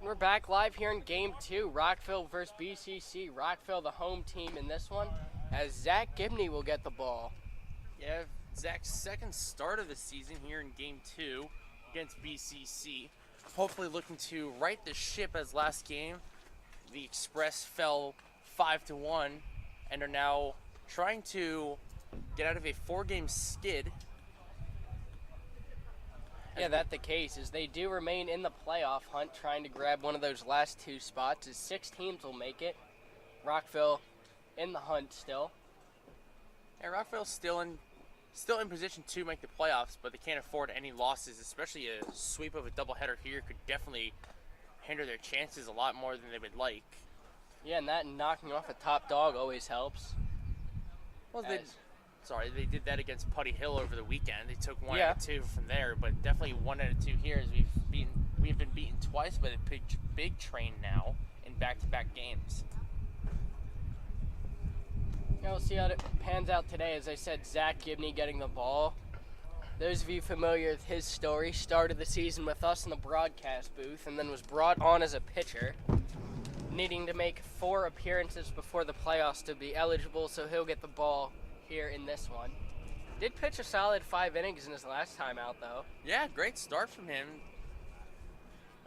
We're back live here in Game 2, Rockville versus BCC. Rockville, the home team in this one, as Zach Gibney will get the ball. Yeah, Zach's second start of the season here in Game 2 against BCC. Hopefully looking to right the ship as last game. The Express fell 5-1 and are now trying to get out of a 4-game skid. Yeah, that's the case, as they do remain in the playoff hunt, trying to grab one of those last two spots, as 6 teams will make it. Rockville in the hunt still. Yeah, Rockville's still in position to make the playoffs, but they can't afford any losses, especially a sweep of a doubleheader here could definitely hinder their chances a lot more than they would like. Yeah, and that knocking off a top dog always helps. Well, they did that against Putty Hill over the weekend. They took 1 out of 2 from there, but definitely 1 out of 2 here as we've been beaten twice by the big train now in back-to-back games. Yeah, we'll see how it pans out today. As I said, Zach Gibney getting the ball. Those of you familiar with his story, started the season with us in the broadcast booth and then was brought on as a pitcher, needing to make 4 appearances before the playoffs to be eligible, so he'll get the ball here in this one. Did pitch a solid 5 innings in his last time out, though. Yeah, great start from him.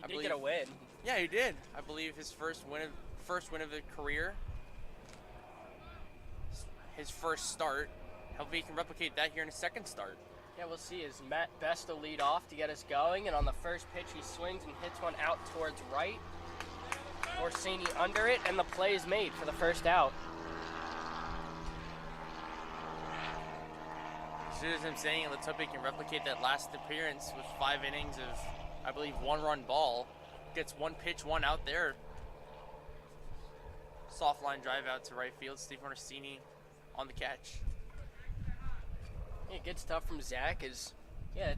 He did get a win. Yeah, he did. I believe his first win of the career. His first start. Hopefully he can replicate that here in his second start. Yeah, we'll see. As Matt Best will lead off to get us going, and on the first pitch he swings and hits one out towards right. Orsini under it, and the play is made for the first out. As soon as I'm saying, let's hope he can replicate that last appearance with 5 innings of, I believe, 1-run ball. Gets 1 pitch, 1 out there. Soft line drive out to right field. Steve Orsini on the catch. Yeah, good stuff from Zach. It's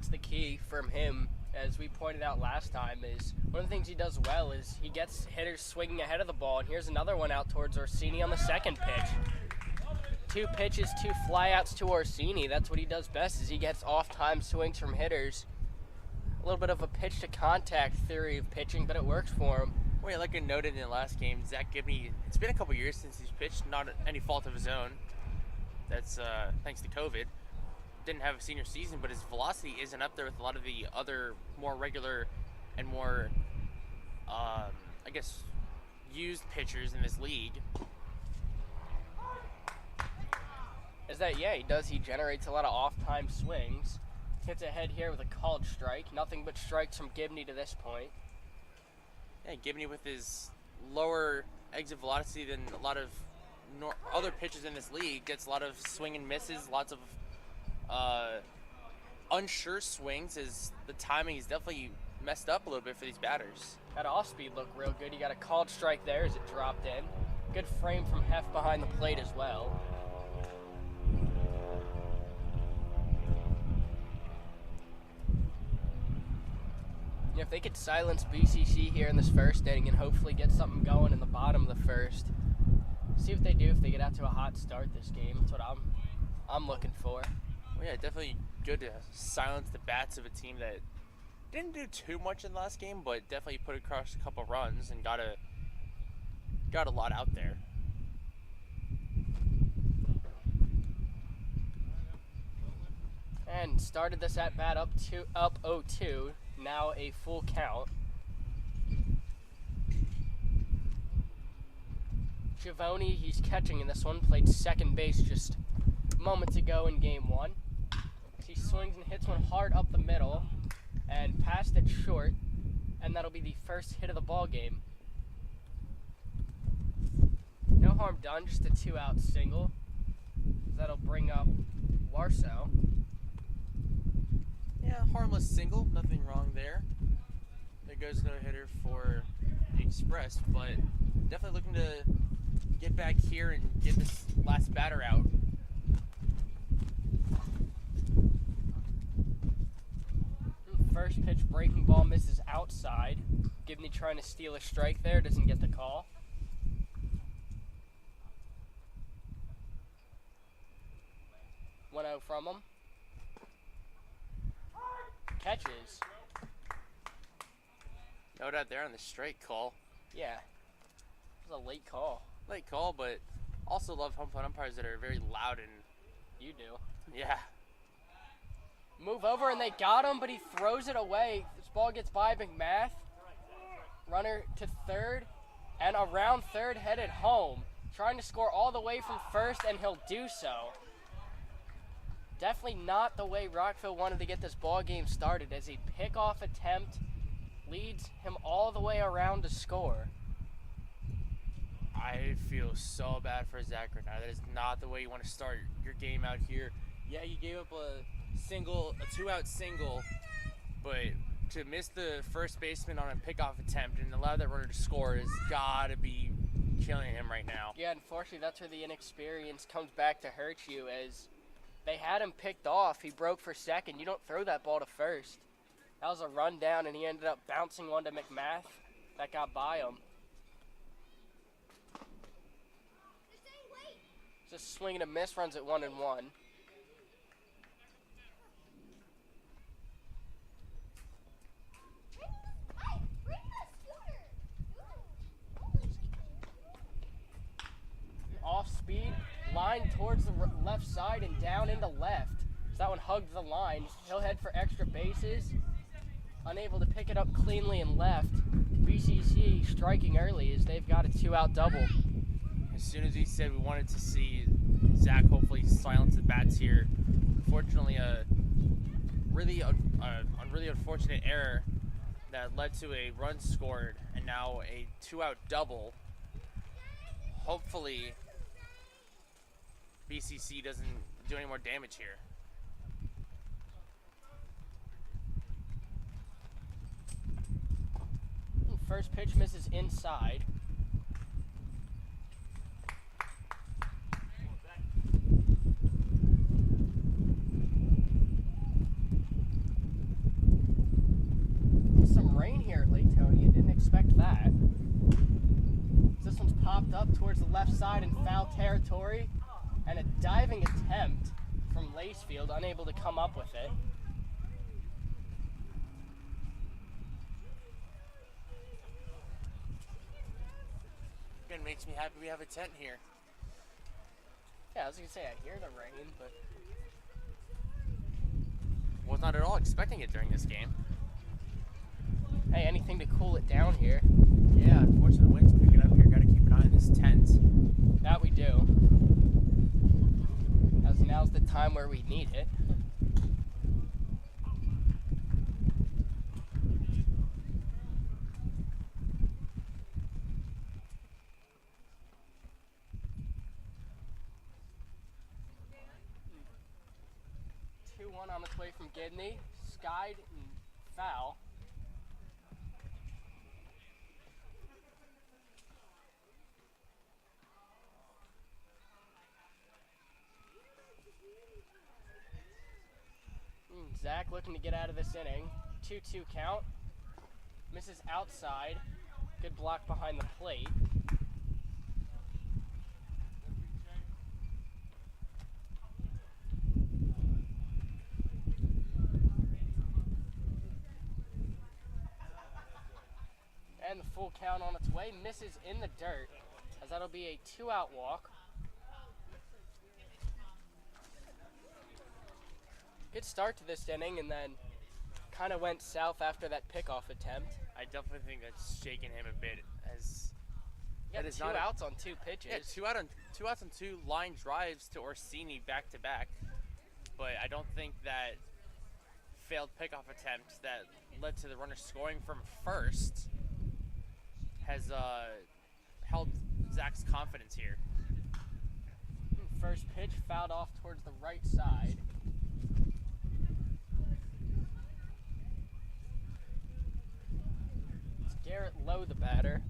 the key from him, as we pointed out last time, is one of the things he does well is he gets hitters swinging ahead of the ball, and here's another one out towards Orsini on the second pitch. 2 pitches, 2 flyouts to Orsini. That's what he does best, is he gets off-time swings from hitters. A little bit of a pitch-to-contact theory of pitching, but it works for him. Well, yeah, like I noted in the last game, Zach Gibney, it's been a couple years since he's pitched, not any fault of his own. That's thanks to COVID. Didn't have a senior season, but his velocity isn't up there with a lot of the other more regular and more, used pitchers in this league. He generates a lot of off-time swings. Hits ahead here with a called strike. Nothing but strikes from Gibney to this point. Yeah, Gibney with his lower exit velocity than a lot of other pitchers in this league gets a lot of swing and misses, lots of unsure swings, as the timing is definitely messed up a little bit for these batters. That off-speed looked real good. He got a called strike there as it dropped in. Good frame from Hef behind the plate as well. If they could silence BCC here in this first inning and hopefully get something going in the bottom of the first, see what they do if they get out to a hot start this game. That's what I'm looking for. Well, yeah, definitely good to silence the bats of a team that didn't do too much in the last game, but definitely put across a couple runs and got a lot out there. And started this at bat up 0-2. Now a full count. Giavoni, he's catching in this one, played second base just moments ago in game 1. He swings and hits one hard up the middle and passed it short, and that'll be the first hit of the ball game. No harm done, just a 2-out single. That'll bring up Warsaw. Yeah, harmless single, nothing wrong there. There goes no hitter for the Express, but definitely looking to get back here and get this last batter out. First pitch breaking ball misses outside. Gibney trying to steal a strike there, doesn't get the call. From him. Catches. No doubt there on the strike call. Yeah, it was a late call. Late call, but also love home plate umpires that are very loud and You do. yeah. Move over and they got him, but he throws it away. This ball gets by McMath. Runner to third and around third headed home. Trying to score all the way from first, and he'll do so. Definitely not the way Rockville wanted to get this ball game started, as a pickoff attempt leads him all the way around to score. I feel so bad for Zach right now. That is not the way you want to start your game out here. Yeah, you gave up a two-out single, but to miss the first baseman on a pickoff attempt and allow that runner to score has got to be killing him right now. Yeah, unfortunately, that's where the inexperience comes back to hurt you, as they had him picked off. He broke for second. You don't throw that ball to first. That was a run down, and he ended up bouncing one to McMath. That got by him. Just swing and a miss, runs at 1-1. Off speed, line towards the left side and down into left. So that one hugged the line. He'll head for extra bases. Unable to pick it up cleanly and left. BCC striking early as they've got a 2-out double. As soon as we said we wanted to see Zach hopefully silence the bats here, unfortunately a really unfortunate error that led to a run scored and now a 2-out double. Hopefully BCC doesn't do any more damage here. First pitch misses inside. Some rain here at Lake Tony. You didn't expect that. This one's popped up towards the left side in foul territory, and a diving attempt from Lacefield, unable to come up with it. Again, makes me happy we have a tent here. Yeah, I was gonna say I hear the rain, but Was not at all expecting it during this game. hey, anything to cool it down here. Yeah, unfortunately the wind's picking up here. Got to keep an eye on this tent. That we do. As now's the time where we need it. On its way from Gidney, skied and foul. Zach looking to get out of this inning. 2-2 count. Misses outside. Good block behind the plate. And the full count on its way. Misses in the dirt, as that'll be a 2-out walk. Good start to this inning, and then kind of went south after that pickoff attempt. I definitely think that's shaken him a bit. As That is 2 outs on 2 pitches. Yeah, two outs on 2 line drives to Orsini back to back. But I don't think that failed pickoff attempt that led to the runner scoring from first has helped Zach's confidence here. First pitch fouled off towards the right side. It's Garrett Lowe, the batter.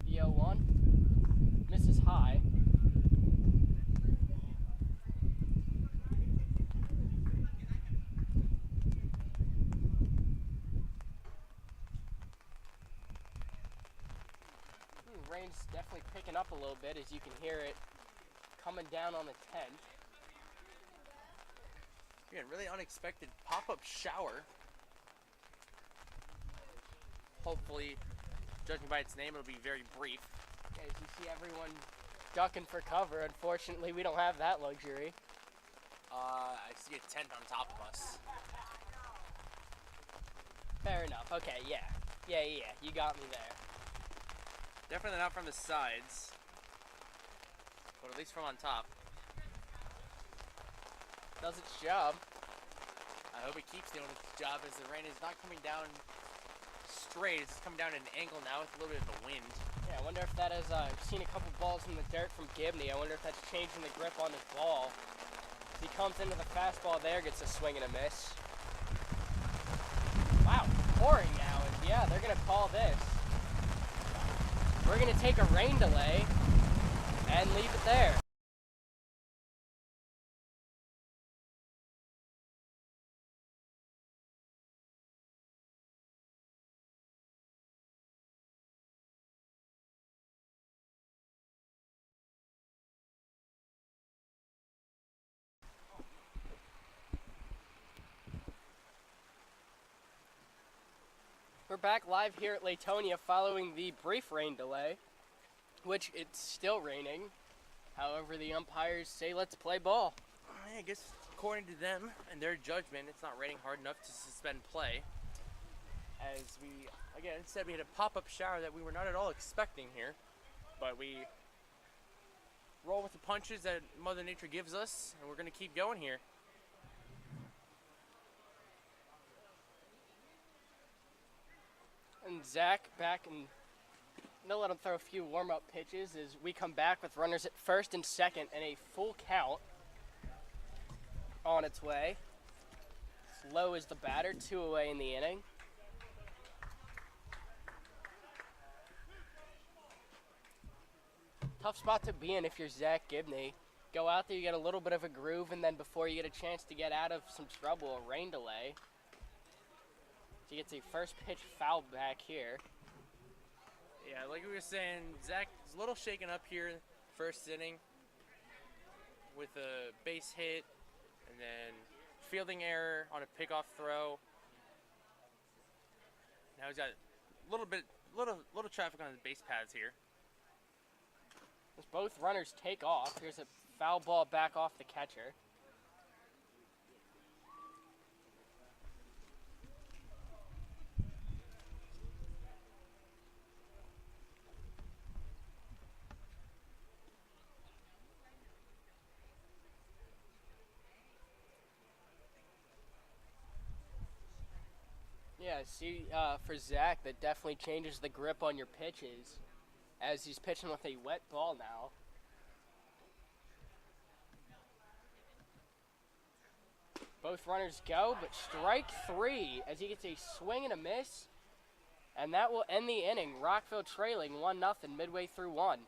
The 0-1 misses high. Rain's definitely picking up a little bit, as you can hear it coming down on the 10th. Again, really unexpected pop-up shower. Hopefully, judging by its name, it'll be very brief. As you see everyone ducking for cover, unfortunately we don't have that luxury. I see a tent on top of us. Fair enough. Okay, yeah. Yeah, you got me there. Definitely not from the sides, but at least from on top. Does its job. I hope it keeps doing its job as the rain is not coming down straight. It's coming down at an angle now with a little bit of the wind. Yeah, I wonder if that has, I've seen a couple balls in the dirt from Gibney. I wonder if that's changing the grip on his ball. As he comes into the fastball there, gets a swing and a miss. Wow, pouring now, and yeah, they're gonna call this. We're gonna take a rain delay and leave it there. We're back live here at Latonia following the brief rain delay, which it's still raining. However, the umpires say let's play ball. I guess according to them and their judgment, it's not raining hard enough to suspend play. As we, again, said we had a pop-up shower that we were not at all expecting here, but we roll with the punches that Mother Nature gives us, and we're going to keep going here. And Zach back, and they'll let him throw a few warm-up pitches as we come back with runners at first and second and a full count on its way. Slow is the batter, 2 away in the inning. Tough spot to be in if you're Zach Gibney. Go out there, you get a little bit of a groove, and then before you get a chance to get out of some trouble, a rain delay. So he gets a first pitch foul back here. Yeah, like we were saying, Zach is a little shaken up here first inning with a base hit and then fielding error on a pickoff throw. Now he's got a little traffic on his base paths here. As both runners take off, here's a foul ball back off the catcher. Yeah, see, for Zach, that definitely changes the grip on your pitches as he's pitching with a wet ball now. Both runners go, but strike 3 as he gets a swing and a miss, and that will end the inning. Rockville trailing 1-0 midway through 1.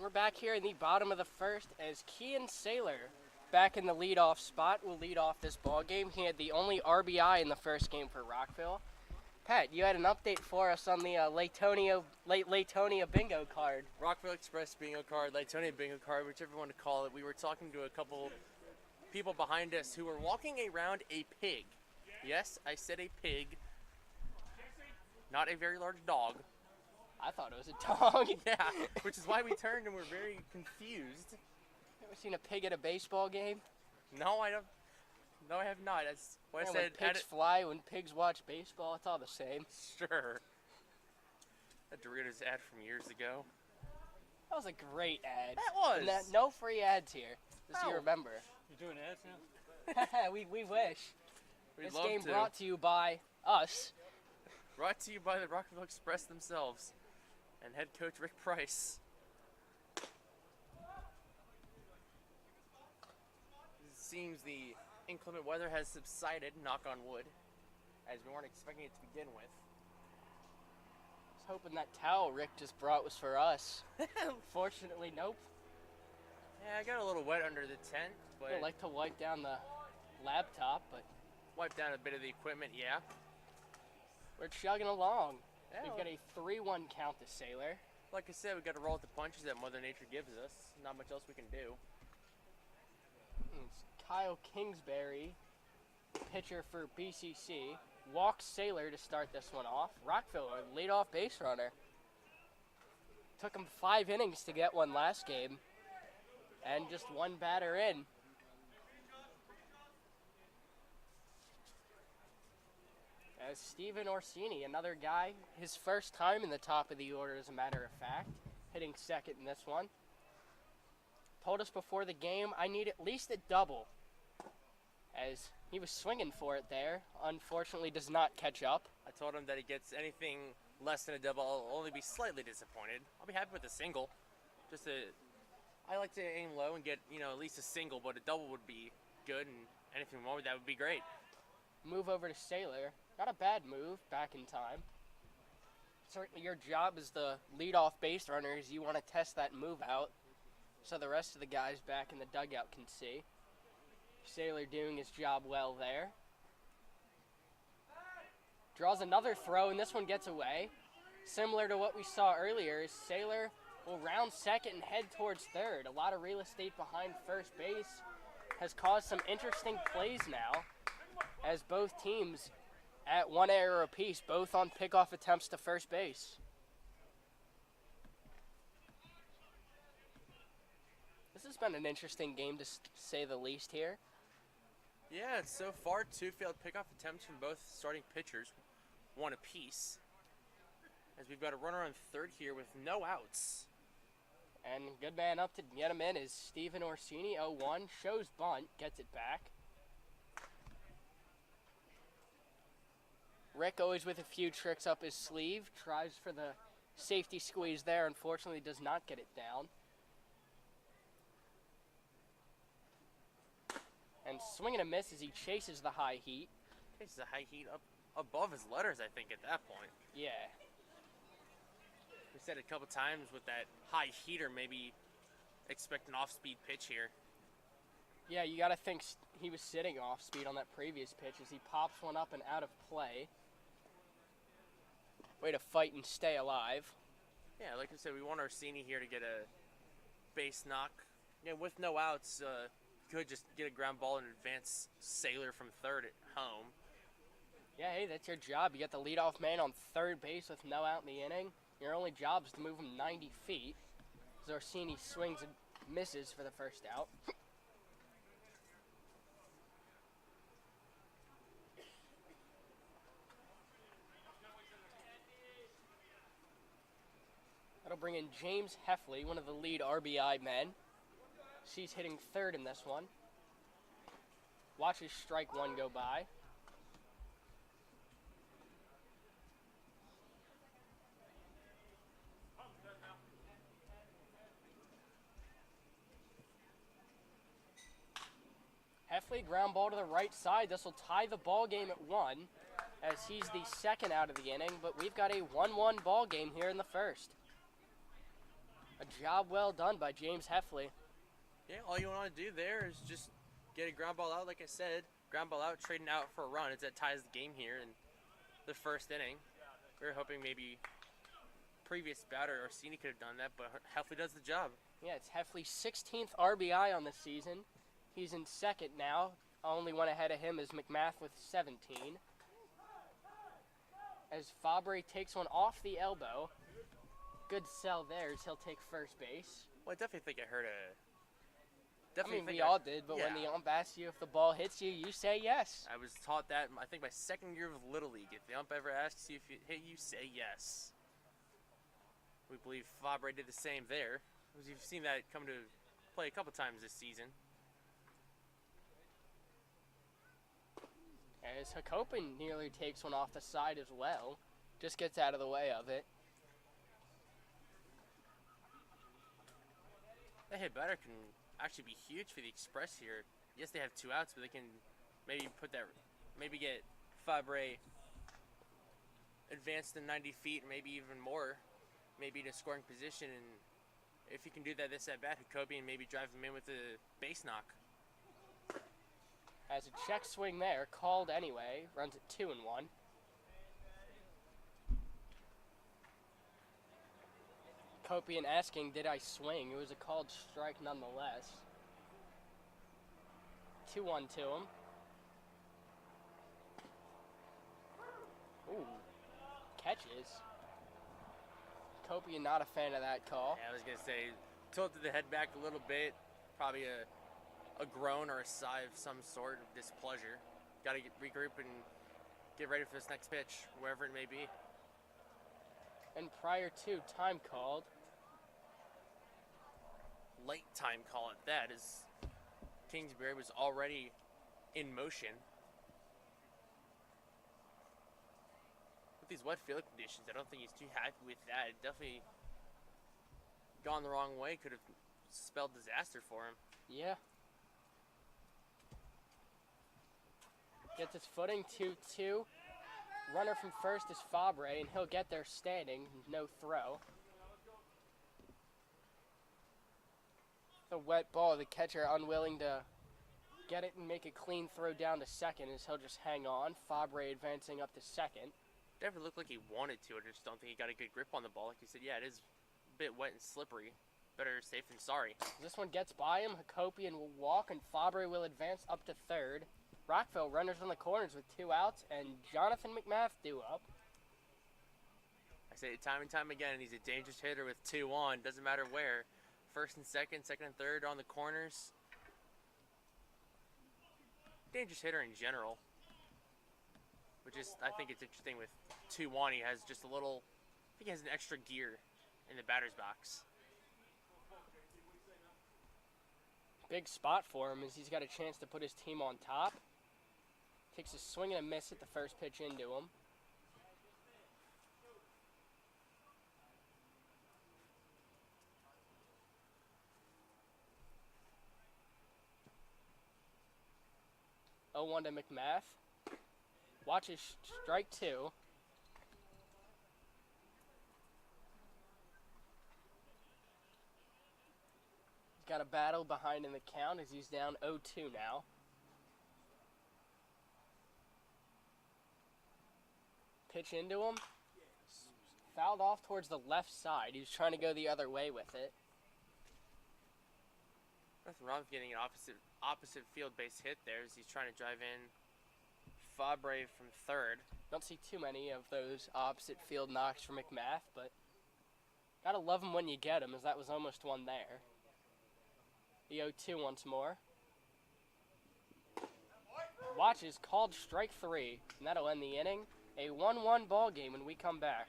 We're back here in the bottom of the first as Kean Saylor, back in the leadoff spot, will lead off this ball game. He had the only RBI in the first game for Rockville. Pat, you had an update for us on the Laytonia bingo card. Rockville Express bingo card, Laytonia bingo card, whichever you want to call it. We were talking to a couple people behind us who were walking around a pig. Yes, I said a pig, not a very large dog. I thought it was a dog. Yeah, which is why we turned and we're very confused. Ever seen a pig at a baseball game? No, I don't. No, I have not. That's what I said. When pigs fly, when pigs watch baseball, it's all the same. Sure. That Doritos ad from years ago. That was a great ad. That was. And no free ads here, just so you remember. You're doing ads now? we wish. We'd This love game to. brought to you by us. Brought to you by the Rockville Express themselves and head coach Rick Price. It seems the inclement weather has subsided, knock on wood, as we weren't expecting it to begin with. I was hoping that towel Rick just brought was for us. Fortunately, nope. Yeah, I got a little wet under the tent, but I'd like to wipe down the laptop, but wiped down a bit of the equipment, yeah. we're chugging along. Yeah, We've got a 3-1 count to Saylor. like I said, we got to roll with the punches that Mother Nature gives us. Not much else we can do. It's Kyle Kingsbury, pitcher for BCC, walks Saylor to start this one off. Rockville, a leadoff base runner. Took him 5 innings to get one last game, and just one batter in. As Steven Orsini, another guy, his first time in the top of the order as a matter of fact, hitting second in this one. Told us before the game, I need at least a double, as he was swinging for it there. Unfortunately does not catch up. I told him that he gets anything less than a double, I'll only be slightly disappointed. I'll be happy with a single. I like to aim low and get, at least a single, but a double would be good, and anything more, that would be great. Move over to Saylor. Not a bad move, back in time. Certainly your job as the leadoff base runner is you want to test that move out so the rest of the guys back in the dugout can see. Saylor doing his job well there. Draws another throw, and this one gets away. Similar to what we saw earlier, Saylor will round second and head towards third. A lot of real estate behind first base has caused some interesting plays now, as both teams at one error apiece, both on pickoff attempts to first base. This has been an interesting game to say the least here. Yeah, so far 2 failed pickoff attempts from both starting pitchers, 1 apiece. As we've got a runner on third here with no outs. And good man up to get him in is Steven Orsini, 0-1, shows bunt, gets it back. Rick always with a few tricks up his sleeve, tries for the safety squeeze there, unfortunately does not get it down. And swing and a miss as he chases the high heat. Chases a high heat up above his letters, I think, at that point. Yeah. We said a couple times with that high heater, maybe expect an off-speed pitch here. Yeah, you got to think he was sitting off speed on that previous pitch as he pops one up and out of play. Way to fight and stay alive. Yeah, like I said, we want Orsini here to get a base knock. Yeah, with no outs, could just get a ground ball and advance Saylor from third at home. Yeah, hey, that's your job. You got the leadoff man on third base with no out in the inning. Your only job is to move him 90 feet. Orsini swings and misses for the first out. That'll bring in James Heffley, one of the lead RBI men. She's hitting third in this one. Watches strike 1 go by. Heffley ground ball to the right side. This will tie the ball game at 1 as he's the second out of the inning, but we've got a 1-1 ball game here in the first. A job well done by James Heffley. Yeah, all you want to do there is just get a ground ball out, like I said. Ground ball out, trading out for a run. It's that ties the game here in the first inning. We were hoping maybe previous batter Orsini could have done that, but Heffley does the job. Yeah, it's Heffley's 16th RBI on the season. He's in second now. Only one ahead of him is McMath with 17. As Fabre takes one off the elbow. Good sell there as he'll take first base. Well, I definitely think I heard a... We all did, but when the ump asks you if the ball hits you, you say yes. I was taught that, I think, my second year of Little League. If the ump ever asks you if it hit you, say yes. We believe Fabre did the same there. You've seen that come to play a couple times this season. As Hakopen nearly takes one off the side as well. Just gets out of the way of it. That hit batter can actually be huge for the Express here. Yes, they have 2 outs, but they can maybe get Fabre advanced to 90 feet, or maybe even more, maybe in a scoring position. And if he can do that this at bat, Hakopen maybe drive him in with a base knock. Has a check swing there, called anyway, runs it 2-1. Copian asking, did I swing? It was a called strike nonetheless. 2-1 to him. Ooh, catches. Copian not a fan of that call. Yeah, I was going to say, tilted the head back a little bit, probably a groan or a sigh of some sort of displeasure. Got to regroup and get ready for this next pitch, wherever it may be. And prior to, time called. Late time call at that, as Kingsbury was already in motion. With these wet field conditions, I don't think he's too happy with that. It definitely gone the wrong way, could have spelled disaster for him. Yeah. Gets his footing, 2-2. Runner from first is Fabre, and he'll get there standing, no throw. The wet ball, the catcher unwilling to get it and make a clean throw down to second as he'll just hang on. Fabre advancing up to second. Never looked like he wanted to. I just don't think he got a good grip on the ball. Like you said, yeah, it is a bit wet and slippery. Better safe than sorry. This one gets by him. Hakopian will walk, and Fabre will advance up to third. Rockville runners on the corners with 2 outs, and Jonathan McMath due up. I say it time and time again, he's a dangerous hitter with 2 on. Doesn't matter where. First and second, second and third on the corners. Dangerous hitter in general. Which is, I think it's interesting with 2 on. He has just a little, I think he has an extra gear in the batter's box. Big spot for him as he's got a chance to put his team on top. Takes a swing and a miss at the first pitch into him. Oh, 1 to McMath. Watches strike 2. He's got a battle behind in the count as he's down 0-2 now. Pitch into him. Fouled off towards the left side. He was trying to go the other way with it. Nothing wrong with getting an opposite field base hit there as he's trying to drive in Fabre from third. Don't see too many of those opposite field knocks for McMath, but gotta love him when you get him, as that was almost one there. The 0-2 once more. Watches called strike 3, and that'll end the inning. A 1-1 ball game when we come back.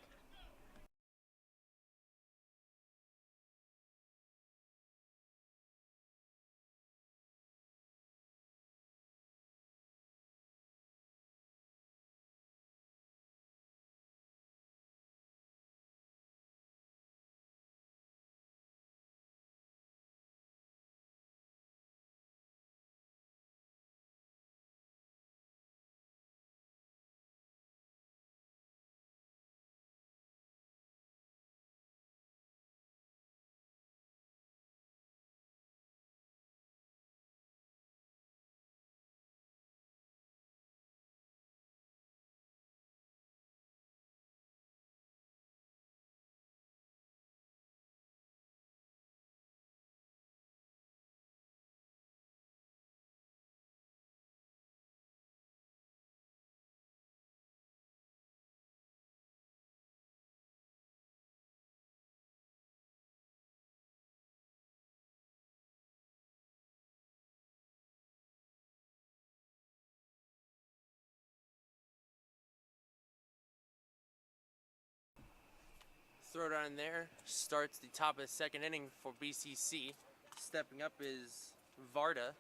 throwdown there starts the top of the second inning for BCC. Stepping up is Varda.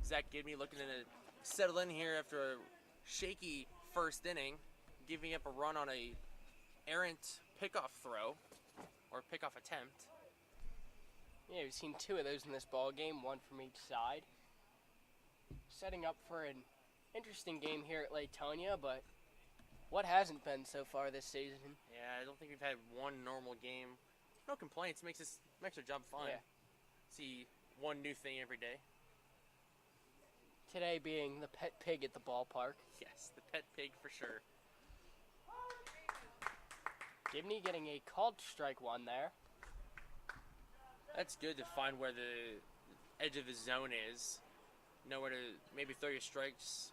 Zach Gibney looking to settle in here after a shaky first inning, giving up a run on a errant pickoff throw, or pickoff attempt. Yeah, we've seen 2 of those in this ball game, 1 from each side. Setting up for an interesting game here at Latonia, but what hasn't been so far this season? Yeah, I don't think we've had one normal game. No complaints. Makes our job fun. Yeah. See one new thing every day. Today being the pet pig at the ballpark. Yes, the pet pig for sure. Gibney getting a called strike 1 there. That's good to find where the edge of the zone is. Know where to maybe throw your strikes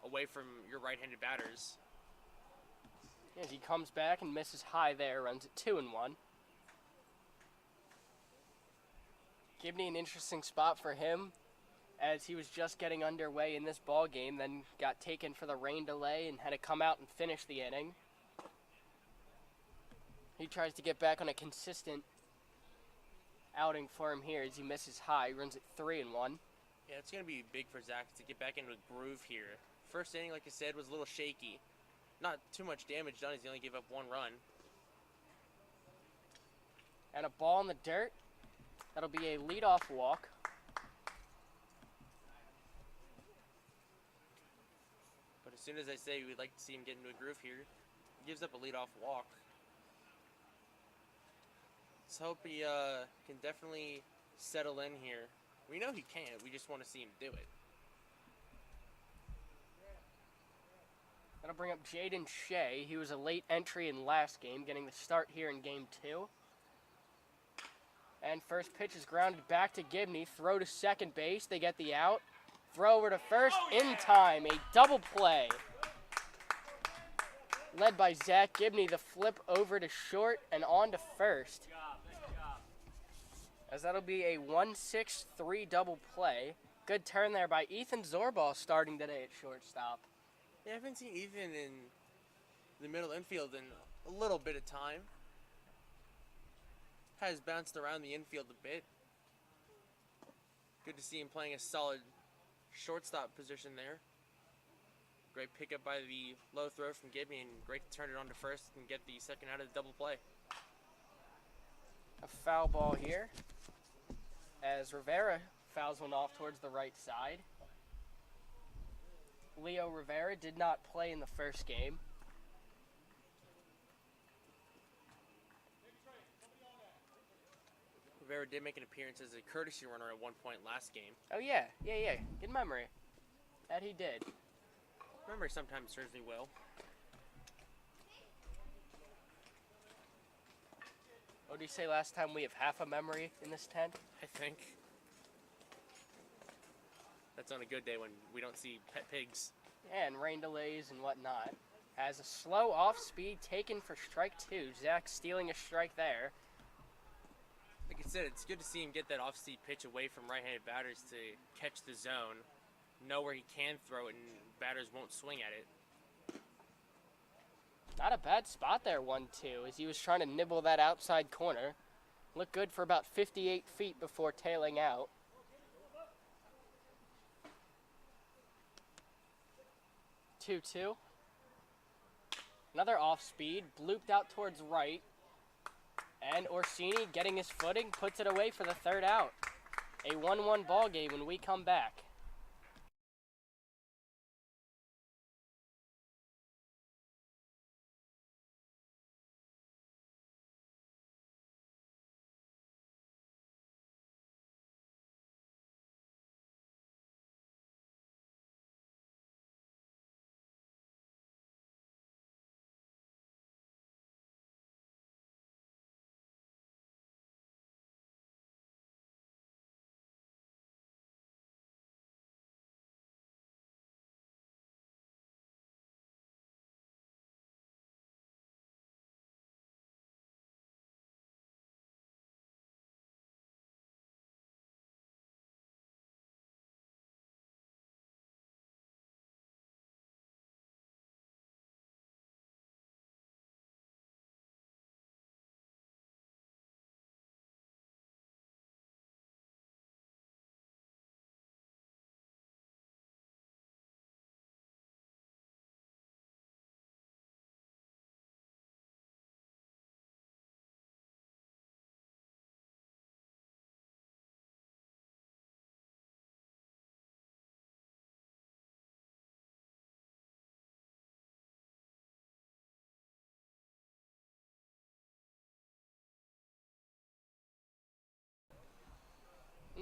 away from your right-handed batters. As he comes back and misses high there, runs it 2-1. Gibney, an interesting spot for him, as he was just getting underway in this ball game, then got taken for the rain delay and had to come out and finish the inning. He tries to get back on a consistent outing for him here as he misses high, runs it 3-1. Yeah, it's going to be big for Zach to get back into a groove here. First inning, like I said, was a little shaky. Not too much damage done as he only gave up 1 run. And a ball in the dirt. That'll be a leadoff walk. But as soon as I say we'd like to see him get into a groove here, he gives up a leadoff walk. Let's hope he can definitely settle in here. We know he can. We just want to see him do it. That'll bring up Jaden Shea. He was a late entry in last game, getting the start here in game 2. And first pitch is grounded back to Gibney. Throw to second base. They get the out. Throw over to first in time. A double play. Led by Zach Gibney. The flip over to short and on to first. As that'll be a 1-6-3 double play. Good turn there by Ethan Zorball starting today at shortstop. Yeah, I haven't seen Ethan in the middle infield in a little bit of time. Has bounced around the infield a bit. Good to see him playing a solid shortstop position there. Great pickup by the low throw from Gibney, and great to turn it on to first and get the second out of the double play. A foul ball here as Rivera fouls one off towards the right side. Leo Rivera did not play in the first game. Rivera did make an appearance as a courtesy runner at one point last game. Oh yeah. Good memory. That he did. Remember, sometimes serves me well. What did you say last time? We have half a memory in this tent? I think. That's on a good day when we don't see pet pigs. Yeah, and rain delays and whatnot. Has a slow off speed taken for strike 2. Zach stealing a strike there. Like I said, it's good to see him get that off-speed pitch away from right-handed batters to catch the zone, know where he can throw it, and batters won't swing at it. Not a bad spot there, 1-2, as he was trying to nibble that outside corner. Looked good for about 58 feet before tailing out. Two. Another off speed, blooped out towards right. And Orsini, getting his footing, puts it away for the third out. A 1-1 ball game when we come back.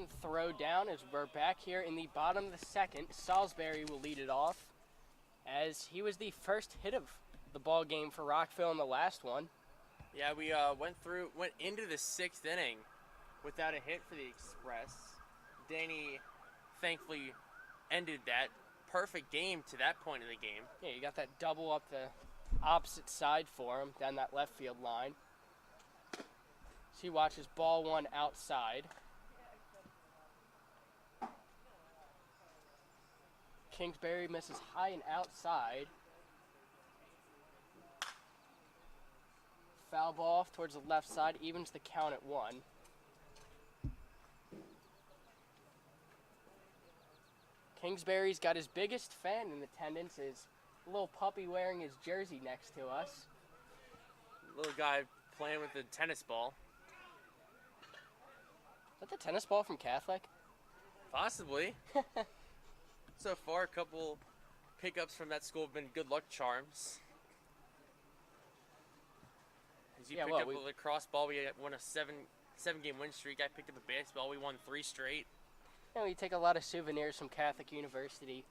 And throw down as we're back here in the bottom of the second. Salisbury will lead it off as he was the first hit of the ball game for Rockville in the last one. Yeah, we went into the 6th inning without a hit for the Express. Danny thankfully ended that perfect game to that point of the game. Yeah, you got that double up the opposite side for him down that left field line. So he watches ball one outside. Kingsbury misses high and outside. Foul ball off towards the left side, evens the count at 1. Kingsbury's got his biggest fan in attendance, his little puppy wearing his jersey next to us. Little guy playing with the tennis ball. Is that the tennis ball from Catholic? Possibly. So far, a couple pickups from that school have been good luck charms. As you picked up a lacrosse ball, we won a seven-game win streak. I picked up a baseball. We won 3 straight. Yeah, we take a lot of souvenirs from Catholic University.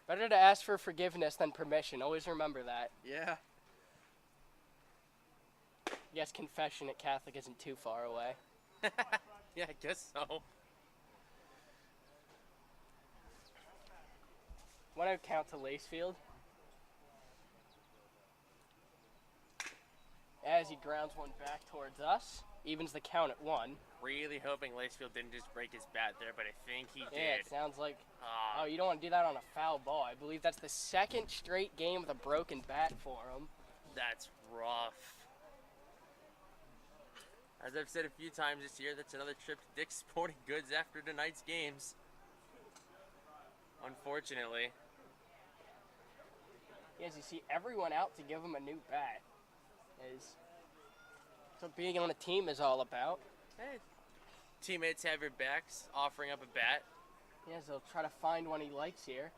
Better to ask for forgiveness than permission. Always remember that. Yeah. Yes, confession at Catholic isn't too far away. Yeah, I guess so. 1-0 count to Lacefield. As he grounds one back towards us. Evens the count at 1. Really hoping Lacefield didn't just break his bat there, but I think he did. Yeah, it sounds like... Oh, you don't want to do that on a foul ball. I believe that's the 2nd straight game with a broken bat for him. That's rough. As I've said a few times this year, that's another trip to Dick's Sporting Goods after tonight's games. Unfortunately. Yes, you see everyone out to give him a new bat. That's what being on a team is all about. Hey, teammates have your backs, offering up a bat. Yes, they'll try to find one he likes here.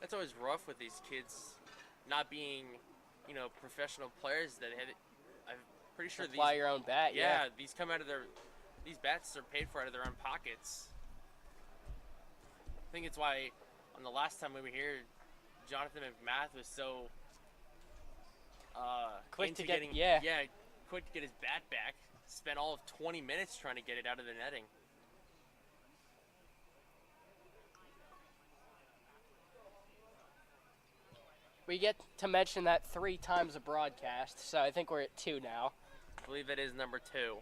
That's always rough with these kids not being, professional players that I'm pretty sure Fly your own bat, yeah. These come out of these bats are paid for out of their own pockets. I think it's why on the last time we were here, Jonathan McMath was so quick to get his bat back. Spent all of 20 minutes trying to get it out of the netting. We get to mention that 3 times a broadcast, so I think we're at 2 now. I believe it is number 2.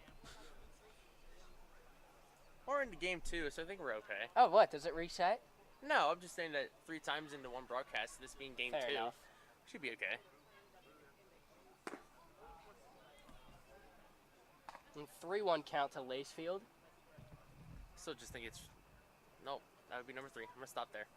We're into game 2, so I think we're okay. Oh, what? Does it reset? No, I'm just saying that 3 times into one broadcast, this being game 2, enough. Should be okay. And 3-1 count to Lacefield. Still just think it's... Nope, that would be number 3. I'm going to stop there.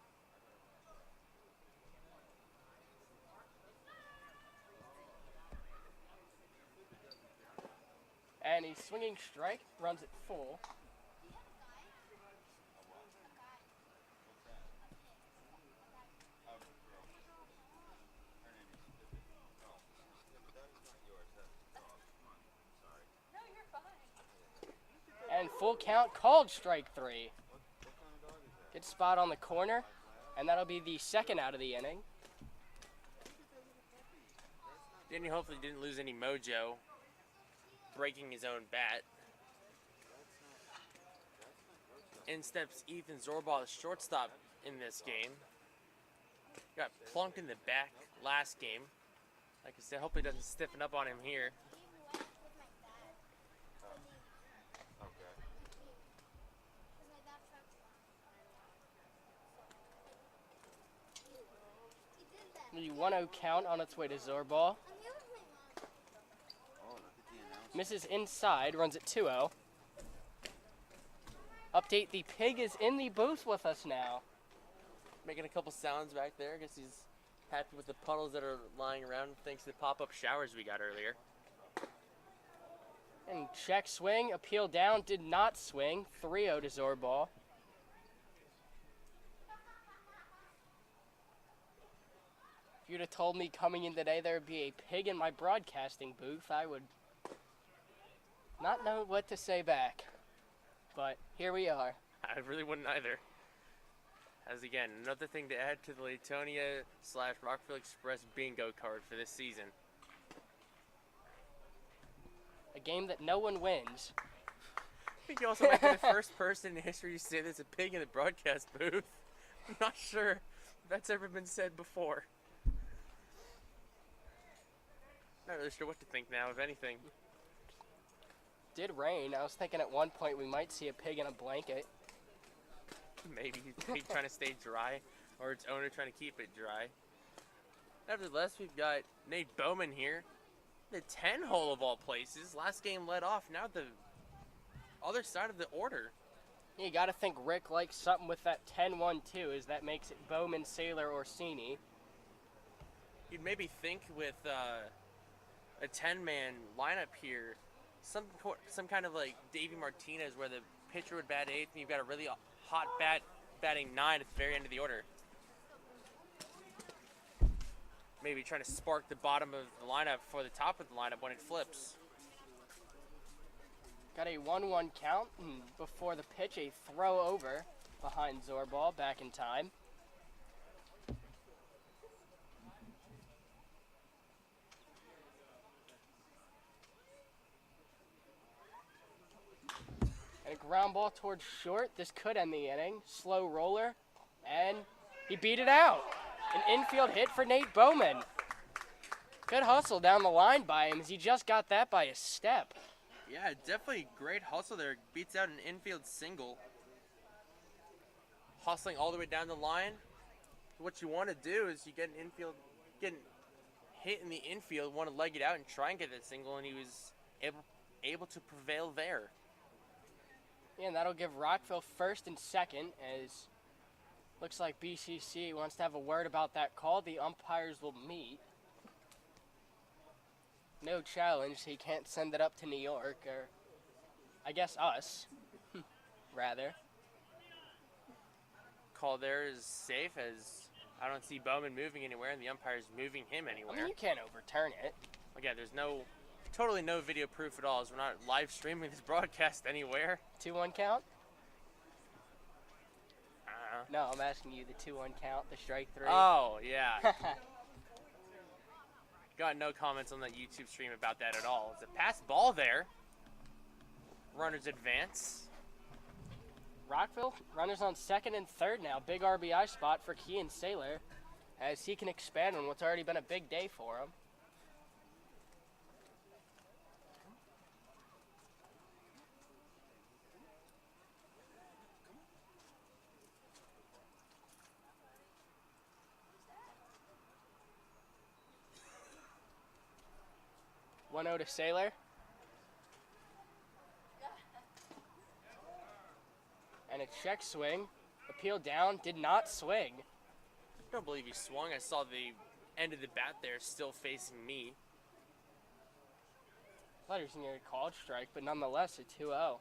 And he's swinging strike, runs it full. And full count, called strike 3. Good spot on the corner, and that'll be the 2nd out of the inning. Danny hopefully didn't lose any mojo breaking his own bat. In steps Ethan Zorbaugh, the shortstop in this game. Got plunked in the back last game. Like I said, hopefully doesn't stiffen up on him here. The 1-0 count on its way to Zorbaugh. Misses inside, runs at 2-0. Update, the pig is in the booth with us now. Making a couple sounds back there. I guess he's happy with the puddles that are lying around thanks to the pop-up showers we got earlier. And check swing, appeal down, did not swing. 3-0 to Zorbaugh. If you'd have told me coming in today there would be a pig in my broadcasting booth, I would not know what to say back. But here we are. I really wouldn't either. As again, another thing to add to the Latonia/Rockville Express bingo card for this season. A game that no one wins. I think you also might be the first person in history to say there's a pig in the broadcast booth. I'm not sure if that's ever been said before. Not really sure what to think now, if anything. Did rain. I was thinking at one point we might see a pig in a blanket. Maybe he's trying to stay dry, or its owner trying to keep it dry. Nevertheless, we've got Nate Bowman here. The 10-hole of all places. Last game led off. Now the other side of the order. You gotta think Rick likes something with that 10-1 too, as that makes it Bowman, Saylor, Orsini. You'd maybe think with a 10-man lineup here, some kind of like Davey Martinez, where the pitcher would bat 8th, and you've got a really hot bat batting 9 at the very end of the order. Maybe trying to spark the bottom of the lineup for the top of the lineup when it flips. Got a 1-1 count, and before the pitch, a throw over behind Zorbal, back in time. And a ground ball towards short. This could end the inning. Slow roller, and he beat it out. An infield hit for Nate Bowman. Good hustle down the line by him, as he just got that by a step. Yeah, definitely great hustle there. Beats out an infield single. Hustling all the way down the line. What you want to do is you get an infield, getting hit in the infield, want to leg it out and try and get that single, and he was able to prevail there. Yeah, and that'll give Rockville first and second, as looks like BCC wants to have a word about that call. The umpires will meet. No challenge. He can't send it up to New York, or I guess us, rather. Call there is safe, as I don't see Bowman moving anywhere, and the umpire's moving him I anywhere. mean, you can't overturn it. Again, there's totally no video proof at all, as we're not live streaming this broadcast anywhere. 2-1 count? Uh-huh. No, I'm asking you the 2-1 count, the strike 3. Oh, yeah. Got no comments on that YouTube stream about that at all. It's a pass ball there. Runners advance. Rockville, runners on second and third now. Big RBI spot for Kean Saylor, as he can expand on what's already been a big day for him. One 1-0 to Saylor. And a check swing. Appeal down, did not swing. I don't believe he swung. I saw the end of the bat there still facing me. Thought he was near a called strike, but nonetheless a 2-0.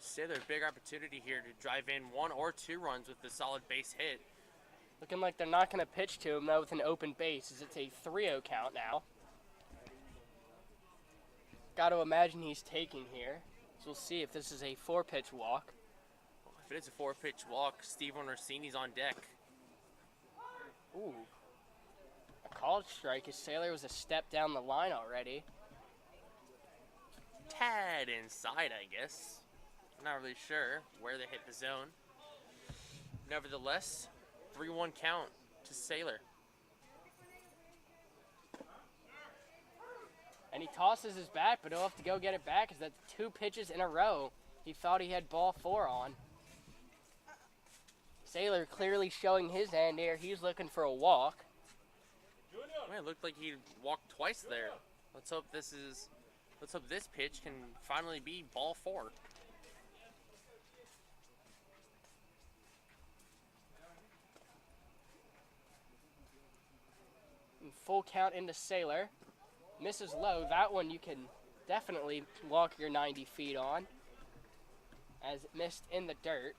Saylor, big opportunity here to drive in 1 or 2 runs with the solid base hit. Looking like they're not going to pitch to him, though, with an open base, as it's a 3-0 count now. Got to imagine he's taking here. So we'll see if this is a 4-pitch walk. If it is a 4-pitch walk, Steven Orsini's on deck. Ooh. A called strike, as Saylor was a step down the line already. Tad inside, I guess. Not really sure where they hit the zone. Nevertheless, 3-1 count to Saylor. And he tosses his bat, but he'll have to go get it back, as that's 2 pitches in a row he thought he had ball 4 on. Saylor clearly showing his hand here. He's looking for a walk. Man, it looked like he walked twice there. Let's hope this pitch can finally be ball 4. And full count into Saylor. Misses low. That one you can definitely walk your 90 feet on, as it missed in the dirt.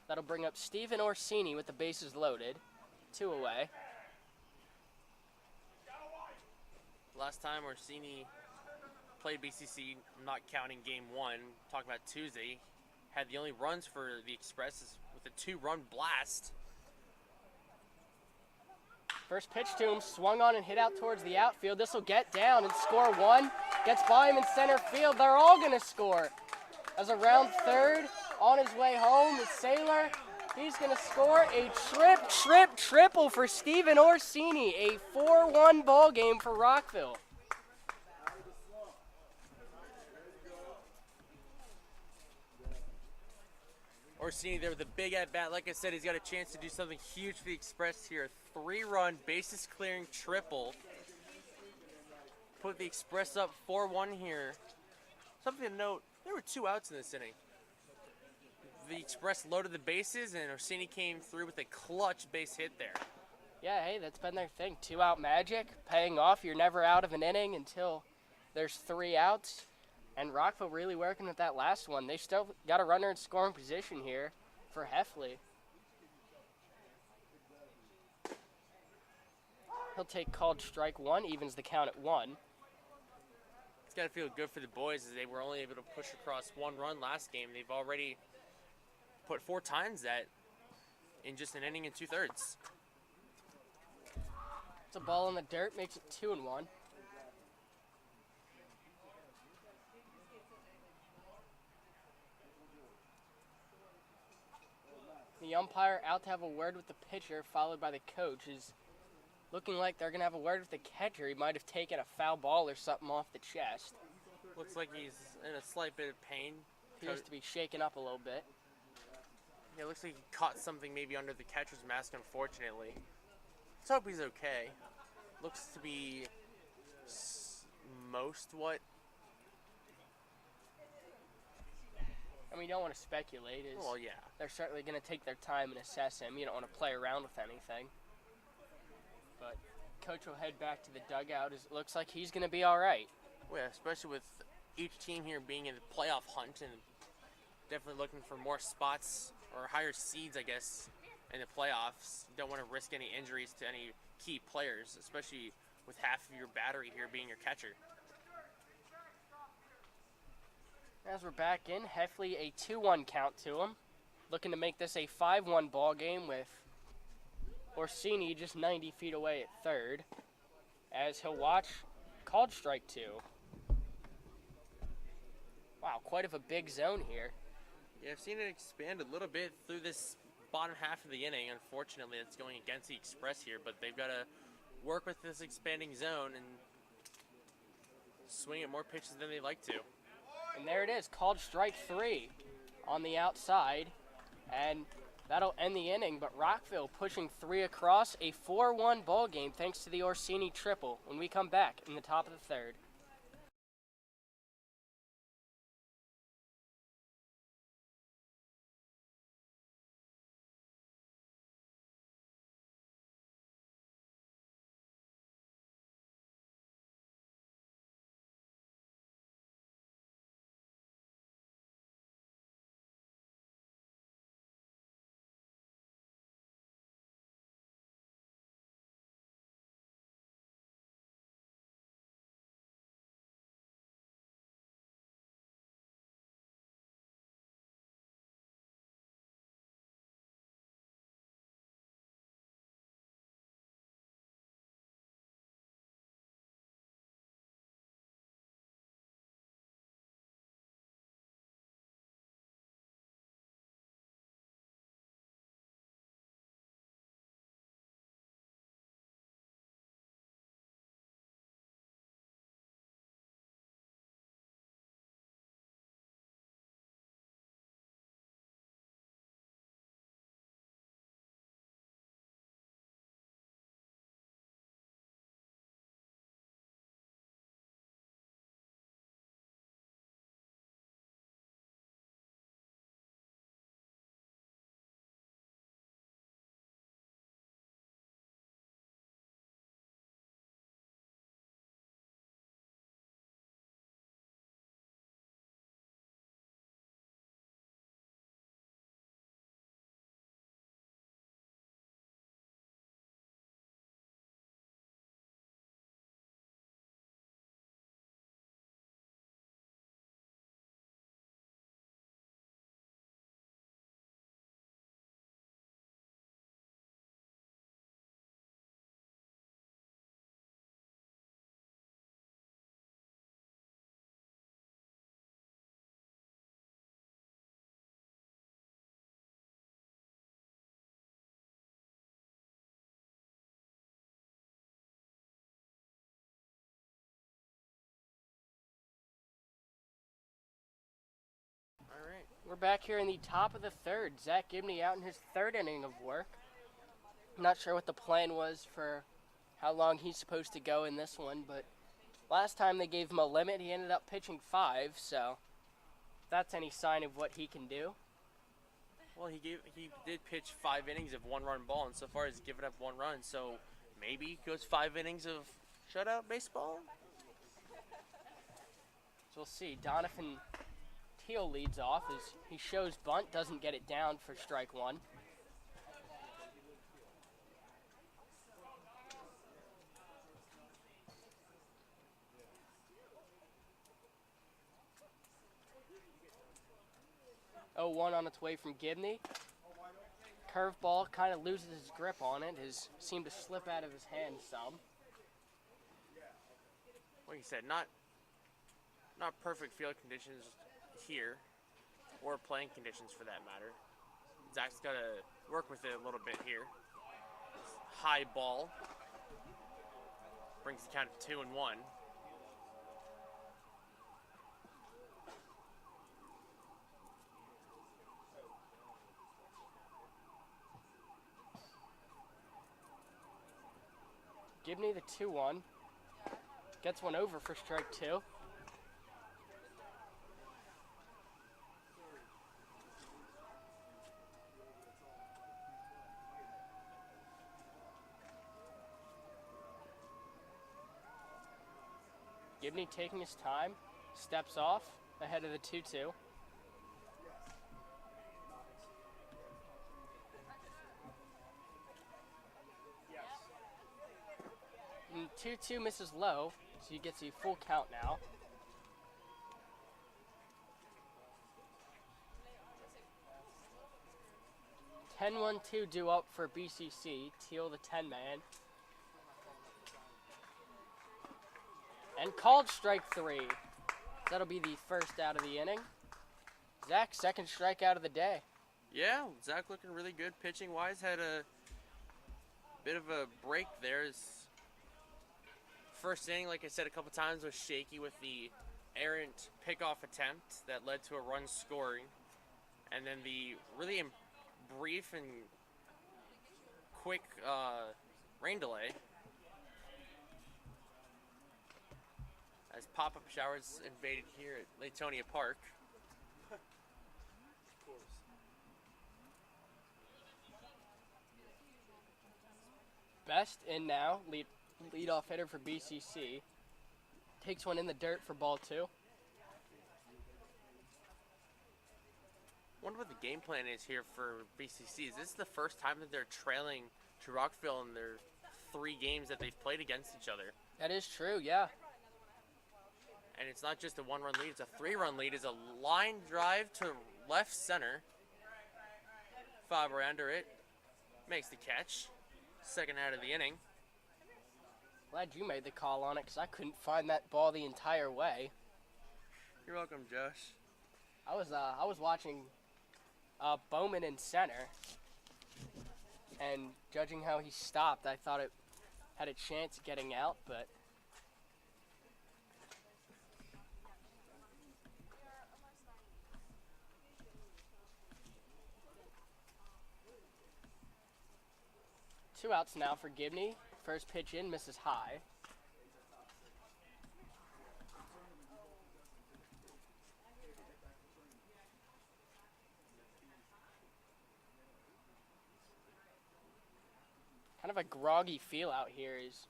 That'll bring up Steven Orsini with the bases loaded. 2 away. Last time Orsini played BCC, not counting game 1, talking about Tuesday, had the only runs for the Express with a 2-run blast. First pitch to him, swung on and hit out towards the outfield. This will get down and score 1. Gets by him in center field. They're all going to score. As around third, on his way home is Saylor. He's going to score a triple for Steven Orsini. A 4-1 ball game for Rockville. Orsini there with a big at-bat. Like I said, he's got a chance to do something huge for the Express here. A 3-run, bases-clearing triple. Put the Express up 4-1 here. Something to note, there were 2 outs in this inning. The Express loaded the bases, and Orsini came through with a clutch base hit there. Yeah, hey, that's been their thing. 2-out magic, paying off. You're never out of an inning until there's 3 outs. And Rockville really working with that last one. They still got a runner in scoring position here for Heffley. He'll take called strike 1, evens the count at 1. It's got to feel good for the boys as they were only able to push across 1 run last game. They've already put 4 times that in just an inning and 2/3. It's a ball in the dirt, makes it 2-1. The umpire out to have a word with the pitcher, followed by the coach. Is looking like they're going to have a word with the catcher. He might have taken a foul ball or something off the chest. Looks like he's in a slight bit of pain. Appears to be shaken up a little bit. Yeah, looks like he caught something maybe under the catcher's mask, unfortunately. Let's hope he's okay. Looks to be most what? I mean, you don't want to speculate. Well, yeah. They're certainly going to take their time and assess him. You don't want to play around with anything. But coach will head back to the dugout. It looks like he's going to be all right. Well, yeah, especially with each team here being in the playoff hunt and definitely looking for more spots or higher seeds, I guess, in the playoffs. You don't want to risk any injuries to any key players, especially with half of your battery here being your catcher. As we're back in, Heffley a 2-1 count to him. Looking to make this a 5-1 ball game with Orsini just 90 feet away at third. As he'll watch called strike 2. Wow, quite of a big zone here. Yeah, I've seen it expand a little bit through this bottom half of the inning. Unfortunately, it's going against the Express here, but they've got to work with this expanding zone and swing at more pitches than they like to. And there it is, called strike 3 on the outside. And that'll end the inning, but Rockville pushing 3 across, a 4-1 ball game thanks to the Orsini triple when we come back in the top of the 3rd. We're back here in the top of the third. Zach Gibney out in his third inning of work. Not sure what the plan was for how long he's supposed to go in this one, but last time they gave him a limit, he ended up pitching 5, so if that's any sign of what he can do. Well, he did pitch 5 innings of 1-run ball, and so far he's given up 1 run, so maybe he goes 5 innings of shutout baseball? So we'll see. Donovan Teal leads off as he shows bunt, doesn't get it down for strike 1. Oh, 1 on its way from Gibney. Curveball kind of loses his grip on it. Has seemed to slip out of his hand some. Like you said, not perfect field conditions here, or playing conditions for that matter. Zach's got to work with it a little bit here. High ball brings the count to 2-1. Gibney the 2-1. Gets one over for strike 2. Gibney taking his time, steps off ahead of the 2-2. And 2-2 misses low, so he gets a full count now. Ten 1-2 due up for BCC. Teal the 10-man. And called strike 3. That'll be the first out of the inning. Zach, second strikeout of the day. Yeah, Zach looking really good pitching-wise. Had a bit of a break there. His first inning, like I said a couple times, was shaky with the errant pickoff attempt that led to a run scoring. And then the really brief and quick rain delay. As pop-up showers invaded here at Latonia Park. Best in now, leadoff hitter for BCC. Takes one in the dirt for ball 2. Wonder what the game plan is here for BCC. Is this the first time that they're trailing to Rockville in their 3 games that they've played against each other? That is true, yeah. And it's not just a 1-run lead, it's a 3-run lead. It's a line drive to left center. Faber under it. Makes the catch. Second out of the inning. Glad you made the call on it, because I couldn't find that ball the entire way. You're welcome, Josh. I was watching Bowman in center, and judging how he stopped, I thought it had a chance of getting out, but... Two outs now for Gibney. First pitch in, misses high. Kind of a groggy feel out here. Is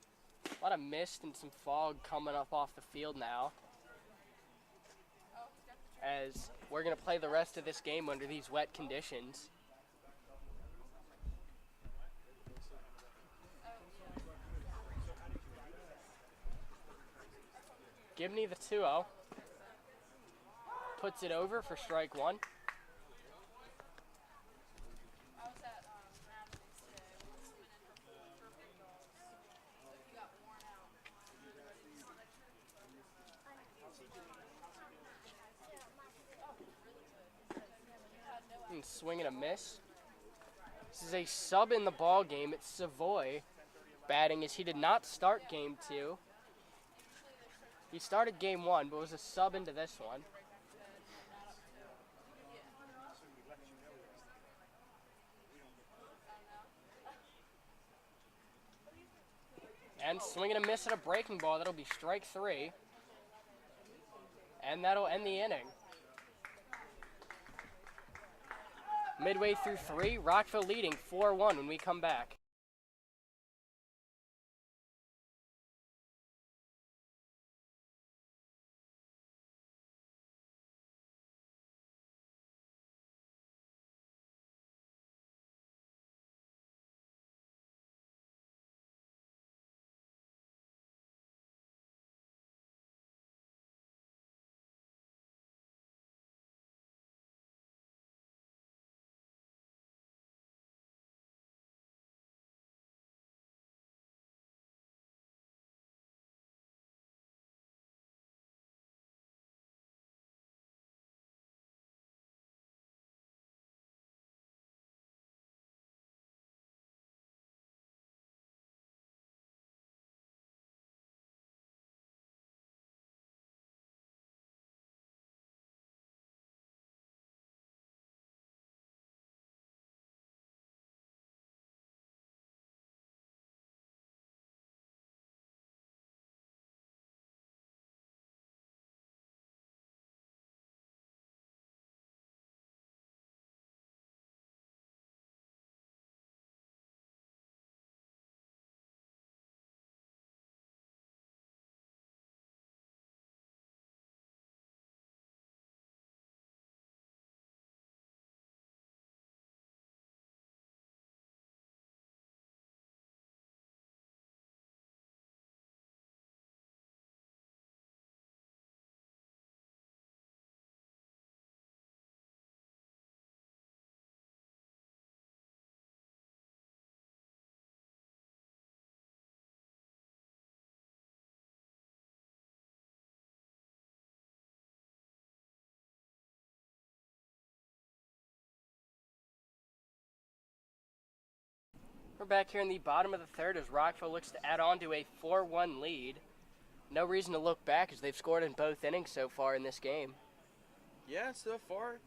a lot of mist and some fog coming up off the field now. As we're going to play the rest of this game under these wet conditions. Gibney the 2-0. Puts it over for strike 1. And swing and a miss. This is a sub in the ball game. It's Savoy batting, as he did not start game 2. He started game 1, but was a sub into this one. And swing and a miss at a breaking ball. That'll be strike 3. And that'll end the inning. Midway through 3, Rockville leading 4-1 when we come back. We're back here in the bottom of the 3rd as Rockville looks to add on to a 4-1 lead. No reason to look back as they've scored in both innings so far in this game. Yeah, so far,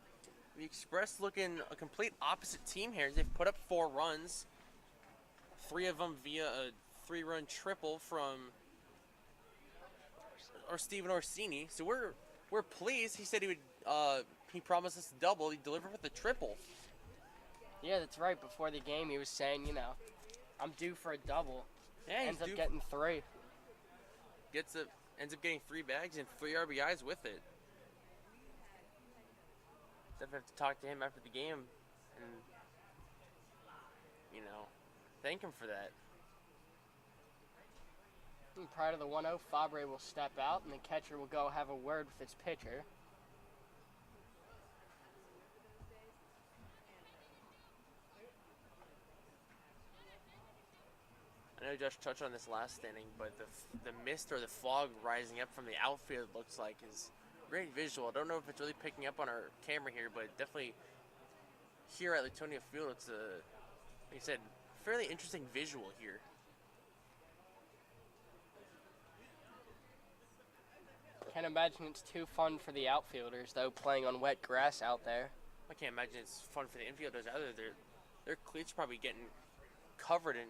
the Express looking a complete opposite team here. They've put up 4 runs, 3 of them via a 3-run triple from Steven Orsini. So we're pleased. He said he promised us a double. He delivered with a triple. Yeah, that's right. Before the game, he was saying, I'm due for a double. Yeah, Ends up getting 3. Ends up getting 3 bags and 3 RBIs with it. Definitely have to talk to him after the game and, thank him for that. And prior to the 1-0, Fabre will step out, and the catcher will go have a word with his pitcher. I know Josh touched on this last inning, but the mist or the fog rising up from the outfield looks like is great visual. I don't know if it's really picking up on our camera here, but definitely here at Latonia Field, it's like I said, fairly interesting visual here. Can't imagine it's too fun for the outfielders, though, playing on wet grass out there. I can't imagine it's fun for the infielders either. Their cleats probably getting covered in,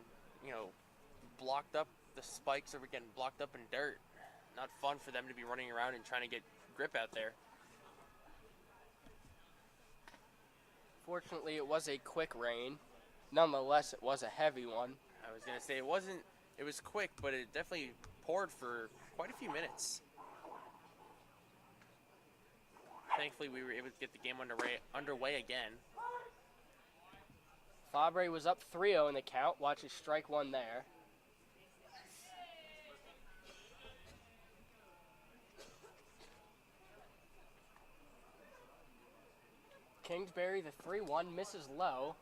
blocked up. The spikes are getting blocked up in dirt. Not fun for them to be running around and trying to get grip out there. Fortunately, it was a quick rain. Nonetheless, it was a heavy one. I was going to say it was quick, but it definitely poured for quite a few minutes. Thankfully, we were able to get the game underway again. Fabre was up 3-0 in the count. Watch his strike 1 there. Kingsbury, the 3-1, misses low.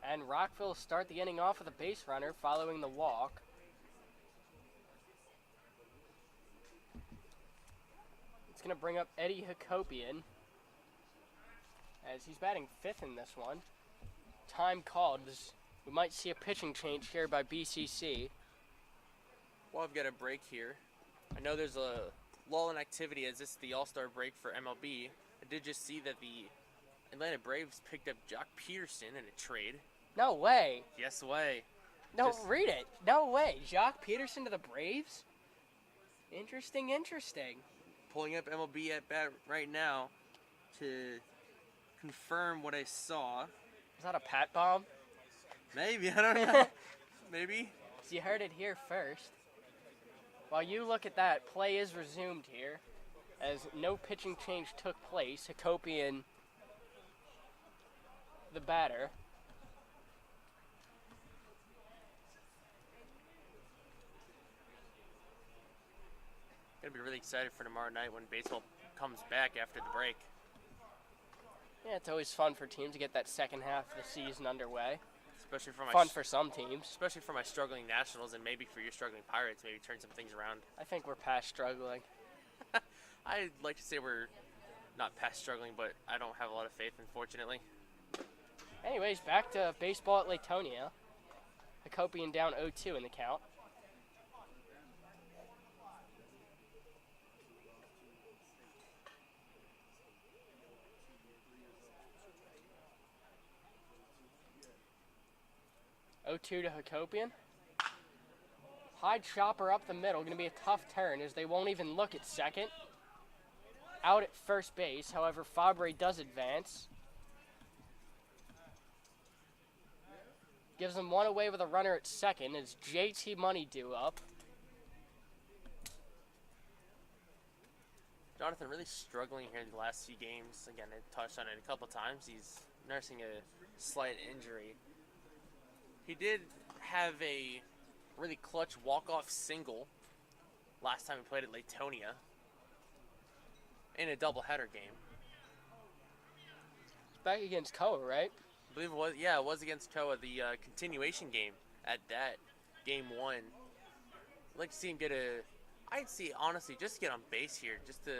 And Rockville start the inning off with a base runner following the walk. It's going to bring up Eddie Hakopian, as he's batting 5th in this one. Time called. We might see a pitching change here by BCC. Well, I've got a break here. I know there's a lull in activity as this is the All-Star break for MLB. I did just see that the Atlanta Braves picked up Jock Peterson in a trade. No way. Yes way. No, Just- read it. No way. Jock Peterson to the Braves? Interesting. Pulling up MLB at bat right now to confirm what I saw. Is that a pat bomb? Maybe, I don't know. Maybe. So you heard it here first. While you look at that, play is resumed here, as no pitching change took place. Hakopian, the batter. Gonna be really excited for tomorrow night when baseball comes back after the break. Yeah, it's always fun for teams to get that second half of the season underway. Especially for my Fun for some teams. especially for my struggling Nationals and maybe for your struggling Pirates, maybe turn some things around. I think we're past struggling. I'd like to say we're not past struggling, but I don't have a lot of faith, unfortunately. Anyways, back to baseball at Latonia. Hakopian down 0-2 in the count. To Hakopian. High chopper up the middle. Going to be a tough turn as they won't even look at second. Out at first base. However, Fabre does advance. Gives them one away with a runner at second as JT Money due up. Jonathan really struggling here in the last few games. Again, I touched on it a couple times. He's nursing a slight injury. He did have a really clutch walk-off single last time he played at Latonia in a doubleheader game. It's back against Koa, right? I believe it was, yeah, it was against Koa, the continuation game at that, game 1. I'd like to see him get I'd see, honestly, just to get on base here, just to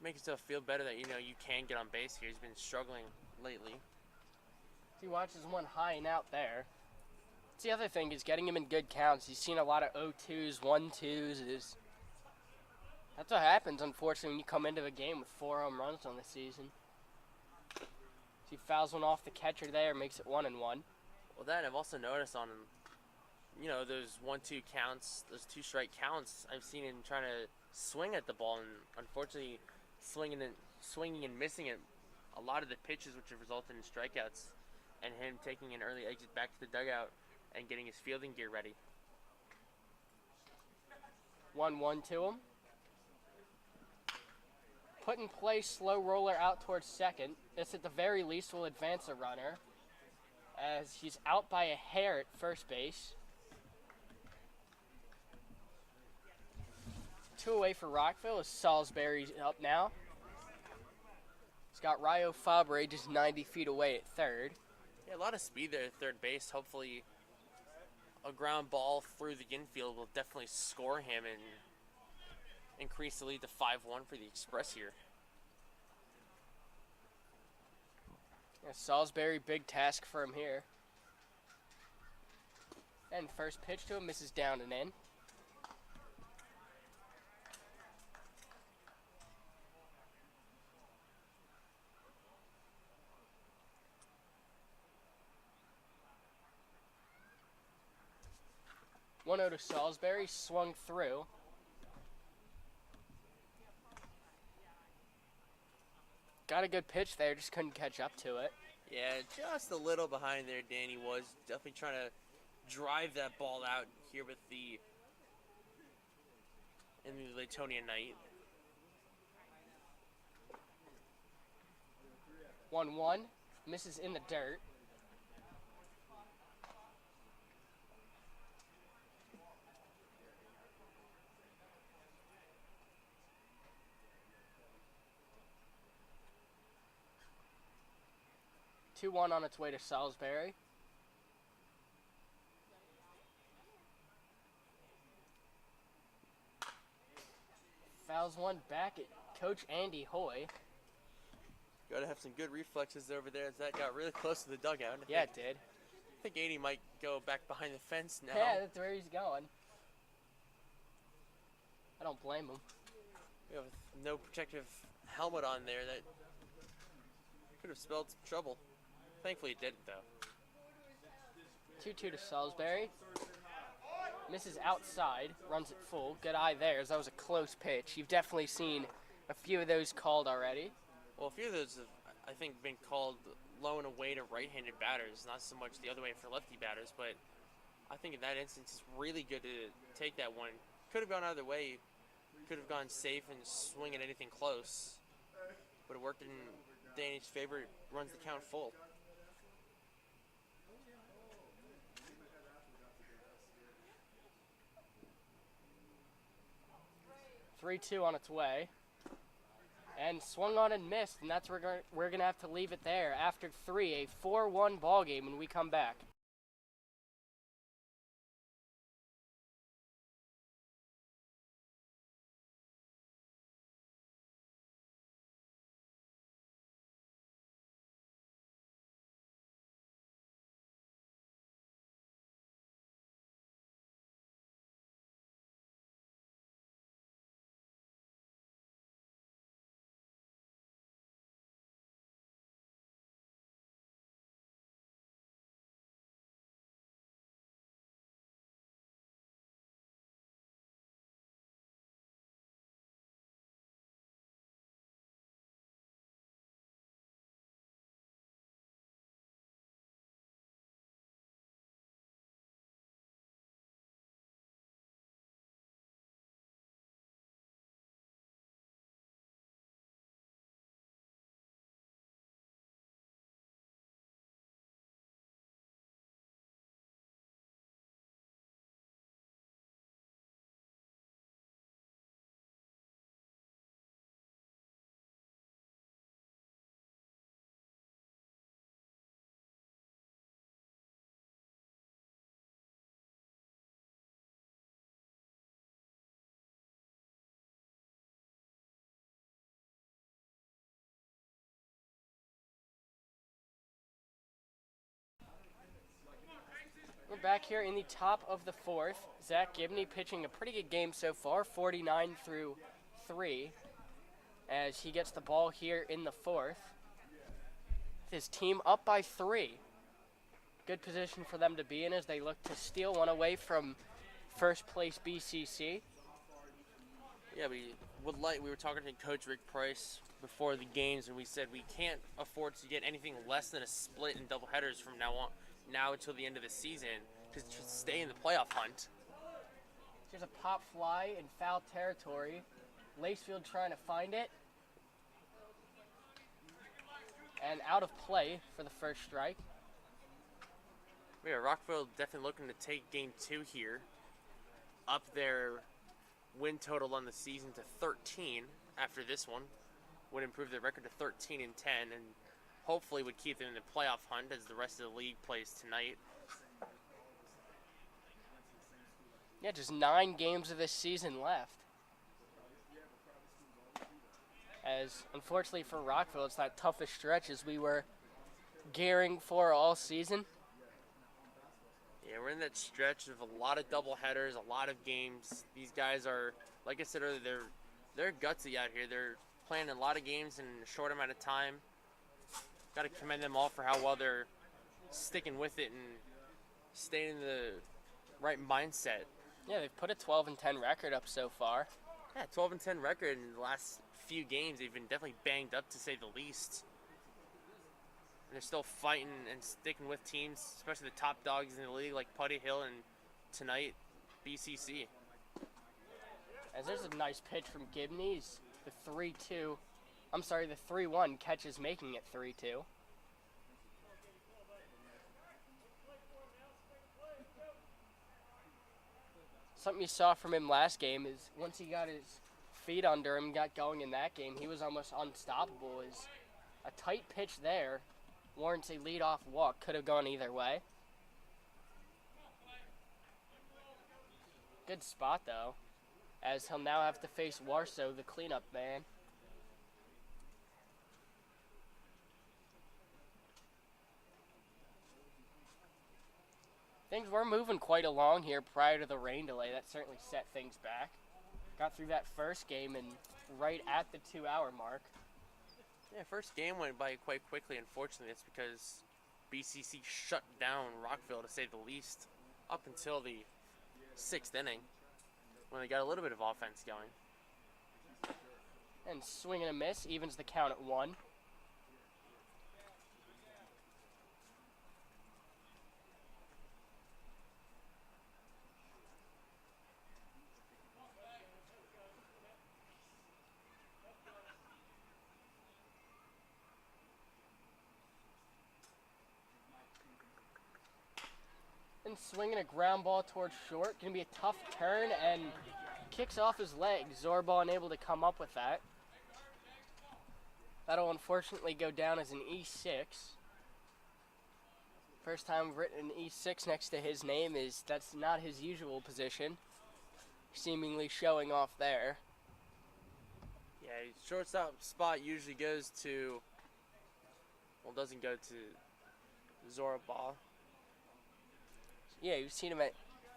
make yourself feel better that, you know, you can get on base here. He's been struggling lately. He watches one high and out there. That's the other thing is getting him in good counts. He's seen a lot of 0-2s, 1-2s. That's what happens, unfortunately, when you come into a game with 4 home runs on the season. He fouls one off the catcher there, makes it 1-1. Well, that I've also noticed on, you know, those 1-2 counts, those 2-strike counts, I've seen him trying to swing at the ball, and unfortunately, swinging and missing it. A lot of the pitches which have resulted in strikeouts, and him taking an early exit back to the dugout and getting his fielding gear ready. 1-1 to him. Put in play, slow roller out towards second. This at the very least will advance a runner, as he's out by a hair at first base. 2 away for Rockville as Salisbury's up now. He's got Ryo Fabre just 90 feet away at third. Yeah, a lot of speed there at third base. Hopefully a ground ball through the infield will definitely score him and increase the lead to 5-1 for the Express here. Yeah, Salisbury, big task for him here. And first pitch to him, misses down and in. One out to Salisbury, swung through. Got a good pitch there, just couldn't catch up to it. Yeah, just a little behind there, Danny was. Definitely trying to drive that ball out here with in the Latonia night. 1-1, misses in the dirt. Two-one on its way to Salisbury. Fouls one back at Coach Andy Hoy. Got to have some good reflexes over there as that got really close to the dugout. Yeah, it did. I think Andy might go back behind the fence now. Yeah, that's where he's going. I don't blame him. We have no protective helmet on there. That could have spelled some trouble. Thankfully it didn't, though. 2-2 to Salisbury. Misses outside, runs it full. Good eye there, as that was a close pitch. You've definitely seen a few of those called already. Well, a few of those have, I think, been called low and away to right-handed batters, not so much the other way for lefty batters, but I think in that instance it's really good to take that one. Could have gone either way. Could have gone safe and swing at anything close, but it worked in Danny's favor. It runs the count full. 3-2 on its way. And swung on and missed, and that's where we're going to have to leave it there. After 3, a 4-1 ball game when we come back. We're back here in the top of the 4th. Zach Gibney pitching a pretty good game so far, 49 through 3, as he gets the ball here in the 4th. His team up by 3. Good position for them to be in as they look to steal one away from first place BCC. Yeah, we were talking to Coach Rick Price before the games, and we said we can't afford to get anything less than a split in doubleheaders from now until the end of the season to stay in the playoff hunt. Here's a pop fly in foul territory. Lacefield trying to find it. And out of play for the first strike. Yeah, Rockville definitely looking to take game 2 here. Up their win total on the season to 13 after this one. Would improve their record to 13-10 and hopefully would keep them in the playoff hunt as the rest of the league plays tonight. Yeah, just 9 games of this season left. As, unfortunately for Rockville, it's that toughest stretch as we were gearing for all season. Yeah, we're in that stretch of a lot of doubleheaders, a lot of games. These guys are, like I said earlier, they're gutsy out here. They're playing a lot of games in a short amount of time. Got to commend them all for how well they're sticking with it and staying in the right mindset. Yeah, they've put a 12-10 record up so far. Yeah, 12-10 record in the last few games. They've been definitely banged up, to say the least. And they're still fighting and sticking with teams, especially the top dogs in the league like Putty Hill and tonight BCC. As there's a nice pitch from Gibney's, the 3-1 catches making it 3-2. Something you saw from him last game is once he got his feet under him, got going in that game, he was almost unstoppable. Is a tight pitch there warrants a leadoff walk. Could have gone either way. Good spot though, as he'll now have to face Warso, the cleanup man. Things were moving quite along here prior to the rain delay. That certainly set things back. Got through that first game and right at the 2-hour mark. Yeah, first game went by quite quickly. Unfortunately, it's because BCC shut down Rockville, to say the least, up until the 6th inning when they got a little bit of offense going. And swing and a miss, evens the count at 1. And swinging a ground ball towards short. Going to be a tough turn and kicks off his leg. Zorba unable to come up with that. That'll unfortunately go down as an E6. First time I've written an E6 next to his name is that's not his usual position. Seemingly showing off there. Yeah, shortstop spot usually goes to, well, doesn't go to Zorba. Yeah, you've seen him at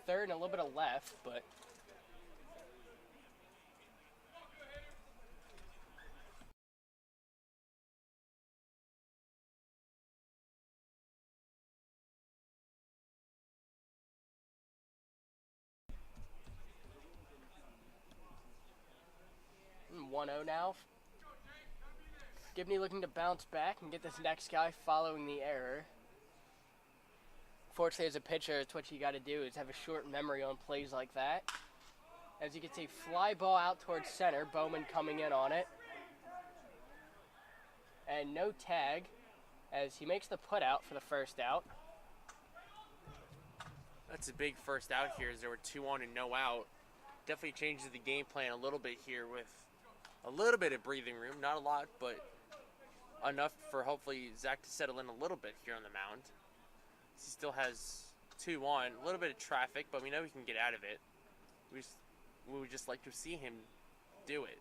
third and a little bit of left, but 1-0 now. Gibney looking to bounce back and get this next guy following the error. Fortunately, as a pitcher, it's what you got to do is have a short memory on plays like that. As you can see, fly ball out towards center. Bowman coming in on it. And no tag as he makes the put out for the first out. That's a big first out here as there were 2 on and no out. Definitely changes the game plan a little bit here with a little bit of breathing room. Not a lot, but enough for hopefully Zach to settle in a little bit here on the mound. He still has 2 on, a little bit of traffic, but we know he can get out of it. We would just like to see him do it.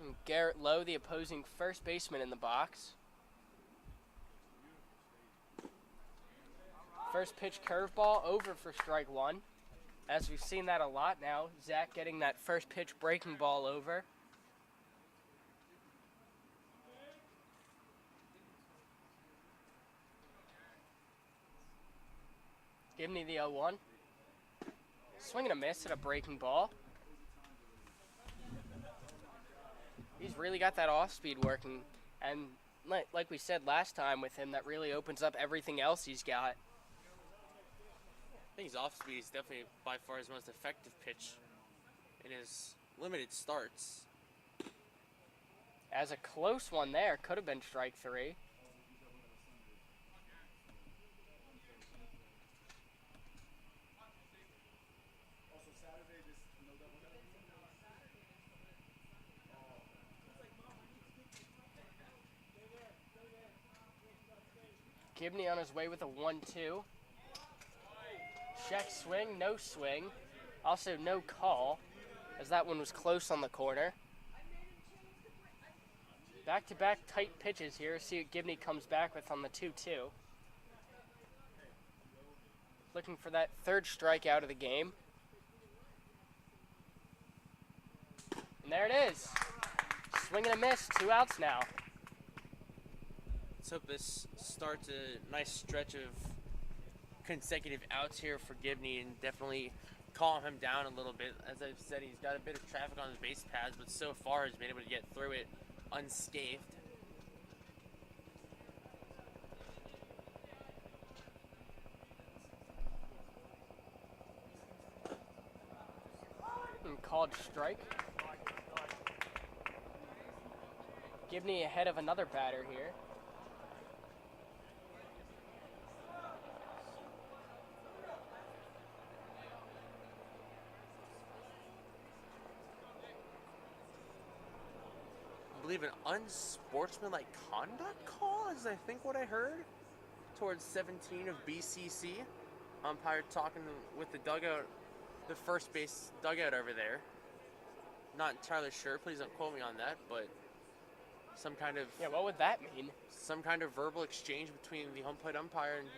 And Garrett Lowe, the opposing first baseman in the box. First pitch curveball over for strike 1. As we've seen that a lot now, Zach getting that first pitch breaking ball over. Gibney the 0-1. Swing and a miss at a breaking ball. He's really got that off-speed working. And like we said last time with him, that really opens up everything else he's got. I think his off-speed is definitely by far his most effective pitch in his limited starts. As a close one there, could have been strike 3. Gibney on his way with a 1-2. Check swing, no swing. Also no call, as that one was close on the corner. Back-to-back tight pitches here. See what Gibney comes back with on the 2-2. Looking for that third strikeout of the game. And there it is. Swing and a miss, 2 outs now. Let's hope this starts a nice stretch of consecutive outs here for Gibney and definitely calm him down a little bit. As I've said, he's got a bit of traffic on his base paths, but so far he's been able to get through it unscathed. And called strike. Gibney ahead of another batter here. I believe an unsportsmanlike conduct call is I think what I heard towards 17 of BCC. Umpire talking with the dugout, the first base dugout over there. Not entirely sure, please don't quote me on that, but some kind of Yeah, what would that mean? some kind of verbal exchange between the home plate umpire and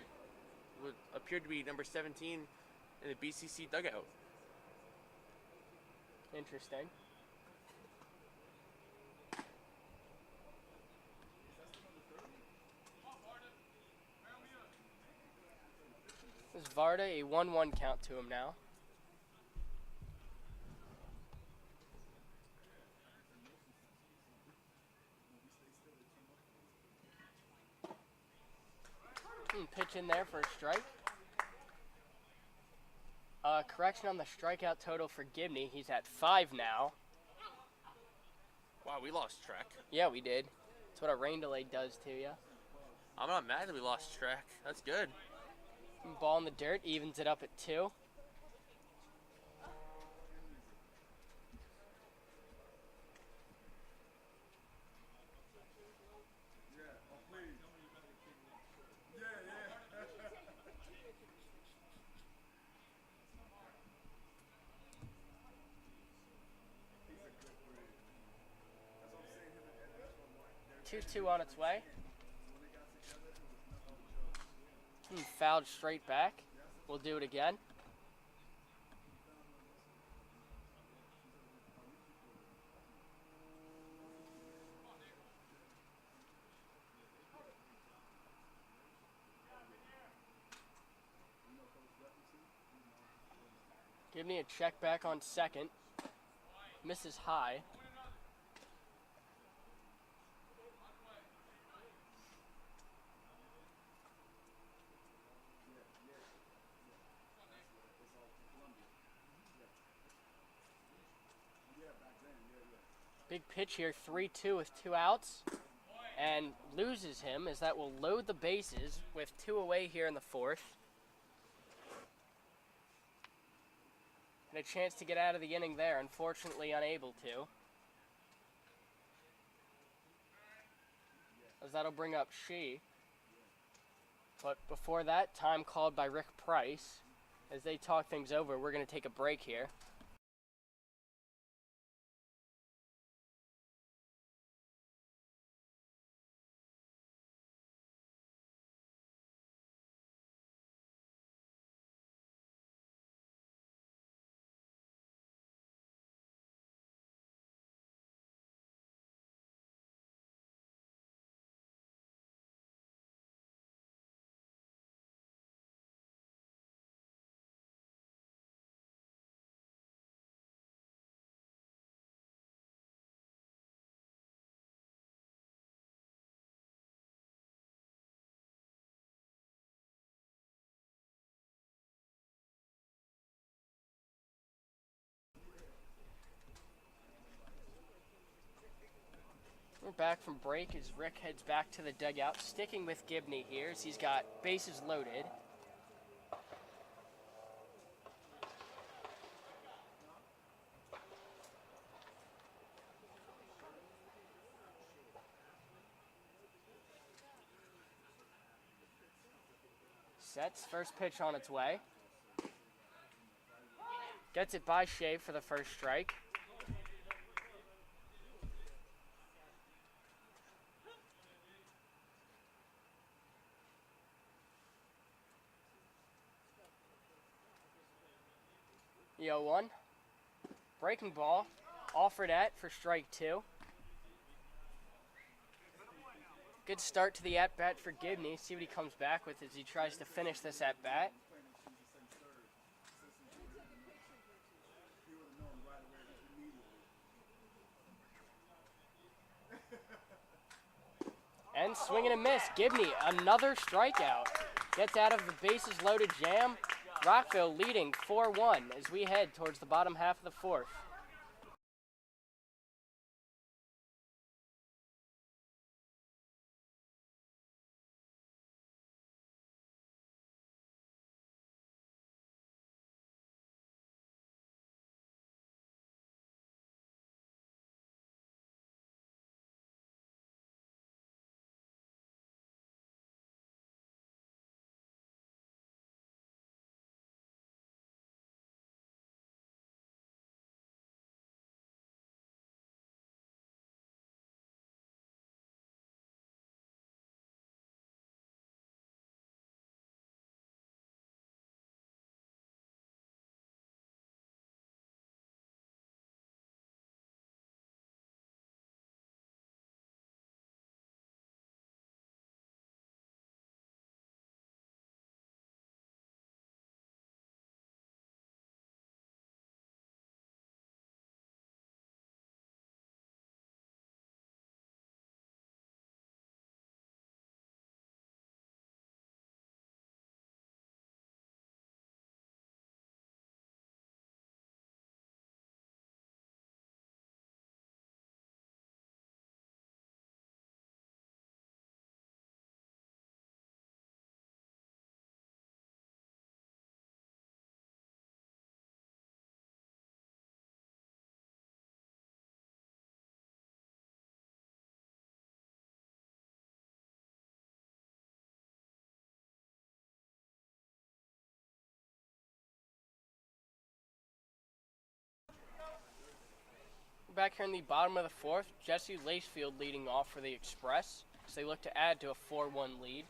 what appeared to be number 17 in the BCC dugout. Interesting. This is Varda, a 1-1 count to him now. Pitch in there for a strike. Correction on the strikeout total for Gibney. He's at 5 now. Wow, we lost track. Yeah, we did. That's what a rain delay does to you. I'm not mad that we lost track. That's good. Ball in the dirt, evens it up at 2. Two on its way. Fouled straight back. We'll do it again. Give me a check back on second. Misses high. Big pitch here, 3-2 with 2 outs. And loses him, as that will load the bases with 2 away here in the 4th. And a chance to get out of the inning there, unfortunately unable to. As that'll bring up Shee. But before that, time called by Rick Price. As they talk things over, we're going to take a break here. We're back from break as Rick heads back to the dugout, sticking with Gibney here as he's got bases loaded. Sets, first pitch on its way. Gets it by Shea for the first strike. The 0-1. Breaking ball. Offered at for strike 2. Good start to the at-bat for Gibney. See what he comes back with as he tries to finish this at-bat. And swing and a miss. Gibney, another strikeout. Gets out of the bases loaded jam. Rockville leading 4-1 as we head towards the bottom half of the 4th. back here in the bottom of the fourth. Jesse Lacefield leading off for the Express as they look to add to a 4-1 lead.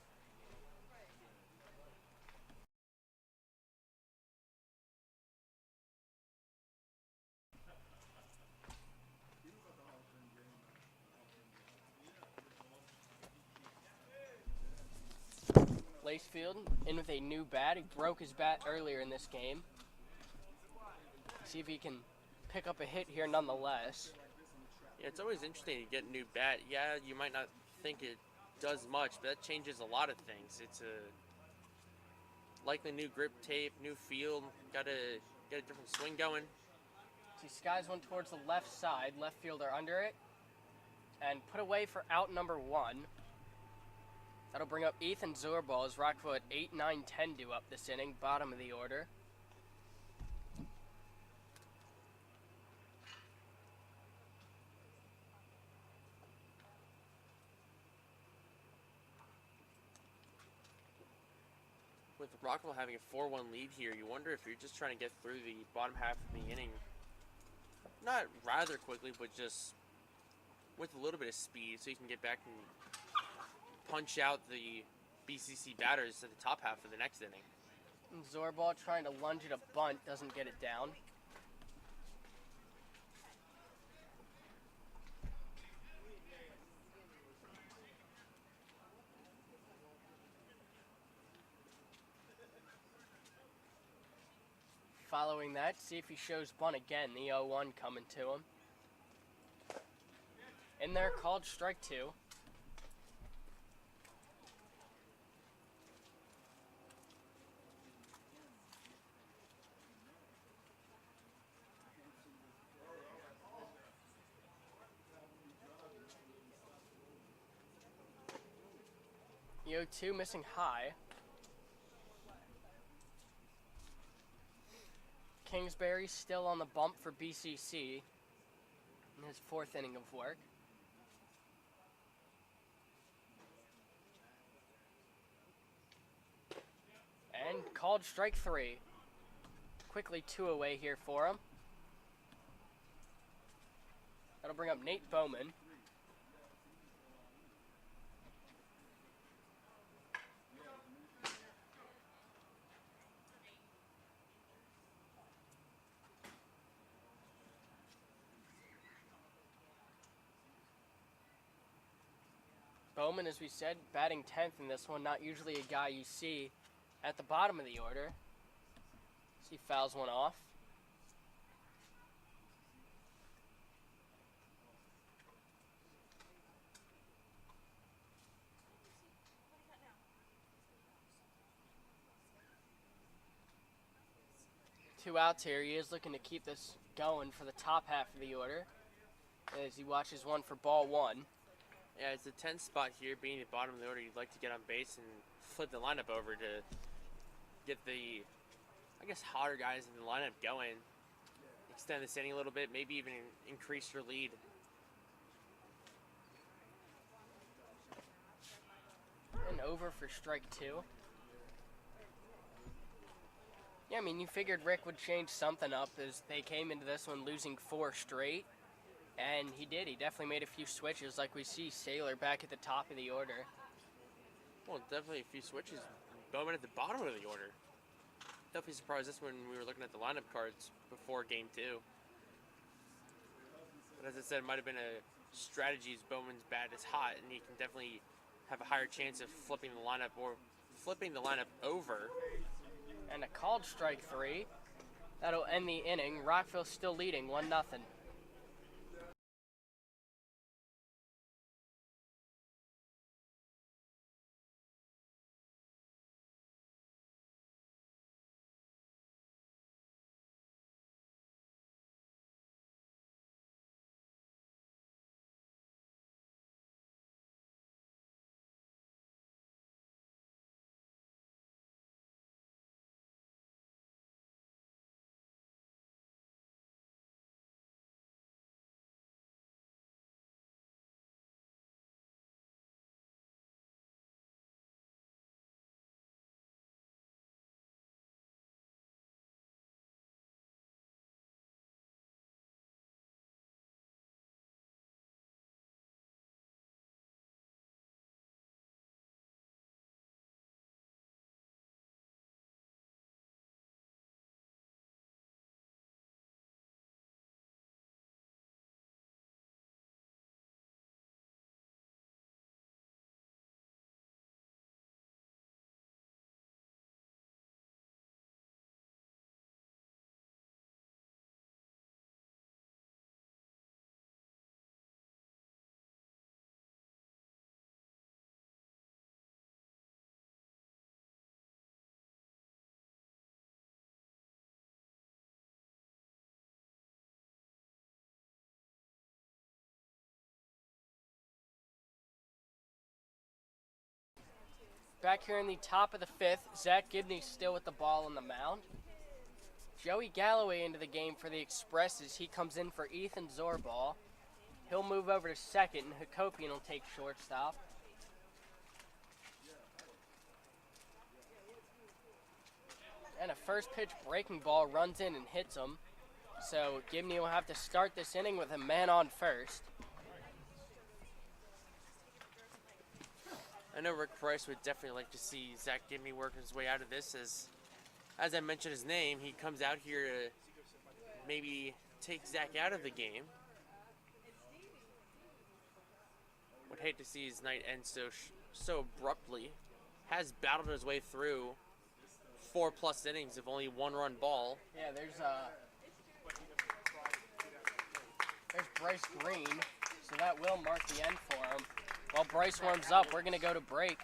Lacefield in with a new bat. He broke his bat earlier in this game. See if he can pick up a hit here nonetheless. Yeah, it's always interesting to get a new bat. Yeah, you might not think it does much, but that changes a lot of things. It's likely new grip tape, new feel, gotta get a different swing going. He skies one towards the left side, left fielder under it, and put away for out number 1. That'll bring up Ethan Zorbal as Rockville at 8, 9, 10 due up this inning, bottom of the order. With Rockville having a 4-1 lead here, you wonder if you're just trying to get through the bottom half of the inning, not rather quickly, but just with a little bit of speed so you can get back and punch out the BCC batters to the top half of the next inning. And Zorbal trying to lunge at a bunt, doesn't get it down. Following that, see if he shows bunt again. The 0-1 coming to him. In there, called strike 2. The 0-2 missing high. Kingsbury still on the bump for BCC in his 4th inning of work. And called strike 3. Quickly 2 away here for him. That'll bring up Nate Bowman. Bowman, as we said, batting 10th in this one. Not usually a guy you see at the bottom of the order. He fouls one off. Two outs here. He is looking to keep this going for the top half of the order as he watches one for ball 1. Yeah, it's a 10th spot here, being at the bottom of the order. You'd like to get on base and flip the lineup over to get the, I guess, hotter guys in the lineup going. Extend this inning a little bit, maybe even increase your lead. And over for strike 2. Yeah, I mean, you figured Rick would change something up as they came into this one losing 4 straight. And he did. He definitely made a few switches, like we see Saylor back at the top of the order. Well, definitely a few switches. Bowman at the bottom of the order. Definitely surprised this when we were looking at the lineup cards before game 2. But as I said, it might have been a strategy as Bowman's bat is hot, and he can definitely have a higher chance of flipping the lineup or flipping the lineup over. And a called strike 3. That'll end the inning. Rockville still leading 1-0. Back here in the top of the 5th, Zach Gibney still with the ball on the mound. Joey Galloway into the game for the Expresses. He comes in for Ethan Zorball. He'll move over to second, and Hakopian will take shortstop. And a first pitch breaking ball runs in and hits him. So Gibney will have to start this inning with a man on first. I know Rick Price would definitely like to see Zach Gibney working his way out of this. As I mentioned his name, he comes out here to maybe take Zach out of the game. Would hate to see his night end so abruptly. Has battled his way through 4+ innings of only 1-run ball. Yeah, there's Bryce Green, so that will mark the end for him. While Bryce warms up, we're going to go to break.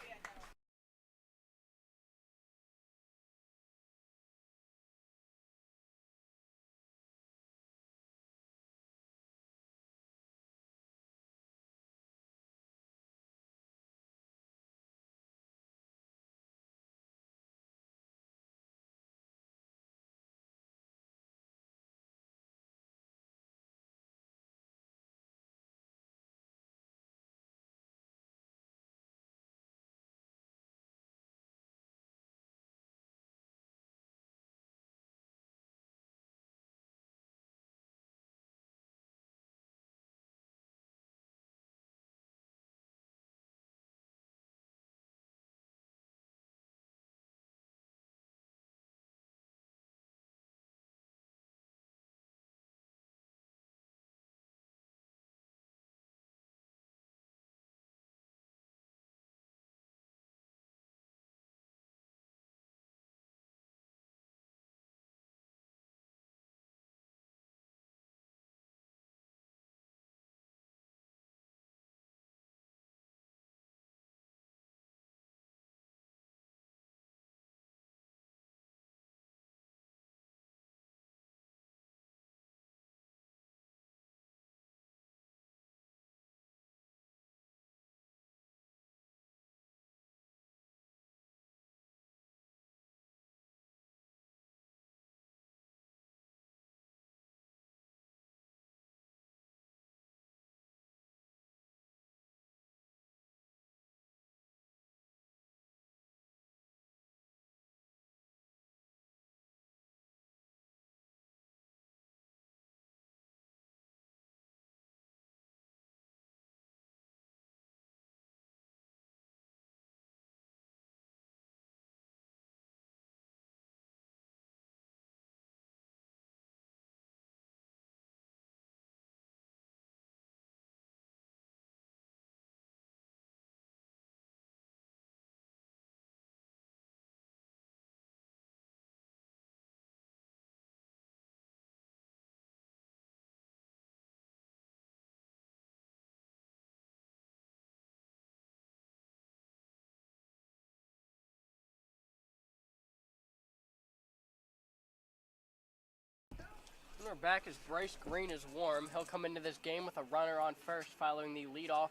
We're back as Bryce Green is warm. He'll come into this game with a runner on first following the leadoff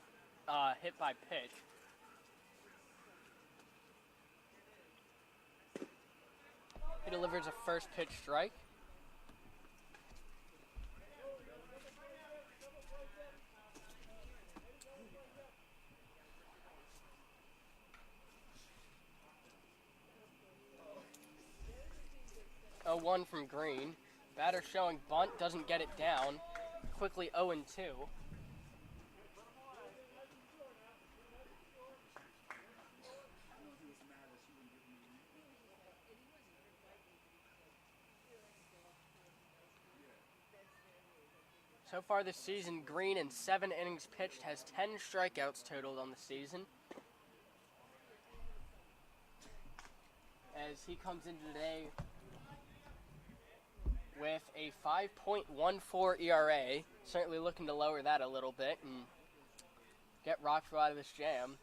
hit by pitch. He delivers a first pitch strike. A 1 from Green. Batter showing bunt, doesn't get it down. Quickly 0-2. So far this season, Green in 7 innings pitched has 10 strikeouts totaled on the season. As he comes in today with a 5.14 ERA, certainly looking to lower that a little bit and get Rockville out of this jam.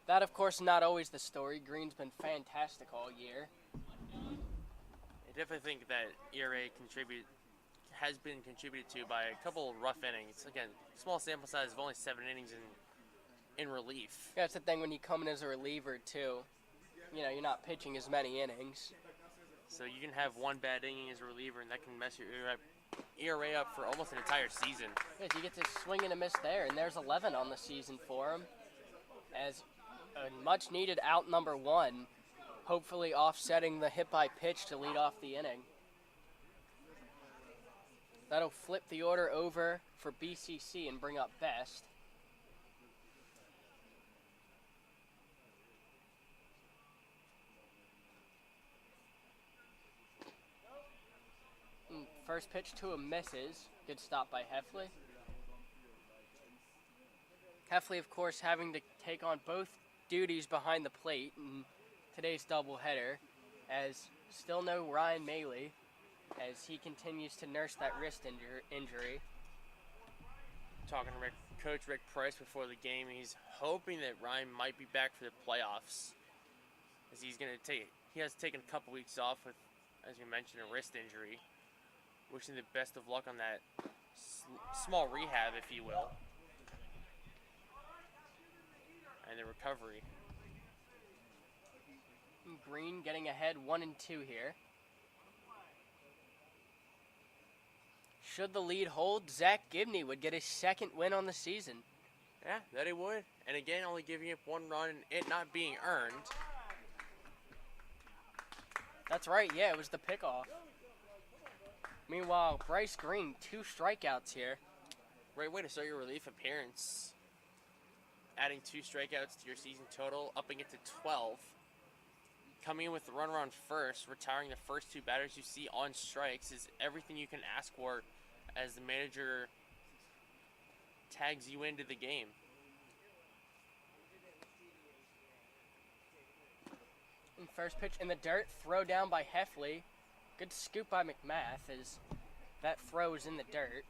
That, of course, not always the story. Green's been fantastic all year. I definitely think that ERA has been contributed to by a couple rough innings. Again, small sample size of only 7 innings, and in relief. Yeah, that's the thing when you come in as a reliever, too. You know, you're not pitching as many innings. So you can have one bad inning as a reliever, and that can mess your ERA up for almost an entire season. Yes, you get to swing and a miss there, and there's 11 on the season for him. As a much-needed out number 1, hopefully offsetting the hit by pitch to lead off the inning. That'll flip the order over for BCC and bring up Best. First pitch to him misses. Good stop by Heffley. Heffley, of course, having to take on both duties behind the plate in today's doubleheader, as still no Ryan Maley, as he continues to nurse that wrist injury. Talking to Coach Rick Price before the game, he's hoping that Ryan might be back for the playoffs, as he has taken a couple weeks off with, as you mentioned, a wrist injury. Wishing the best of luck on that small rehab, if you will, and the recovery. Green getting ahead 1-2 here. Should the lead hold, Zach Gibney would get his second win on the season. Yeah, that he would. And again, only giving up 1 run and it not being earned. That's right, yeah, it was the pickoff. Meanwhile, Bryce Green, 2 strikeouts here. Great way to start your relief appearance. Adding 2 strikeouts to your season total, upping it to 12. Coming in with the runner on first, retiring the first 2 batters you see on strikes is everything you can ask for as the manager tags you into the game. And first pitch in the dirt, throw down by Heffley. Good scoop by McMath as that throw is in the dirt.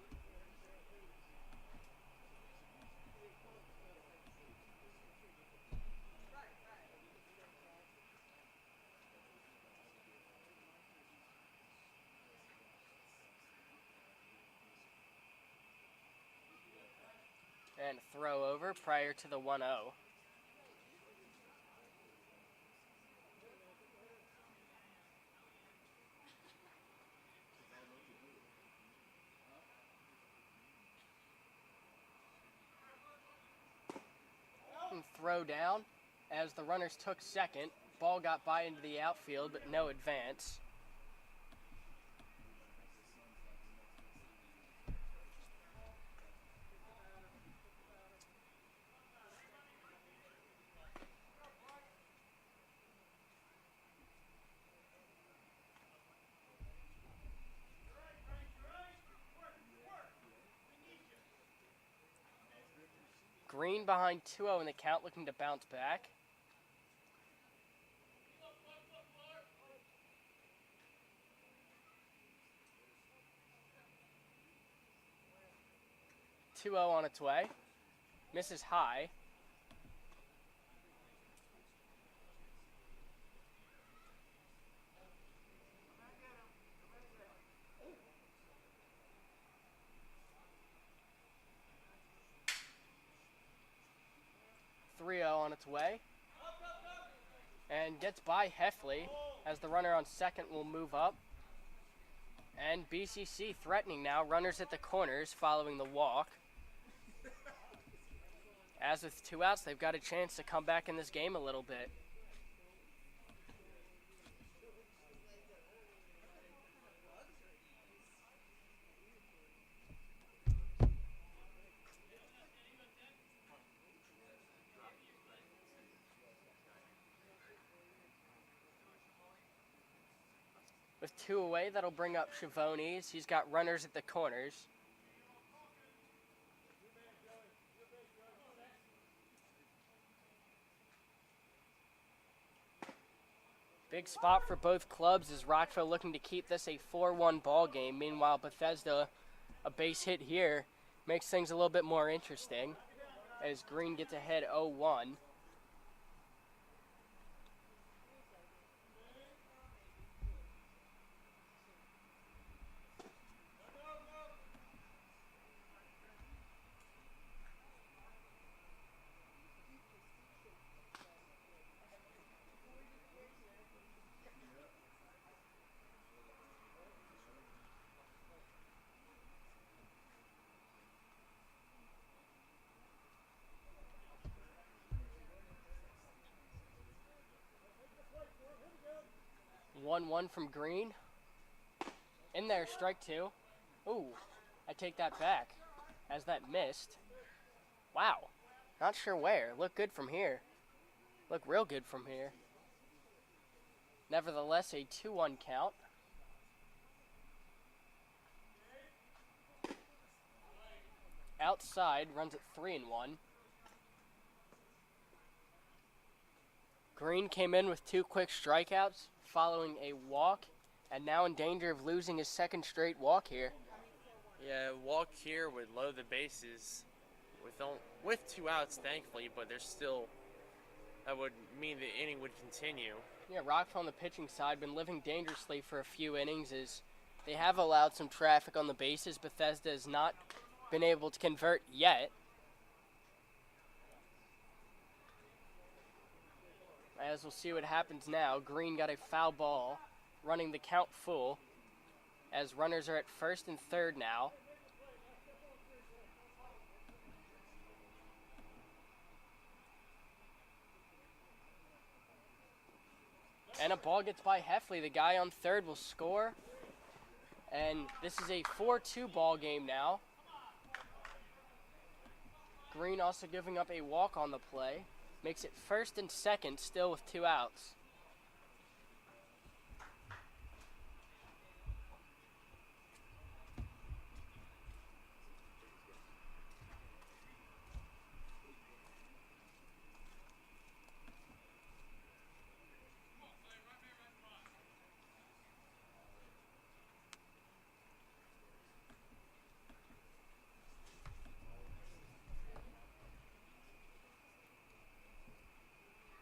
And throw over prior to the 1-0. Throw down as the runners took second. Ball got by into the outfield, but no advance. Green behind 2-0 in the count, looking to bounce back. On its way. Misses high. On its way, and gets by Heffley as the runner on second will move up. And BCC threatening now, runners at the corners following the walk. As with 2 outs, they've got a chance to come back in this game a little bit. With 2 away, that'll bring up Chavonis. He's got runners at the corners. Big spot for both clubs as Rockville looking to keep this a 4-1 ball game. Meanwhile, Bethesda, a base hit here, makes things a little bit more interesting as Green gets ahead 0-1. 1-1 from Green. In there, strike two. Ooh, I take that back as that missed. Wow, not sure where. Looked good from here. Looked real good from here. Nevertheless, a 2-1 count. Outside, runs at 3-1. Green came in with 2 quick strikeouts following a walk, and now in danger of losing his second straight walk here. Yeah, walk here would load the bases with 2 outs, thankfully, but there's still, that would mean the inning would continue. Yeah, Rockville on the pitching side been living dangerously for a few innings as they have allowed some traffic on the bases. Bethesda has not been able to convert yet. As we'll see what happens now, Green got a foul ball, running the count full, as runners are at first and third now. And a ball gets by Heffley. The guy on third will score. And this is a 4-2 ball game now. Green also giving up a walk on the play. Makes it first and second, still with 2 outs.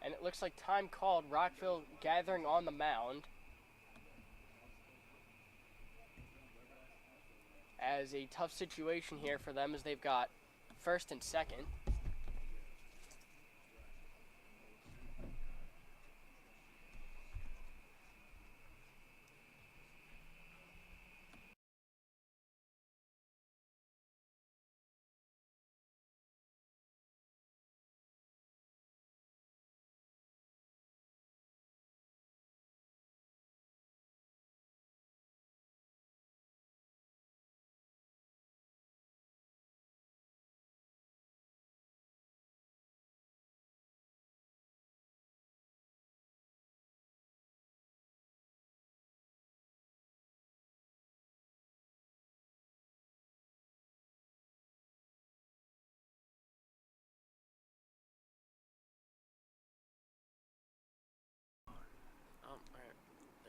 And it looks like time called. Rockville gathering on the mound. As a tough situation here for them as they've got first and second.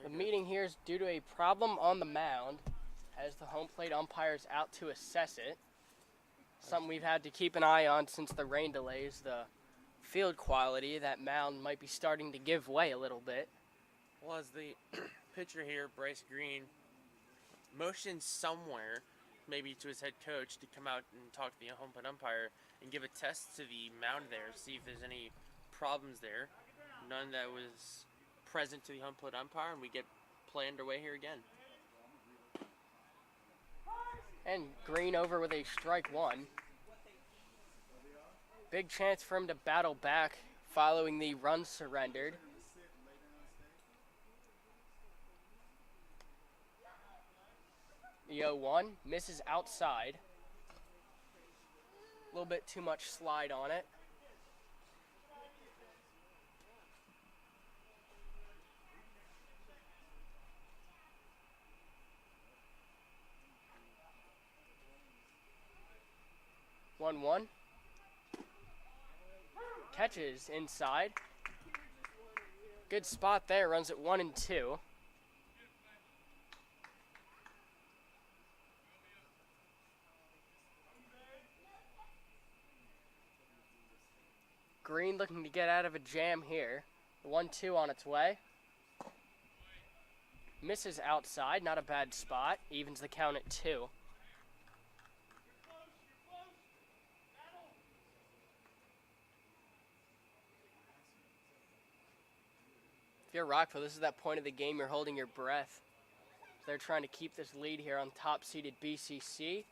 The meeting here is due to a problem on the mound as the home plate umpire is out to assess it. Something we've had to keep an eye on since the rain delays. The field quality, that mound might be starting to give way a little bit. Well, as the pitcher here, Bryce Green, motioned somewhere, maybe to his head coach, to come out and talk to the home plate umpire and give a test to the mound there, see if there's any problems there. None that was present to the home plate umpire, and we get play underway here again. And Green over with a strike one. Big chance for him to battle back following the run surrendered. The 0-1 misses outside. A little bit too much slide on it. One. Catches inside. Good spot there. Runs at 1 and 2. Green looking to get out of a jam here. 1-2 on its way. Misses outside. Not a bad spot. Evens the count at 2. If you're Rockville, this is that point of the game you're holding your breath. They're trying to keep this lead here on top-seeded BCC.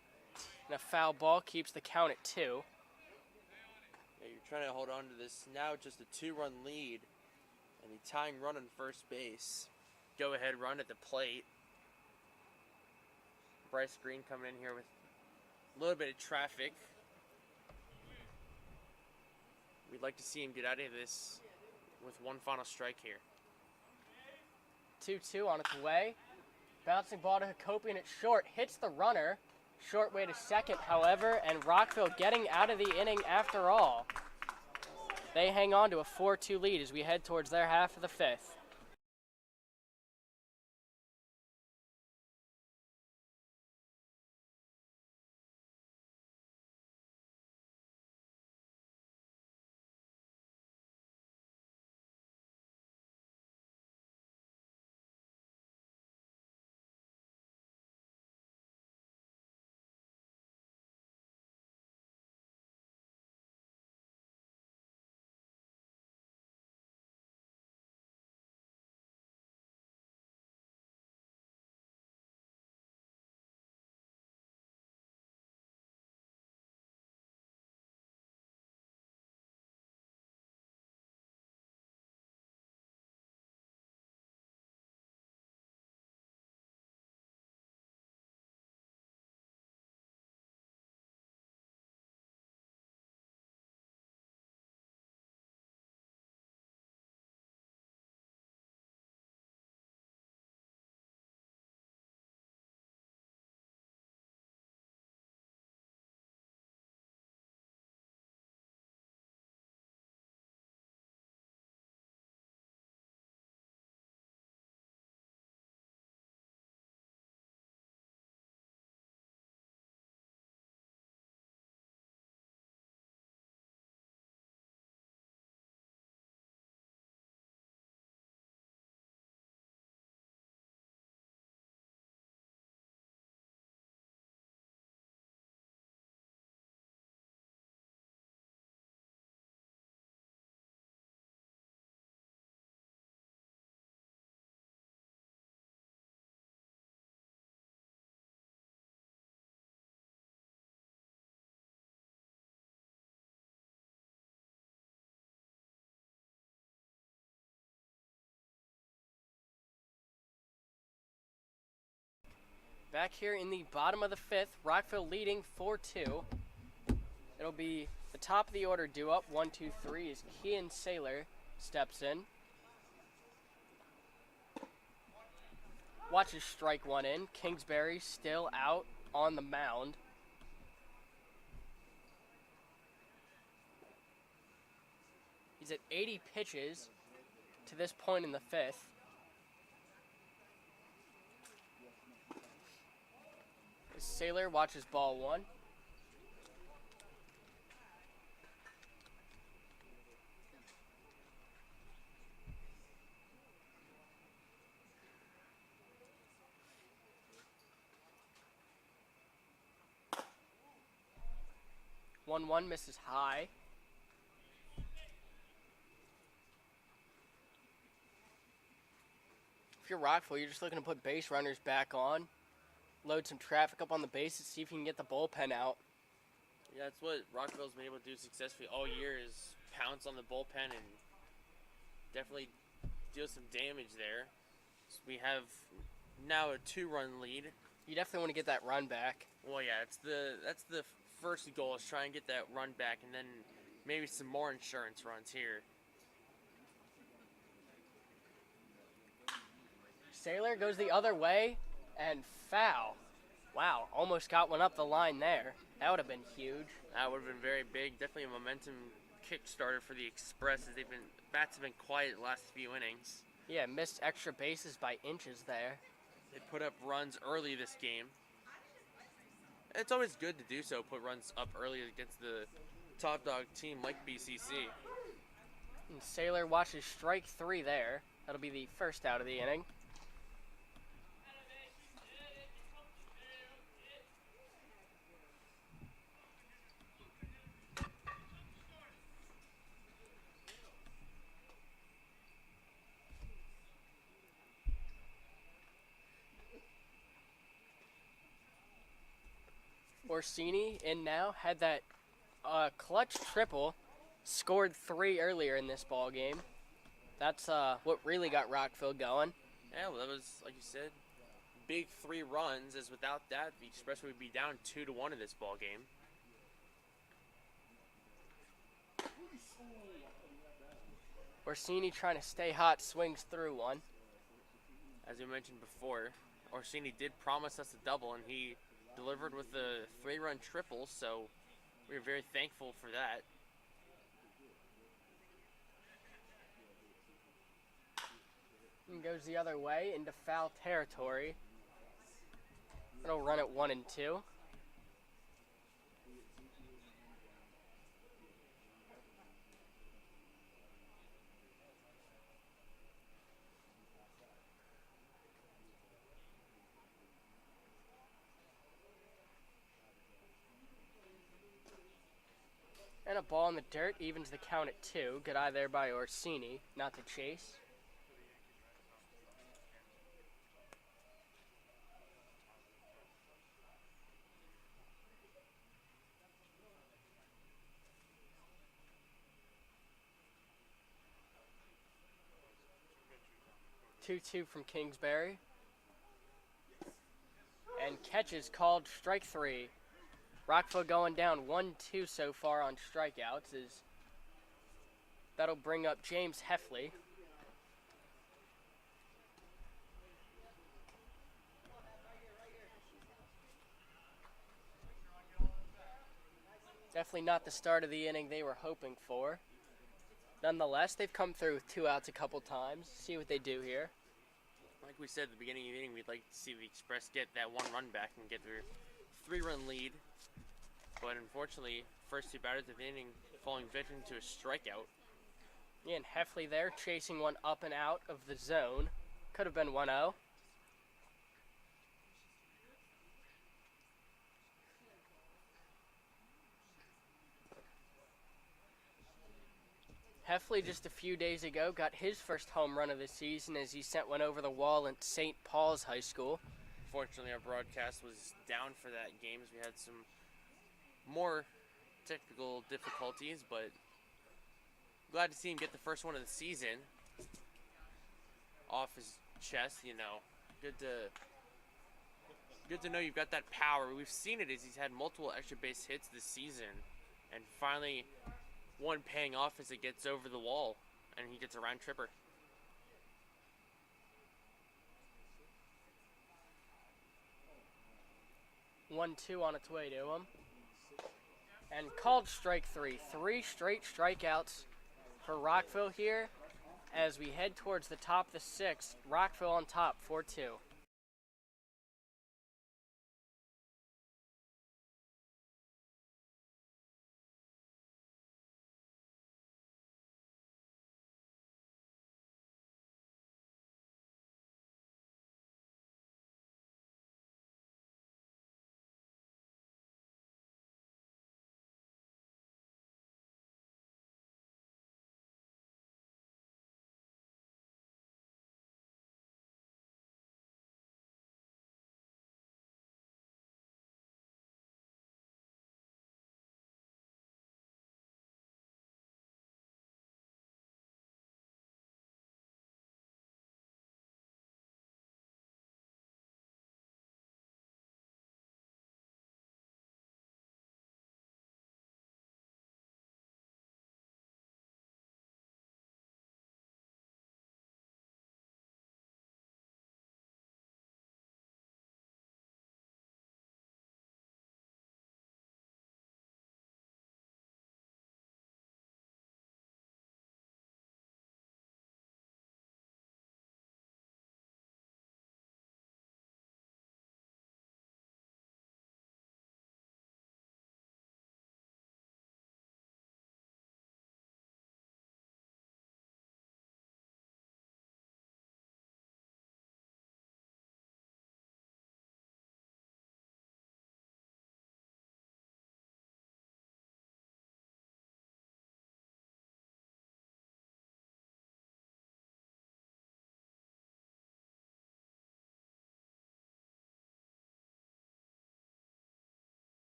And a foul ball keeps the count at 2. Yeah, you're trying to hold on to this now, just a 2-run lead, and the tying run on first base. go-ahead run at the plate. Bryce Green coming in here with a little bit of traffic. We'd like to see him get out of this with one final strike here. 2-2 on its way. Bouncing ball to Hakopian at short. Hits the runner. Short way to second, however, and Rockville getting out of the inning after all. They hang on to a 4-2 lead as we head towards their half of the fifth. Back here in the bottom of the fifth, Rockville leading 4-2. It'll be the top of the order due up, 1-2-3, as Kean Saylor steps in. Watches strike one in. Kingsbury still out on the mound. He's at 80 pitches to this point in the fifth. Saylor watches ball one. One misses high. If you're Rockville, you're just looking to put base runners back on. Load some traffic up on the bases, see if you can get the bullpen out. Yeah, that's what Rockville's been able to do successfully all year is pounce on the bullpen and definitely deal some damage there. So we have now a 2-run lead. You definitely want to get that run back. Well, yeah, that's the first goal is try and get that run back and then maybe some more insurance runs here. Saylor goes the other way and foul. Wow, almost got one up the line there. That would have been huge. That would have been very big. Definitely a momentum kickstarter for the Express as bats have been quiet the last few innings. Yeah, missed extra bases by inches there. They put up runs early this game. It's always good to do so, put runs up early against the top dog team like BCC. And Saylor watches strike three there. That'll be the first out of the inning. Orsini in now, had that clutch triple, scored 3 earlier in this ball game. That's what really got Rockville going. Yeah, well, that was, like you said, big 3 runs, as without that, the Express would be down 2-1 in this ball game. Orsini trying to stay hot, swings through one. As we mentioned before, Orsini did promise us a double, and he delivered with a 3-run triple, so we are very thankful for that. And goes the other way into foul territory. It'll run at 1-2. And a ball in the dirt evens the count at 2. Good eye there by Orsini, not to chase. Two from Kingsbury. And catches called strike 3. Rockville going down 1-2 so far on strikeouts. That'll bring up James Heffley. Definitely not the start of the inning they were hoping for. Nonetheless, they've come through with 2 outs a couple times. See what they do here. Like we said at the beginning of the inning, we'd like to see the Express get that 1 run back and get their 3-run lead. But unfortunately, first 2 batters of the inning falling victim to a strikeout. Yeah, and Heffley there chasing one up and out of the zone. Could have been 1-0. Heffley just a few days ago got his first home run of the season as he sent one over the wall at St. Paul's High School. Fortunately, our broadcast was down for that game as we had some more technical difficulties, but glad to see him get the first one of the season off his chest. You know, good to know you've got that power. We've seen it as he's had multiple extra base hits this season, and finally one paying off as it gets over the wall and he gets a round tripper. One, 2 on its way to him. And called strike 3. 3 straight strikeouts for Rockville here as we head towards the top of the 6th. Rockville on top, 4-2.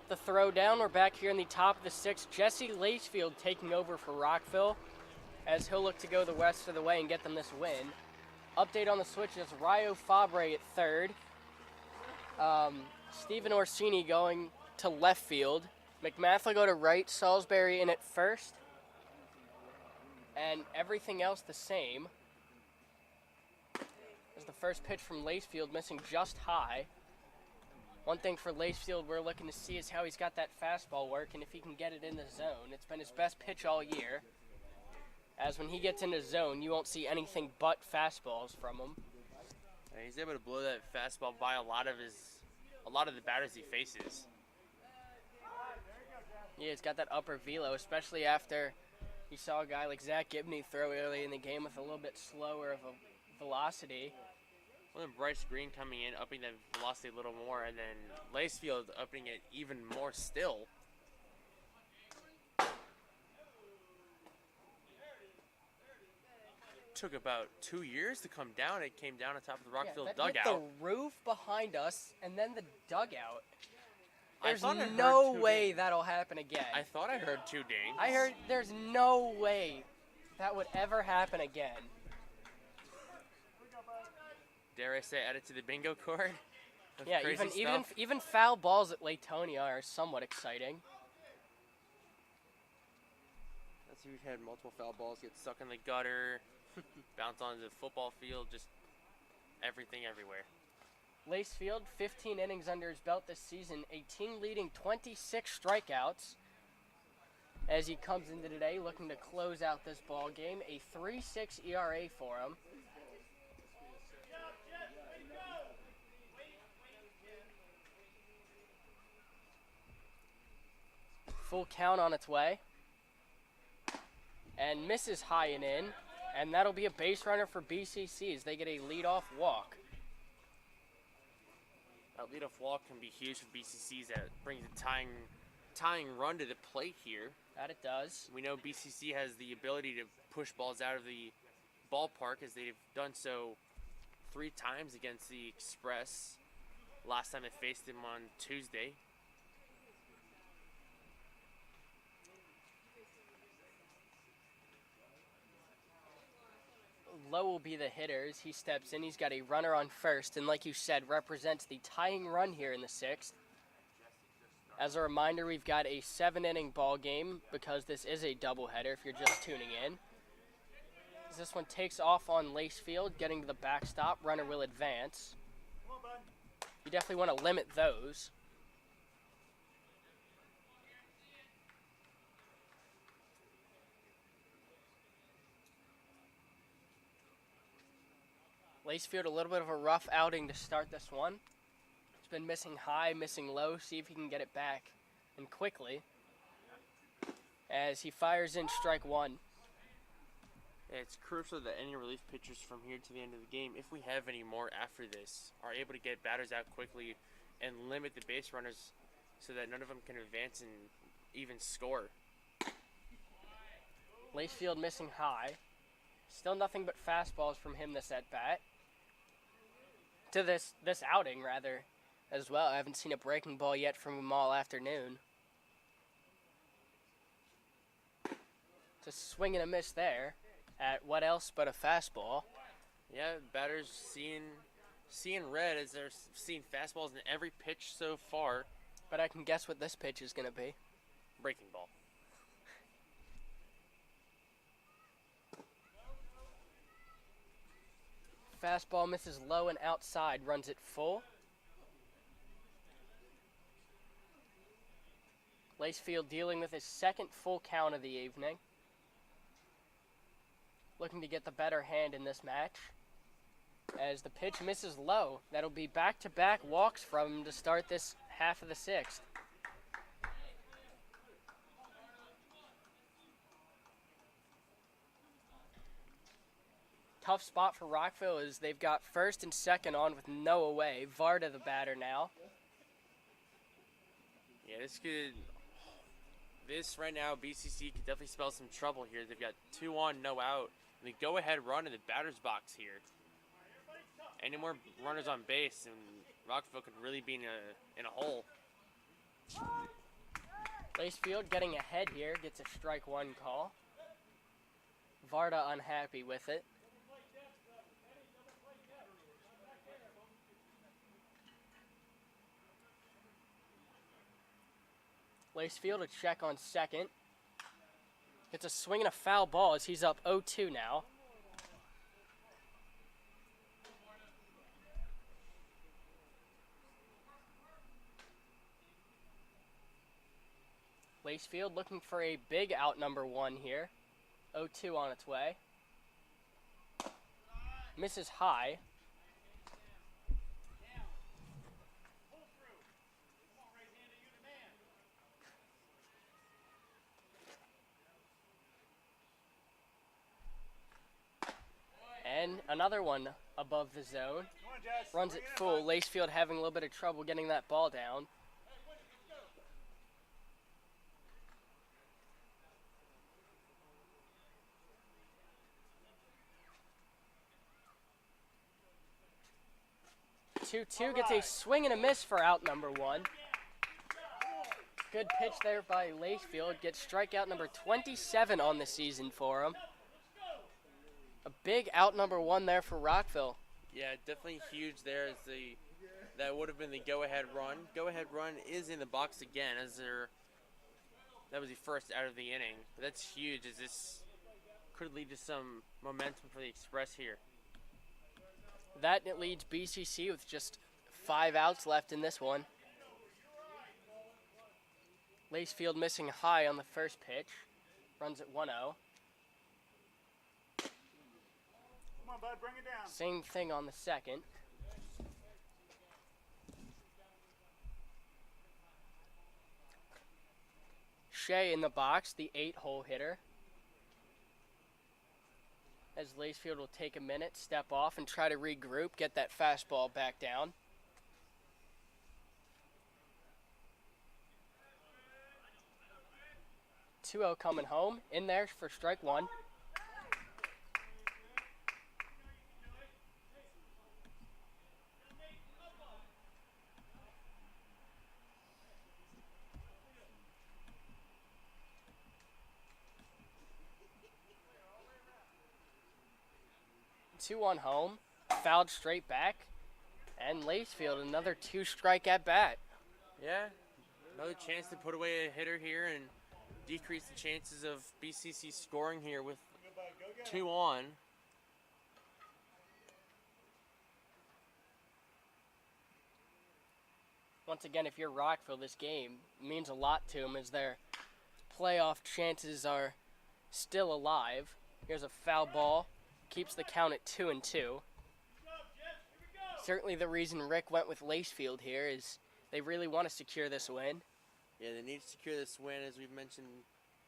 the throw down. We're back here in the top of the sixth. Jesse Lacefield taking over for Rockville as he'll look to go the rest of the way and get them this win. Update on the switches, Ryo Fabre at third. Stephen Orsini going to left field. McMath will go to right, Salisbury in at first. And everything else the same. As the first pitch from Lacefield missing just high. One thing for Lacefield we're looking to see is how he's got that fastball work and if he can get it in the zone. It's been his best pitch all year. As when he gets in the zone, you won't see anything but fastballs from him. He's able to blow that fastball by a lot of the batters he faces. Yeah, he's got that upper velo, especially after you saw a guy like Zach Gibney throw early in the game with a little bit slower of a velocity. Well, then Bryce Green coming in, upping that velocity a little more, and then Lacefield upping it even more still. Took about 2 years to come down. It came down on top of the Rockville that dugout. hit the roof behind us and then the dugout. There's I heard no 2 way dings. that'll happen again. I thought I heard 2 dings. I heard there's no way that would ever happen again. Dare I say, add it to the bingo card? of Yeah, crazy stuff? even foul balls at Latonia are somewhat exciting. That's we've had multiple foul balls get stuck in the gutter, bounce onto the football field, just everything everywhere. Lacefield, 15 innings under his belt this season, a team-leading 26 strikeouts. As he comes into today looking to close out this ball game, a 3.6 ERA for him. Full count on its way. And misses high and in. And that'll be a base runner for BCC as they get a leadoff walk. That leadoff walk can be huge for BCC's. That brings a tying run to the plate here. That it does. We know BCC has the ability to push balls out of the ballpark as they've done so 3 times against the Express. Last time they faced them on Tuesday. Lowe will be the hitter as he steps in. He's got a runner on first, and like you said, represents the tying run here in the 6th. As a reminder, we've got a 7-inning ball game because this is a doubleheader if you're just tuning in. As this one takes off on Lacefield, getting to the backstop, runner will advance. You definitely want to limit those. Lacefield, a little bit of a rough outing to start this one. He's been missing high, missing low. See if he can get it back, and quickly. As he fires in strike 1. It's crucial that any relief pitchers from here to the end of the game, if we have any more after this, are able to get batters out quickly and limit the base runners so that none of them can advance and even score. Lacefield missing high. Still nothing but fastballs from him this at-bat. To this outing, rather, as well. I haven't seen a breaking ball yet from him all afternoon. It's a swing and a miss there at what else but a fastball. Yeah, batters seeing red as they're seeing fastballs in every pitch so far. But I can guess what this pitch is going to be. Breaking ball. Fastball misses low and outside, runs it full. Lacefield dealing with his 2nd full count of the evening. Looking to get the better hand in this match. As the pitch misses low, that'll be back-to-back walks from him to start this half of the 6th. Tough spot for Rockville as they've got 1st and 2nd on with no away. Varda the batter now. Yeah, this right now, BCC could definitely spell some trouble here. They've got 2 on, no out. And the go-ahead run in the batter's box here. Any more runners on base, and Rockville could really be in a hole. Lacefield getting ahead here, gets a strike one call. Varda unhappy with it. Lacefield a check on second. Gets a swing and a foul ball as he's up 0-2 now. Lacefield looking for a big out number one here. 0-2 on its way. Misses high. And another one above the zone. Runs it full. Lacefield having a little bit of trouble getting that ball down. Two gets a swing and a miss for out number one. Good pitch there by Lacefield. Gets strikeout number 27 on the season for him. A big out number one there for Rockville. Yeah, definitely huge there as that would have been the go-ahead run. Go-ahead run is in the box again as that was the first out of the inning. But that's huge as this could lead to some momentum for the Express here. That leads BCC with just 5 outs left in this one. Lacefield missing high on the first pitch. Runs at 1-0. Come on, bud, bring it down. Same thing on the second. Shea in the box, the 8-hole hitter. As Lacefield will take a minute, step off, and try to regroup, get that fastball back down. Two-0 coming home. In there for strike one. Two on home, fouled straight back, and Lacefield another 2-strike at bat. Yeah, another chance to put away a hitter here and decrease the chances of BCC scoring here with 2 on. Once again, if you're Rockville, this game means a lot to them as their playoff chances are still alive. Here's a foul ball. Keeps the count at 2-2. Certainly the reason Rick went with Lacefield here is they really want to secure this win. Yeah, they need to secure this win, as we've mentioned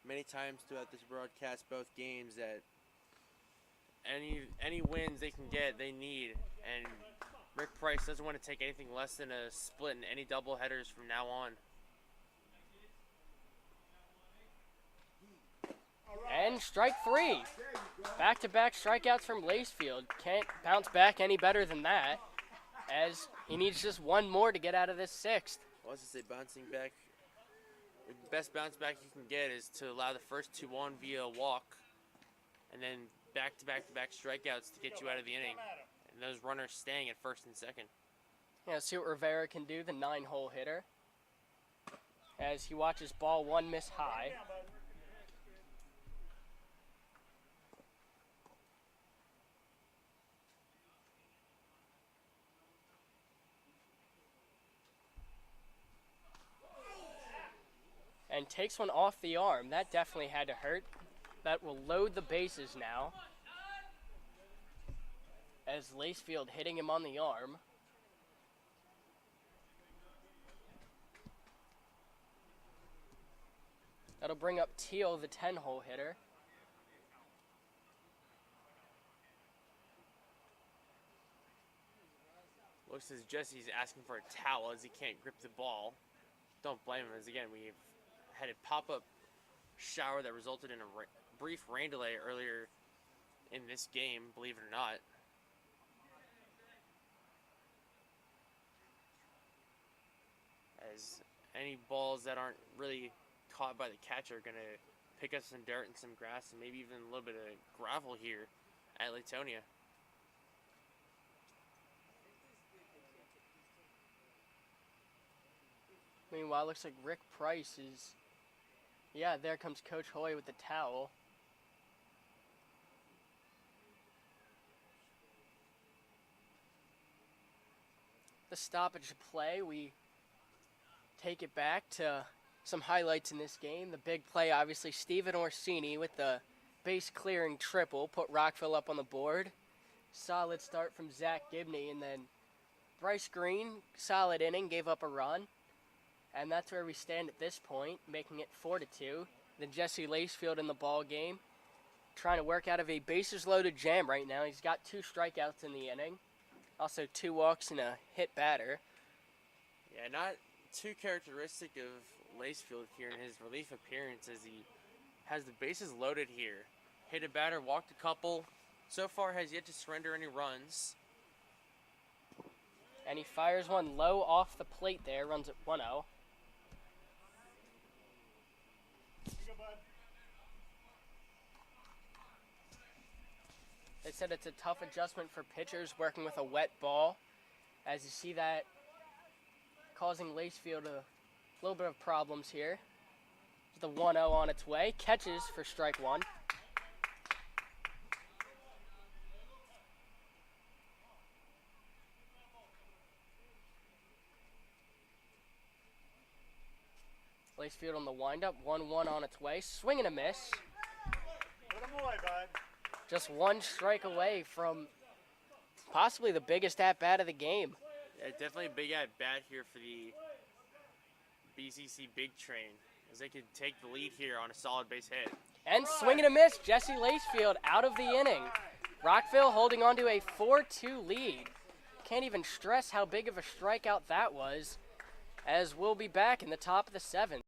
many times throughout this broadcast, both games, that any wins they can get, they need. And Rick Price doesn't want to take anything less than a split in any double headers from now on. And strike three. Back-to-back strikeouts from Lacefield. Can't bounce back any better than that, as he needs just one more to get out of this sixth. I was to say bouncing back. The best bounce back you can get is to allow the first 2 on via a walk, and then back-to-back-to-back strikeouts to get you out of the inning. And those runners staying at first and second. Yeah, see what Rivera can do, the 9-hole hitter, as he watches ball one miss high. And takes one off the arm. That definitely had to hurt. That will load the bases now. As Lacefield hitting him on the arm. That'll bring up Teal, the 10-hole hitter. Looks as Jesse's asking for a towel as he can't grip the ball. Don't blame him, as again, we've had a pop-up shower that resulted in a brief rain delay earlier in this game, believe it or not. any balls that aren't really caught by the catcher are going to pick up some dirt and some grass and maybe even a little bit of gravel here at Latonia. Meanwhile, it looks like Rick Price is... Yeah, there comes Coach Hoy with the towel. The stoppage play, we take it back to some highlights in this game. The big play, obviously, Steven Orsini with the base clearing triple, put Rockville up on the board. Solid start from Zach Gibney, and then Bryce Green, solid inning, gave up a run. And that's where we stand at this point, making it 4-2. Then Jesse Lacefield in the ball game, trying to work out of a bases-loaded jam right now. He's got 2 strikeouts in the inning. Also 2 walks and a hit batter. Yeah, not too characteristic of Lacefield here in his relief appearance as he has the bases loaded here. Hit a batter, walked a couple. So far has yet to surrender any runs. And he fires one low off the plate there, runs at 1-0. They said it's a tough adjustment for pitchers working with a wet ball. As you see that causing Lacefield a little bit of problems here. The 1-0 on its way. Catches for strike 1. Lacefield on the windup. 1-1 on its way. Swing and a miss. Put him away, bud. Just 1 strike away from possibly the biggest at-bat of the game. Yeah, definitely a big at-bat here for the BCC Big Train, as they could take the lead here on a solid base hit. And swing and a miss. Jesse Lacefield out of the inning. Rockville holding on to a 4-2 lead. Can't even stress how big of a strikeout that was, as we'll be back in the top of the 7th.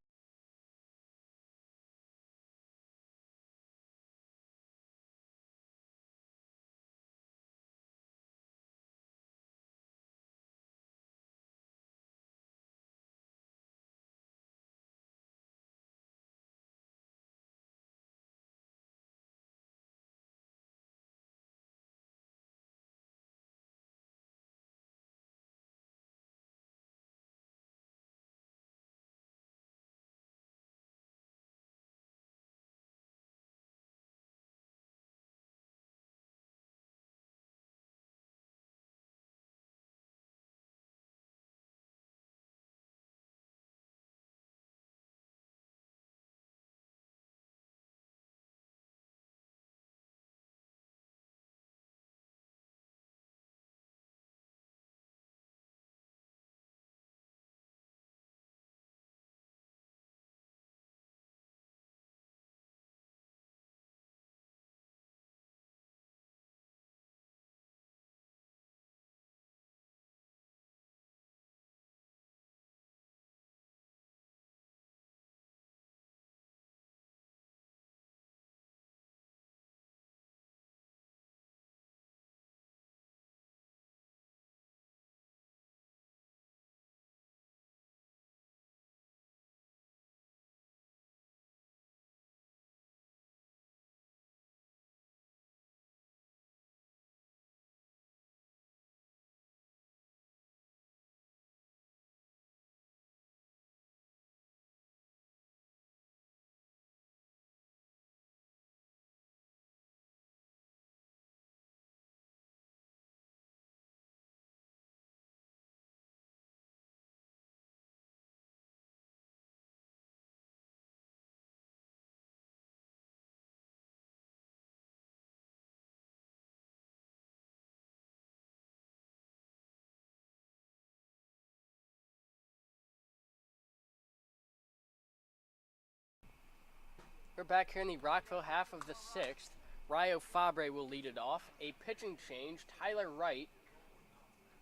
We're back here in the Rockville half of the 6th. Ryo Fabre will lead it off. A pitching change. Tyler Wright,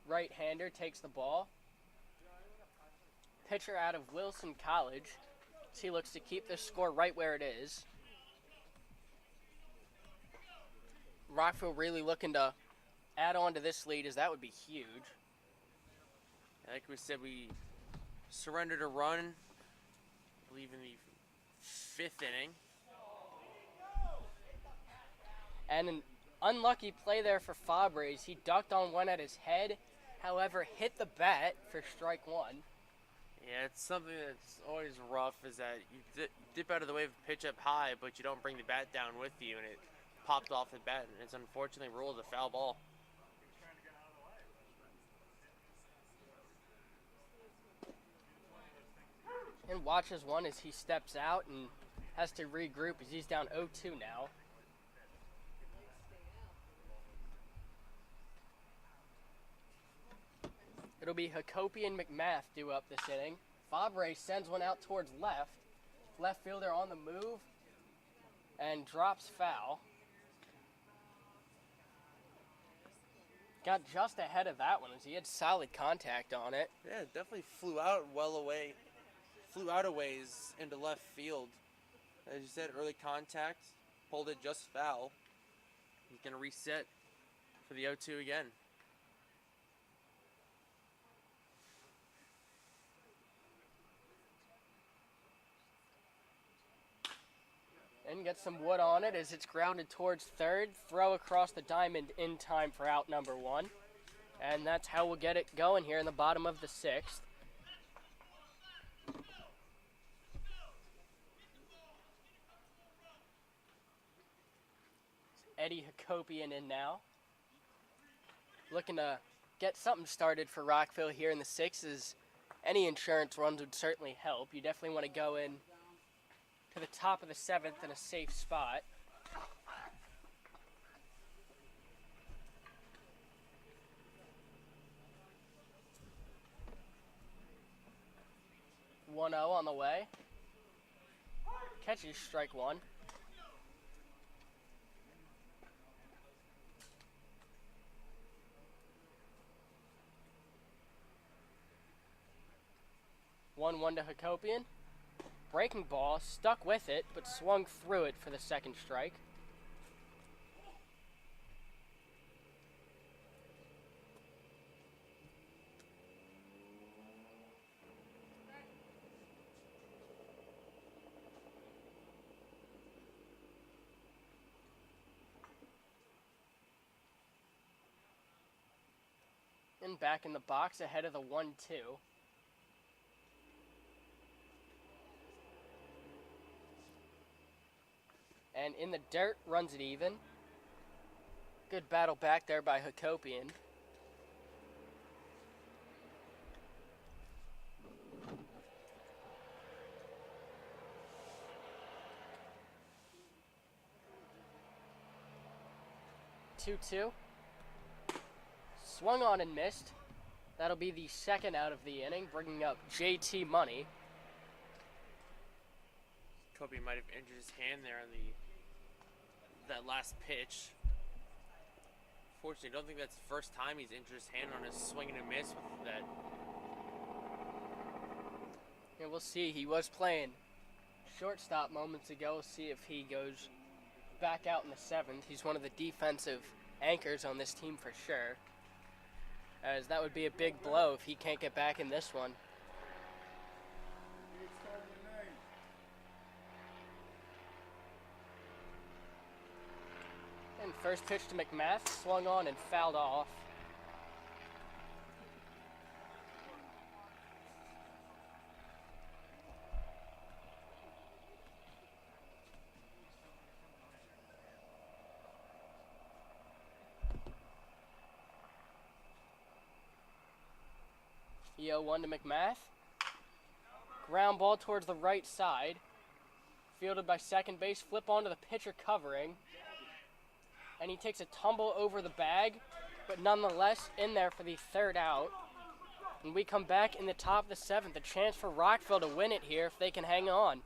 right-hander, takes the ball. Pitcher out of Wilson College. He looks to keep this score right where it is. Rockville really looking to add on to this lead, as that would be huge. Like we said, we surrendered a run, I believe in the 5th inning. And an unlucky play there for Fabres. He ducked on one at his head, however, hit the bat for strike one. Yeah, it's something that's always rough is that you dip out of the way of a pitch up high, but you don't bring the bat down with you, and it popped off the bat, and it's unfortunately ruled a foul ball. And watches one as he steps out and has to regroup as he's down 0-2 now. It'll be Jacoby and McMath due up this inning. Fabre sends one out towards left. Left fielder on the move and drops foul. Got just ahead of that one as he had solid contact on it. Yeah, it definitely flew out well away. Flew out a ways into left field. As you said, early contact, pulled it just foul. He's going to reset for the 0-2 again. And get some wood on it as it's grounded towards third. Throw across the diamond in time for out number one. And that's how we'll get it going here in the bottom of the 6th. Eddie Hakopian in now. Looking to get something started for Rockville here in the 6th, as any insurance runs would certainly help. You definitely want to go in to the top of the 7th in a safe spot. One 0 on the way. Catches strike one. One to Hakopian. Breaking ball, stuck with it, but swung through it for the second strike. And back in the box ahead of the 1-2. And in the dirt, runs it even. Good battle back there by Hakopian. Two. Swung on and missed. That'll be the second out of the inning, bringing up JT Money. Kobe might have injured his hand there on that last pitch. Fortunately, I don't think that's the first time he's injured his hand on his swing and a miss with that. Yeah, we'll see. He was playing shortstop moments ago. We'll see if he goes back out in the 7th. He's one of the defensive anchors on this team for sure, as that would be a big blow if he can't get back in this one. And first pitch to McMath, swung on and fouled off. The 0-1 to McMath. Ground ball towards the right side. Fielded by second base, flip onto the pitcher covering. And he takes a tumble over the bag, but nonetheless in there for the third out. And we come back in the top of the 7th, a chance for Rockville to win it here if they can hang on.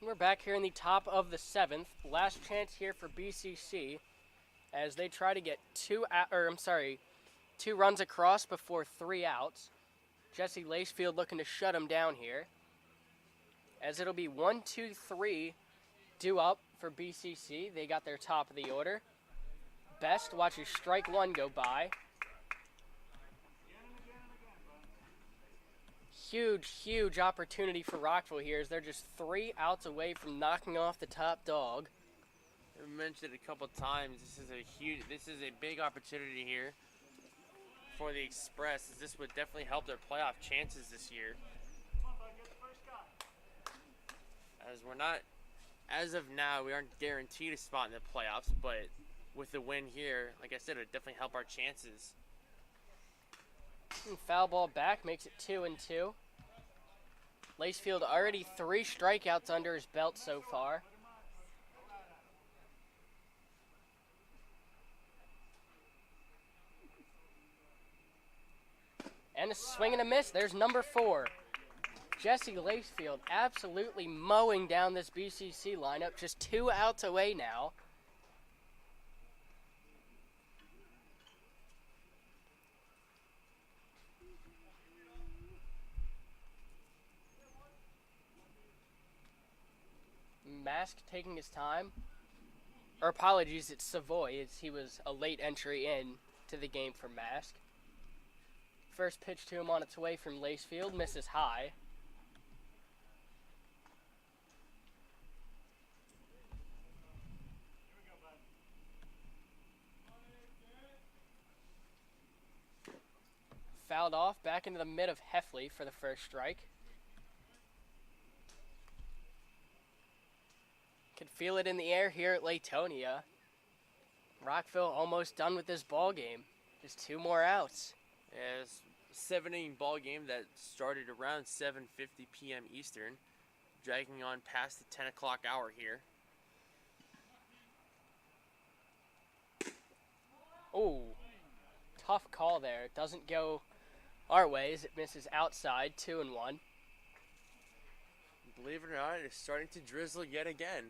We're back here in the top of the 7th. Last chance here for BCC as they try to get two runs across before 3 outs. Jesse Lacefield looking to shut him down here. As it'll be 1-2-3 due up for BCC. They got their top of the order. Best watches strike 1 go by. Huge opportunity for Rockville here as they're just 3 outs away from knocking off the top dog. I mentioned it a couple times. This is a big opportunity here for the Express, as this would definitely help their playoff chances this year. As of now, we aren't guaranteed a spot in the playoffs, but with the win here, like I said, it would definitely help our chances. Foul ball back makes it 2-2. Lacefield already 3 strikeouts under his belt so far. And a swing and a miss. There's number 4. Jesse Lacefield absolutely mowing down this BCC lineup. Just 2 outs away now. Mask taking his time. Or apologies, it's Savoy. He was a late entry in to the game for Mask. First pitch to him on its way from Lacefield, misses high. Fouled off, back into the mid of Heffley for the first strike. Could feel it in the air here at Latonia. Rockville almost done with this ball game. Just 2 more outs. Yeah, it's a 7-inning ball game that started around 7:50 p.m. Eastern, dragging on past the 10 o'clock hour here. Oh, tough call there. It doesn't go our ways. It misses outside, 2-1. Believe it or not, it's starting to drizzle yet again.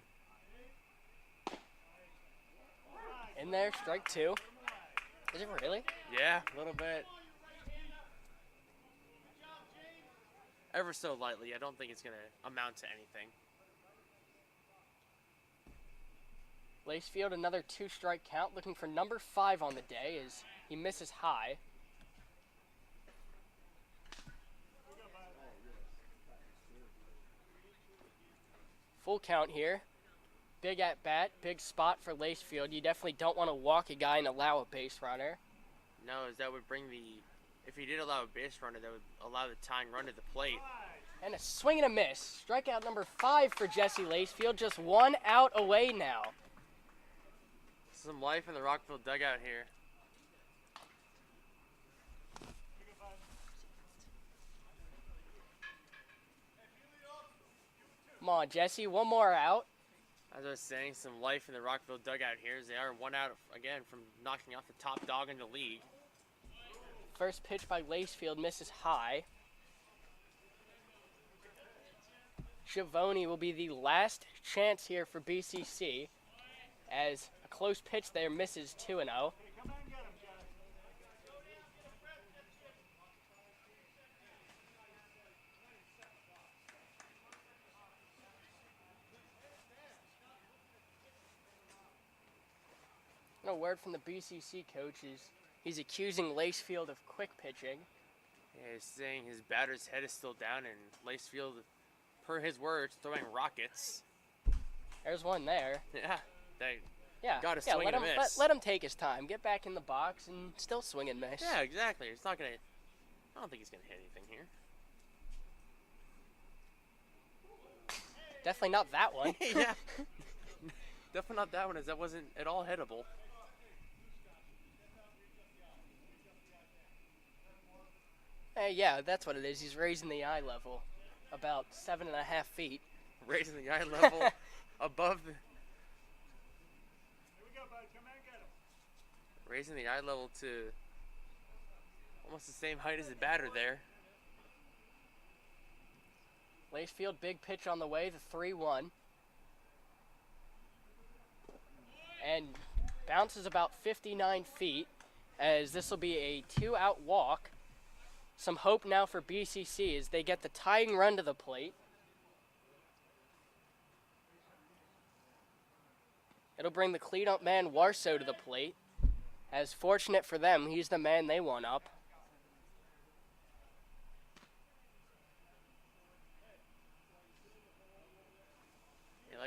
In there, strike 2. Is it really? Yeah, a little bit. Ever so lightly. I don't think it's going to amount to anything. Lacefield, another 2-strike count, looking for number 5 on the day as he misses high. Full count here. Big at bat, big spot for Lacefield. You definitely don't want to walk a guy and allow a base runner. No, as that would bring if he did allow a base runner, that would allow the tying run to the plate. And a swing and a miss. Strikeout number 5 for Jesse Lacefield. Just 1 out away now. Some life in the Rockville dugout here. Come on, Jesse, 1 more out. As I was saying, some life in the Rockville dugout here, as they are 1 out again from knocking off the top dog in the league. First pitch by Lacefield misses high. Schiavone will be the last chance here for BCC, as a close pitch there misses 2-0. And a word from the BCC coach is he's accusing Lacefield of quick pitching. Yeah, he's saying his batter's head is still down, and Lacefield, per his words, throwing rockets. There's one there. Yeah, they Yeah, got a swing and a miss. Let him take his time. Get back in the box and still swing and miss. Yeah, exactly. It's not gonna. I don't think he's gonna hit anything here. Definitely not that one. Yeah, definitely not that one, as that wasn't at all hittable. Yeah, that's what it is. He's raising the eye level about 7.5 feet. Raising the eye level above the. Raising the eye level to almost the same height as the batter there. Lacefield, big pitch on the way, the 3-1. and bounces about 59 feet, as this will be a 2-out walk. Some hope now for BCC as they get the tying run to the plate. It'll bring the cleanup man Warso to the plate. As fortunate for them, he's the man they want up. Yeah,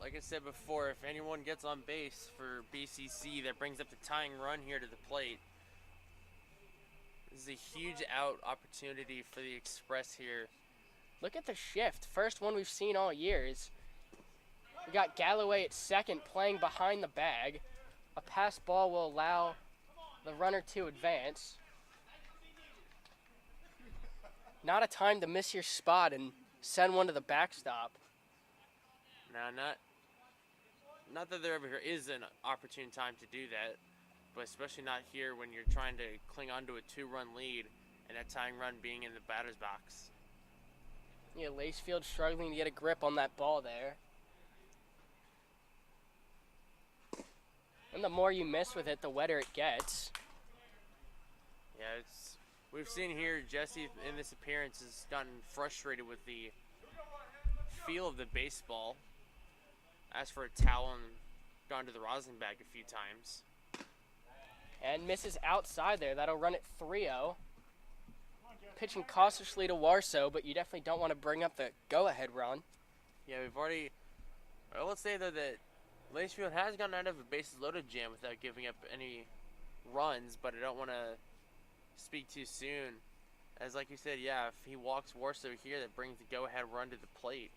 like I said before, if anyone gets on base for BCC, that brings up the tying run here to the plate. This is a huge out opportunity for the Express here. Look at the shift. First one we've seen all year is we got Galloway at second playing behind the bag. A pass ball will allow the runner to advance. Not a time to miss your spot and send one to the backstop. Now, not that there ever is an opportune time to do that, but especially not here when you're trying to cling on to a 2-run lead and that tying run being in the batter's box. Yeah, Lacefield struggling to get a grip on that ball there. And the more you miss with it, the wetter it gets. Yeah, we've seen here Jesse in this appearance has gotten frustrated with the feel of the baseball. Asked for a towel and gone to the rosin bag a few times. And misses outside there. That'll run it 3-0. Pitching cautiously to Warso, but you definitely don't want to bring up the go-ahead run. Yeah, we've already... Well, let's say, though, that Lacefield has gotten out of a bases-loaded jam without giving up any runs, but I don't want to speak too soon. As like you said, yeah, if he walks Warso here, that brings the go-ahead run to the plate.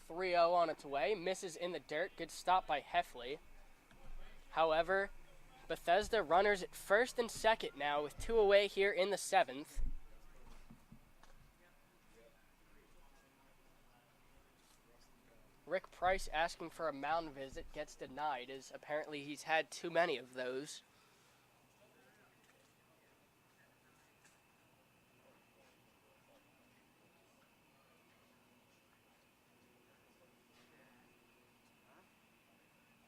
3-0 on its way. Misses in the dirt. Good stop by Heffley. However, Bethesda runners at first and second now with 2 away here in the 7th. Rick Price asking for a mound visit gets denied as apparently he's had too many of those.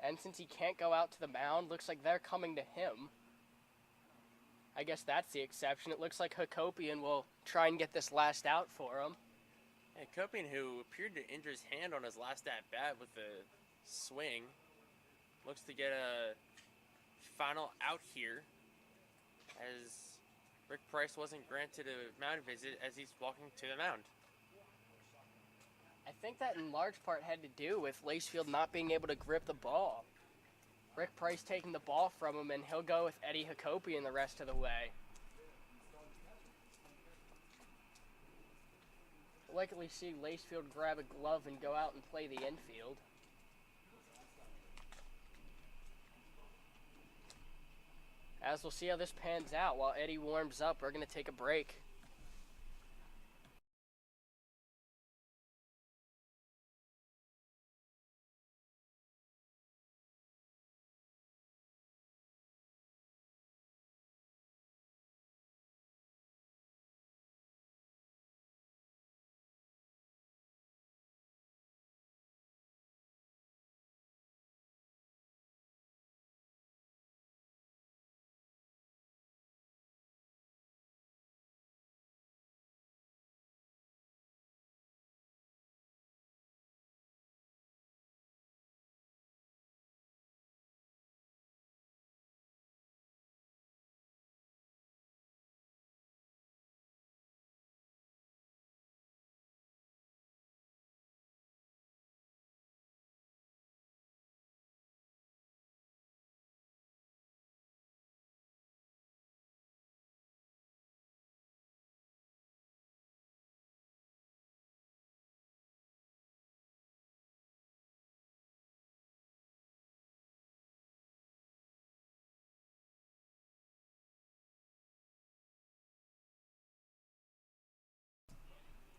And since he can't go out to the mound, looks like they're coming to him. I guess that's the exception. It looks like Hakopian will try and get this last out for him. And Hakopian, who appeared to injure his hand on his last at-bat with a swing, looks to get a final out here, as Rick Price wasn't granted a mound visit as he's walking to the mound. I think that in large part had to do with Lacefield not being able to grip the ball. Rick Price taking the ball from him, and he'll go with Eddie Hakopian the rest of the way. We'll likely see Lacefield grab a glove and go out and play the infield. As we'll see how this pans out while Eddie warms up, we're going to take a break.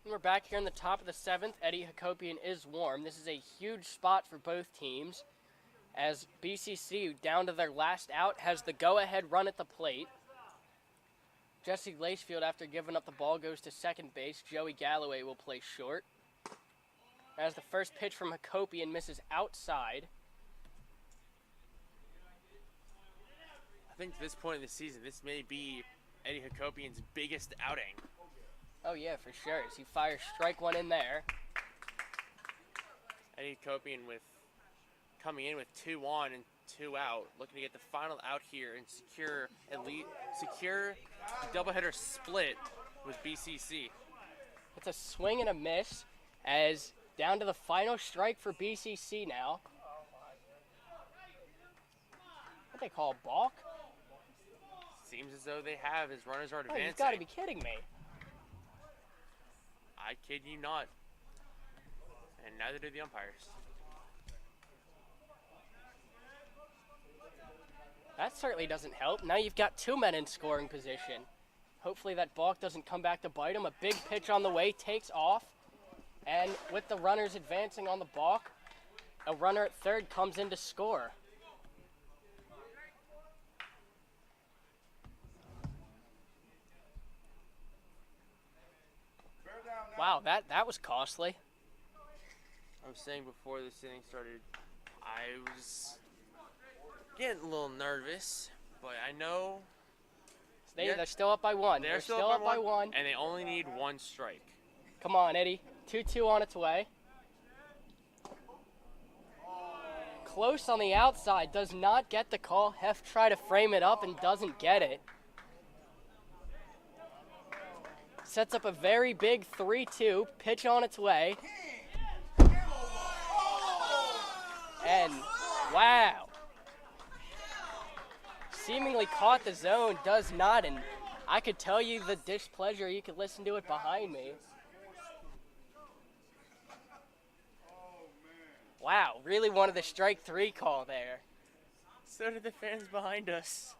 We're back here in the top of the 7th. Eddie Hakopian is warm. This is a huge spot for both teams, as BCC, down to their last out, has the go-ahead run at the plate. Jesse Lacefield, after giving up the ball, goes to second base. Joey Galloway will play short. As the first pitch from Hakopian misses outside. I think at this point in the season, this may be Eddie Hakopian's biggest outing. Oh yeah, for sure. As he fires strike one in there. Eddie Hakopian coming in with 2 on and 2 out, looking to get the final out here and secure the doubleheader split with BCC. It's a swing and a miss as down to the final strike for BCC now. What they call a balk? Seems as though they have as runners are advancing. Oh, you've got to be kidding me. I kid you not. And neither do the umpires. That certainly doesn't help. Now you've got 2 men in scoring position. Hopefully that balk doesn't come back to bite him. A big pitch on the way, takes off. And with the runners advancing on the balk, a runner at third comes in to score. Wow, that was costly. I was saying before this inning started, I was getting a little nervous, but I know They're still up by 1. They're still up by 1. And they only need 1 strike. Come on, Eddie. 2-2 on its way. Close on the outside, does not get the call. Hef try to frame it up and doesn't get it. Sets up a very big 3-2, pitch on its way. And wow. Seemingly caught the zone, does not, and I could tell you the displeasure, you could listen to it behind me. Wow, really wanted the strike 3 call there. So did the fans behind us.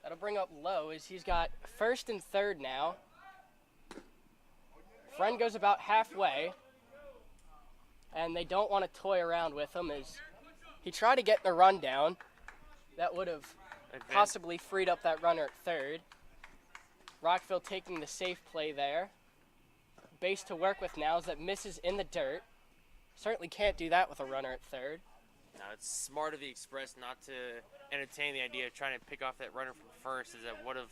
That'll bring up Lowe as he's got first and third now. Friend goes about halfway, and they don't want to toy around with him as he tried to get the run down. That would have possibly freed up that runner at third. Rockville taking the safe play there. Base to work with now as that misses in the dirt. Certainly can't do that with a runner at third. Now it's smart of the Express not to entertain the idea of trying to pick off that runner from first, as that would have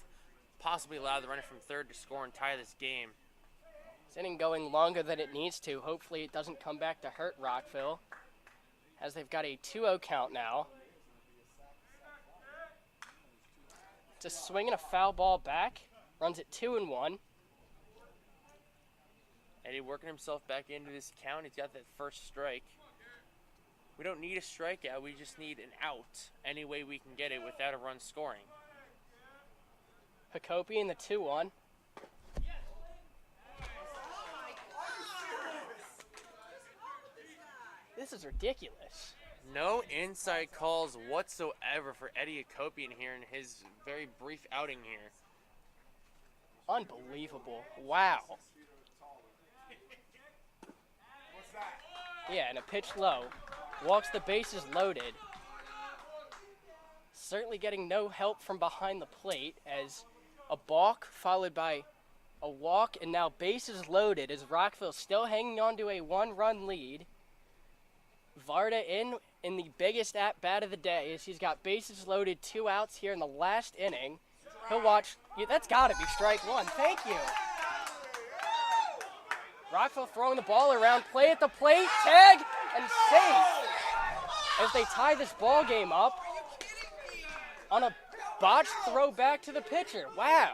possibly allowed the runner from third to score and tie this game. This inning going longer than it needs to. Hopefully it doesn't come back to hurt Rockville, as they've got a 2-0 count now. It's a swing and a foul ball back. Runs it 2-1. Eddie working himself back into this count. He's got that first strike. We don't need a strikeout. We just need an out any way we can get it without a run scoring. Hakopian the 2-1. This is ridiculous. No inside calls whatsoever for Eddie Hakopian here in his very brief outing here. Unbelievable. Wow. Yeah, and a pitch low. Walks the bases loaded. Certainly getting no help from behind the plate as a balk followed by a walk and now bases loaded as Rockville still hanging on to a 1-run lead. Varda in the biggest at-bat of the day as he's got bases loaded, 2 outs here in the last inning. He'll watch. Yeah, that's got to be strike 1. Thank you. Rockville throwing the ball around, play at the plate, tag, and safe as they tie this ball game up on a botched throw back to the pitcher. Wow.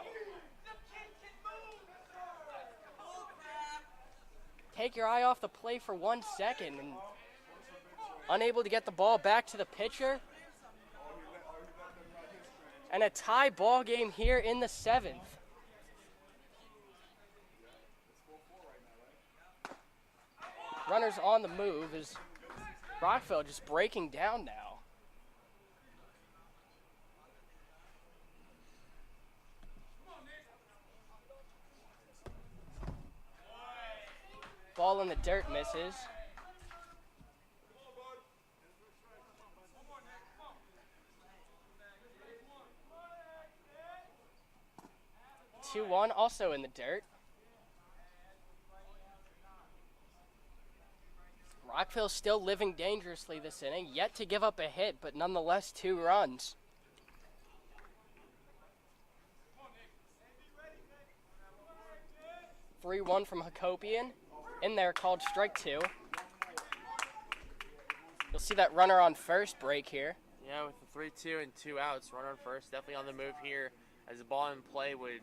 Take your eye off the play for 1 second and unable to get the ball back to the pitcher. And a tie ball game here in the 7th. Runners on the move as Rockville just breaking down now. Ball in the dirt misses. Two-one, also in the dirt. Rockville still living dangerously this inning, yet to give up a hit, but nonetheless 2 runs. (3-1) from Hakopian. In there, called strike 2. You'll see that runner on first break here. Yeah, with the 3-2 and 2 outs, runner on first, definitely on the move here, as the ball in play would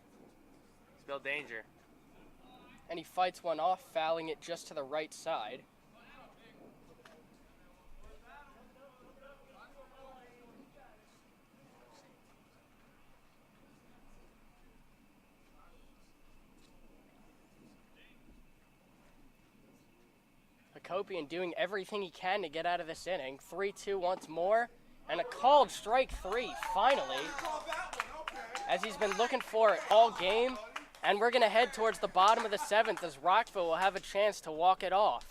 spell danger. And he fights one off, fouling it just to the right side. Hakopian doing everything he can to get out of this inning. 3-2 once more, and a called strike 3, finally, as he's been looking for it all game. And we're going to head towards the bottom of the 7th as Rockville will have a chance to walk it off.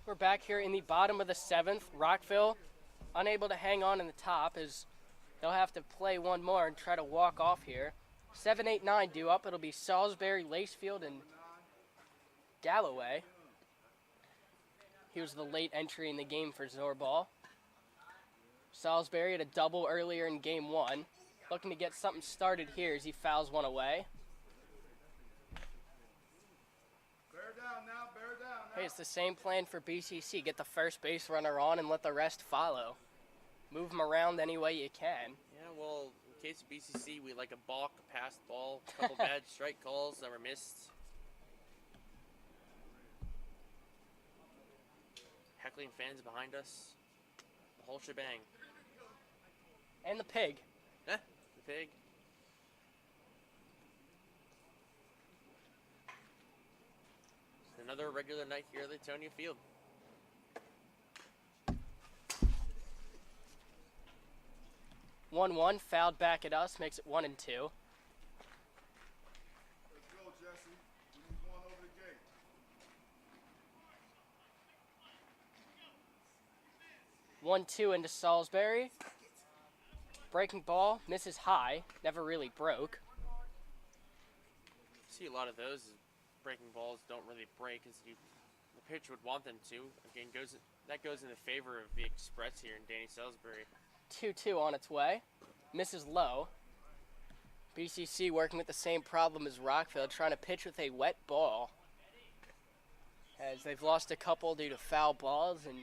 We're back here in the bottom of the 7th. Rockville unable to hang on in the top as they'll have to play one more and try to walk off here. 7, 8, 9 due up. It'll be Salisbury, Lacefield, and Galloway. He was the late entry in the game for Zorball. Salisbury had a double earlier in game 1. Looking to get something started here as he fouls one away. Hey, it's the same plan for BCC. Get the first base runner on and let the rest follow. Move them around any way you can. Yeah, well, in case of BCC, we like a balk, a passed ball, a couple bad strike calls that were missed. Heckling fans behind us. The whole shebang. And the pig. The pig. Another regular night here at Latonia Field. (1-1) fouled back at us, makes it 1-2. Let's go, Jesse. We need one over the gate. 1-2 into Salisbury. Breaking ball, misses high, never really broke. See a lot of those breaking balls don't really break as the pitcher would want them to. Again, that goes in the favor of the Express here in Danny Salisbury. 2-2 on its way. Misses low. BCC working with the same problem as Rockville, trying to pitch with a wet ball. As they've lost a couple due to foul balls, and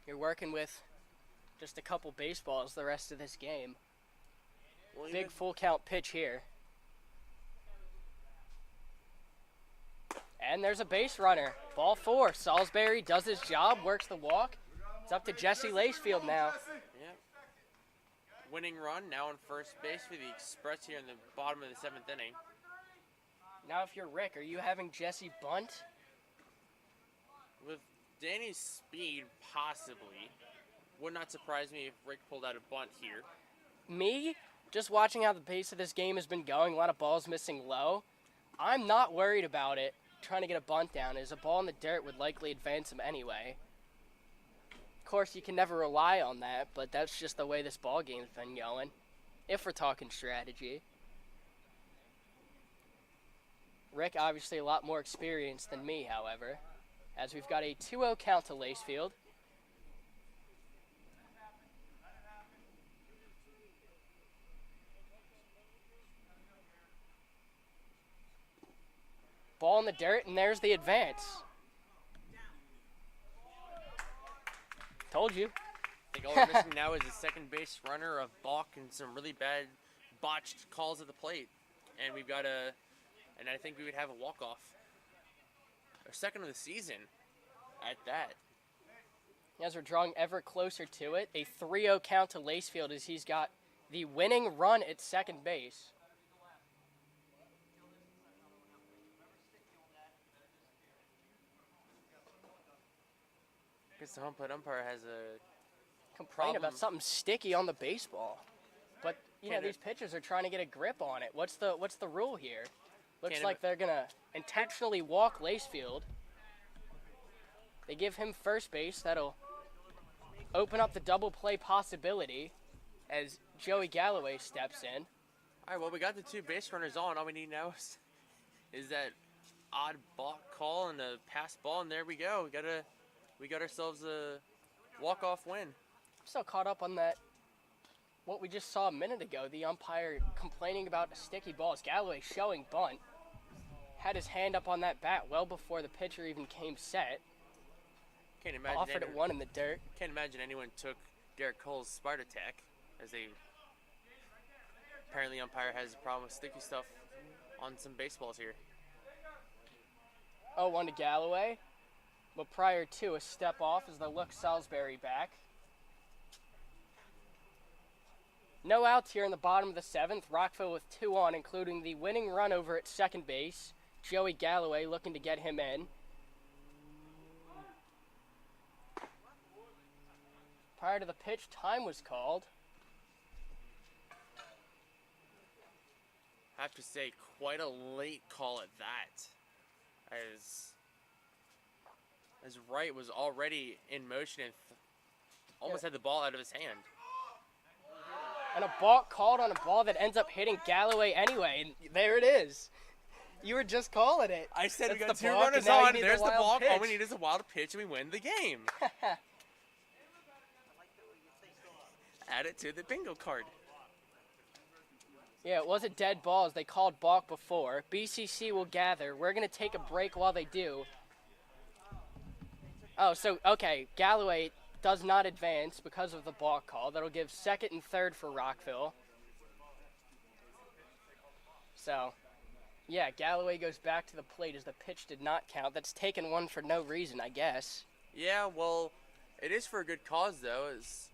you're working with just a couple baseballs the rest of this game. Well, Big full count pitch here. And there's a base runner. Ball 4. Salisbury does his job, works the walk. It's up to Jesse Lacefield now. Yeah. Winning run now on first base for the Express here in the bottom of the 7th inning. Now if you're Rick, are you having Jesse bunt? With Danny's speed, possibly. Would not surprise me if Rick pulled out a bunt here. Me, just watching how the pace of this game has been going, a lot of balls missing low, I'm not worried about it trying to get a bunt down, as a ball in the dirt would likely advance him anyway. Of course, you can never rely on that, but that's just the way this ball game's been going, if we're talking strategy. Rick, obviously a lot more experienced than me, however, as we've got a 2-0 count to Lacefield. Ball in the dirt, and there's the advance. Told you. I think all we're missing now is a second base runner, a balk, and some really bad botched calls at the plate. And we've got and I think we would have a walk-off. Our second of the season at that. As we're drawing ever closer to it, a 3-0 count to Lacefield as he's got the winning run at second base. I guess the home plate umpire has a Complain problem. about something sticky on the baseball. But, you know, Can't these pitchers are trying to get a grip on it. What's the rule here? Looks like they're going to intentionally walk Lacefield. They give him first base. That'll open up the double play possibility as Joey Galloway steps in. All right, well, we got the two base runners on. All we need now is that odd balk call and a pass ball, and there we go. We got ourselves a walk-off win. I'm still caught up on that, what we just saw a minute ago, the umpire complaining about sticky balls. Galloway showing bunt. Had his hand up on that bat well before the pitcher even came set. Can't imagine Offered it one in the dirt. Can't imagine anyone took Derek Cole's Sparta attack, as they apparently umpire has a problem with sticky stuff on some baseballs here. 0-1 to Galloway. But prior to, a step off as they look Salisbury back. No outs here in the bottom of the seventh. Rockville with 2 on, including the winning run over at second base. Joey Galloway looking to get him in. Prior to the pitch, time was called. I have to say, quite a late call at that. As Wright was already in motion and almost had the ball out of his hand. And a balk called on a ball that ends up hitting Galloway anyway. And there it is. You were just calling it. I said we got That's the 2 balk, runners and now you on. need There's the wild balk. All we pitch. need is a wild pitch, and we win the game. Add it to the bingo card. Yeah, it was a dead ball as they called balk before. BCC will gather. We're going to take a break while they do. Oh, so, okay, Galloway does not advance because of the balk call. That'll give second and third for Rockville. So, yeah, Galloway goes back to the plate as the pitch did not count. That's taken one for no reason, I guess. Yeah, well, it is for a good cause, though, as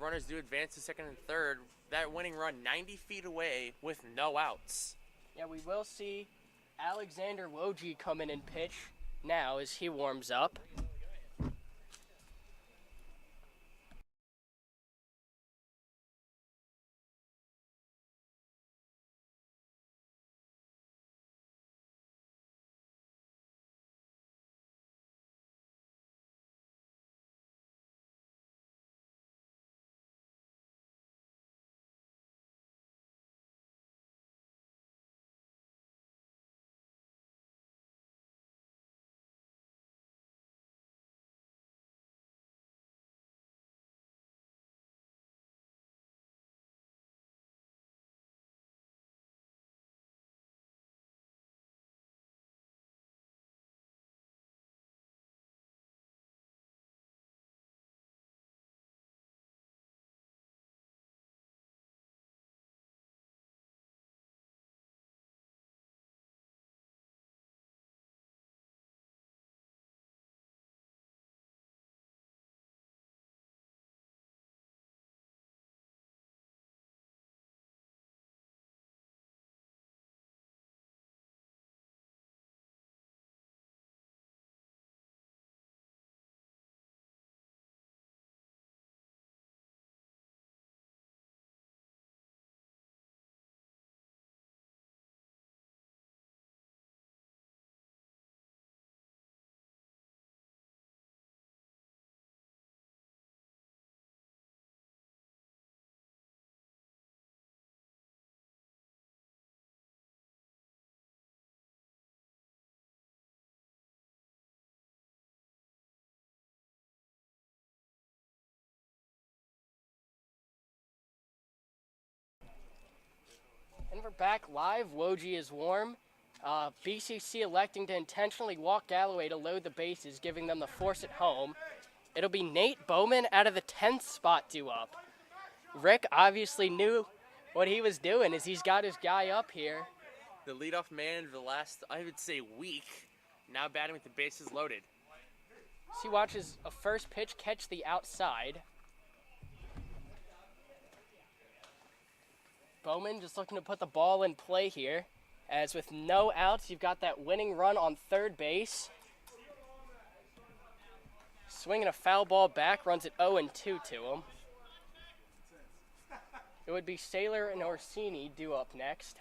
runners do advance to second and third. That winning run 90 feet away with no outs. Yeah, we will see Alexander Woj come in and pitch now as he warms up. back live. Woj is warm. BCC electing to intentionally walk Galloway to load the bases, giving them the force at home. It'll be Nate Bowman out of the 10th spot due up. Rick obviously knew what he was doing as he's got his guy up here. The leadoff man of the last, I would say, week, now batting with the bases loaded. So he watches a first pitch catch the outside. Bowman just looking to put the ball in play here. As with no outs, you've got that winning run on third base. Swinging a foul ball back, runs it 0-2 to him. It would be Saylor and Orsini due up next.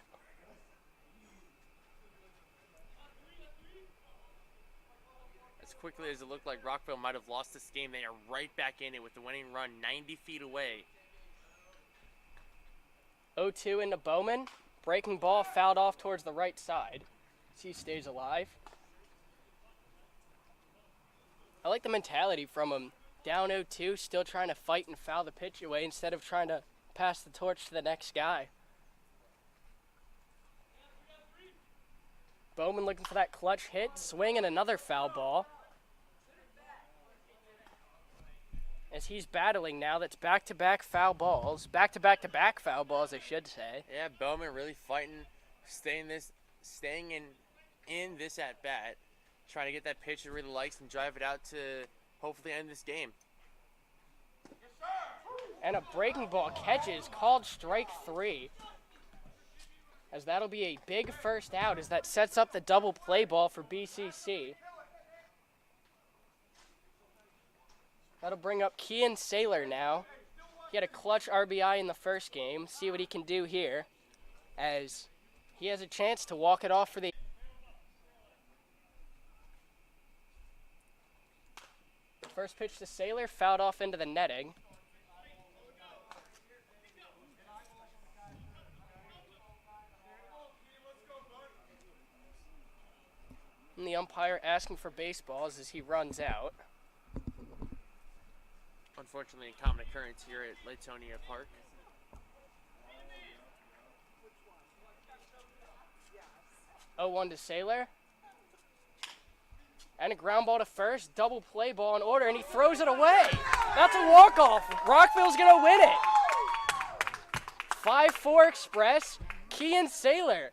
As quickly as it looked like Rockville might have lost this game, they are right back in it with the winning run 90 feet away. 0-2 into Bowman. Breaking ball fouled off towards the right side. So he stays alive. I like the mentality from him. Down 0-2, still trying to fight and foul the pitch away instead of trying to pass the torch to the next guy. Bowman looking for that clutch hit. Swinging another foul ball. As he's battling now, that's back-to-back foul balls. Back-to-back-to-back foul balls, I should say. Yeah, Bowman really fighting, staying in this at-bat. Trying to get that pitch he really likes and drive it out to hopefully end this game. And a breaking ball catches, called strike 3. As that'll be a big first out as that sets up the double play ball for BCC. That'll bring up Kean Saylor now. He had a clutch RBI in the first game. See what he can do here as he has a chance to walk it off for the... First pitch to Saylor, fouled off into the netting. And the umpire asking for baseballs as he runs out. Unfortunately, a common occurrence here at Latonia Park. Oh, 1 to Saylor. And a ground ball to first, double play ball in order, and he throws it away. That's a walk-off. Rockville's going to win it. 5-4 Express, Kean Saylor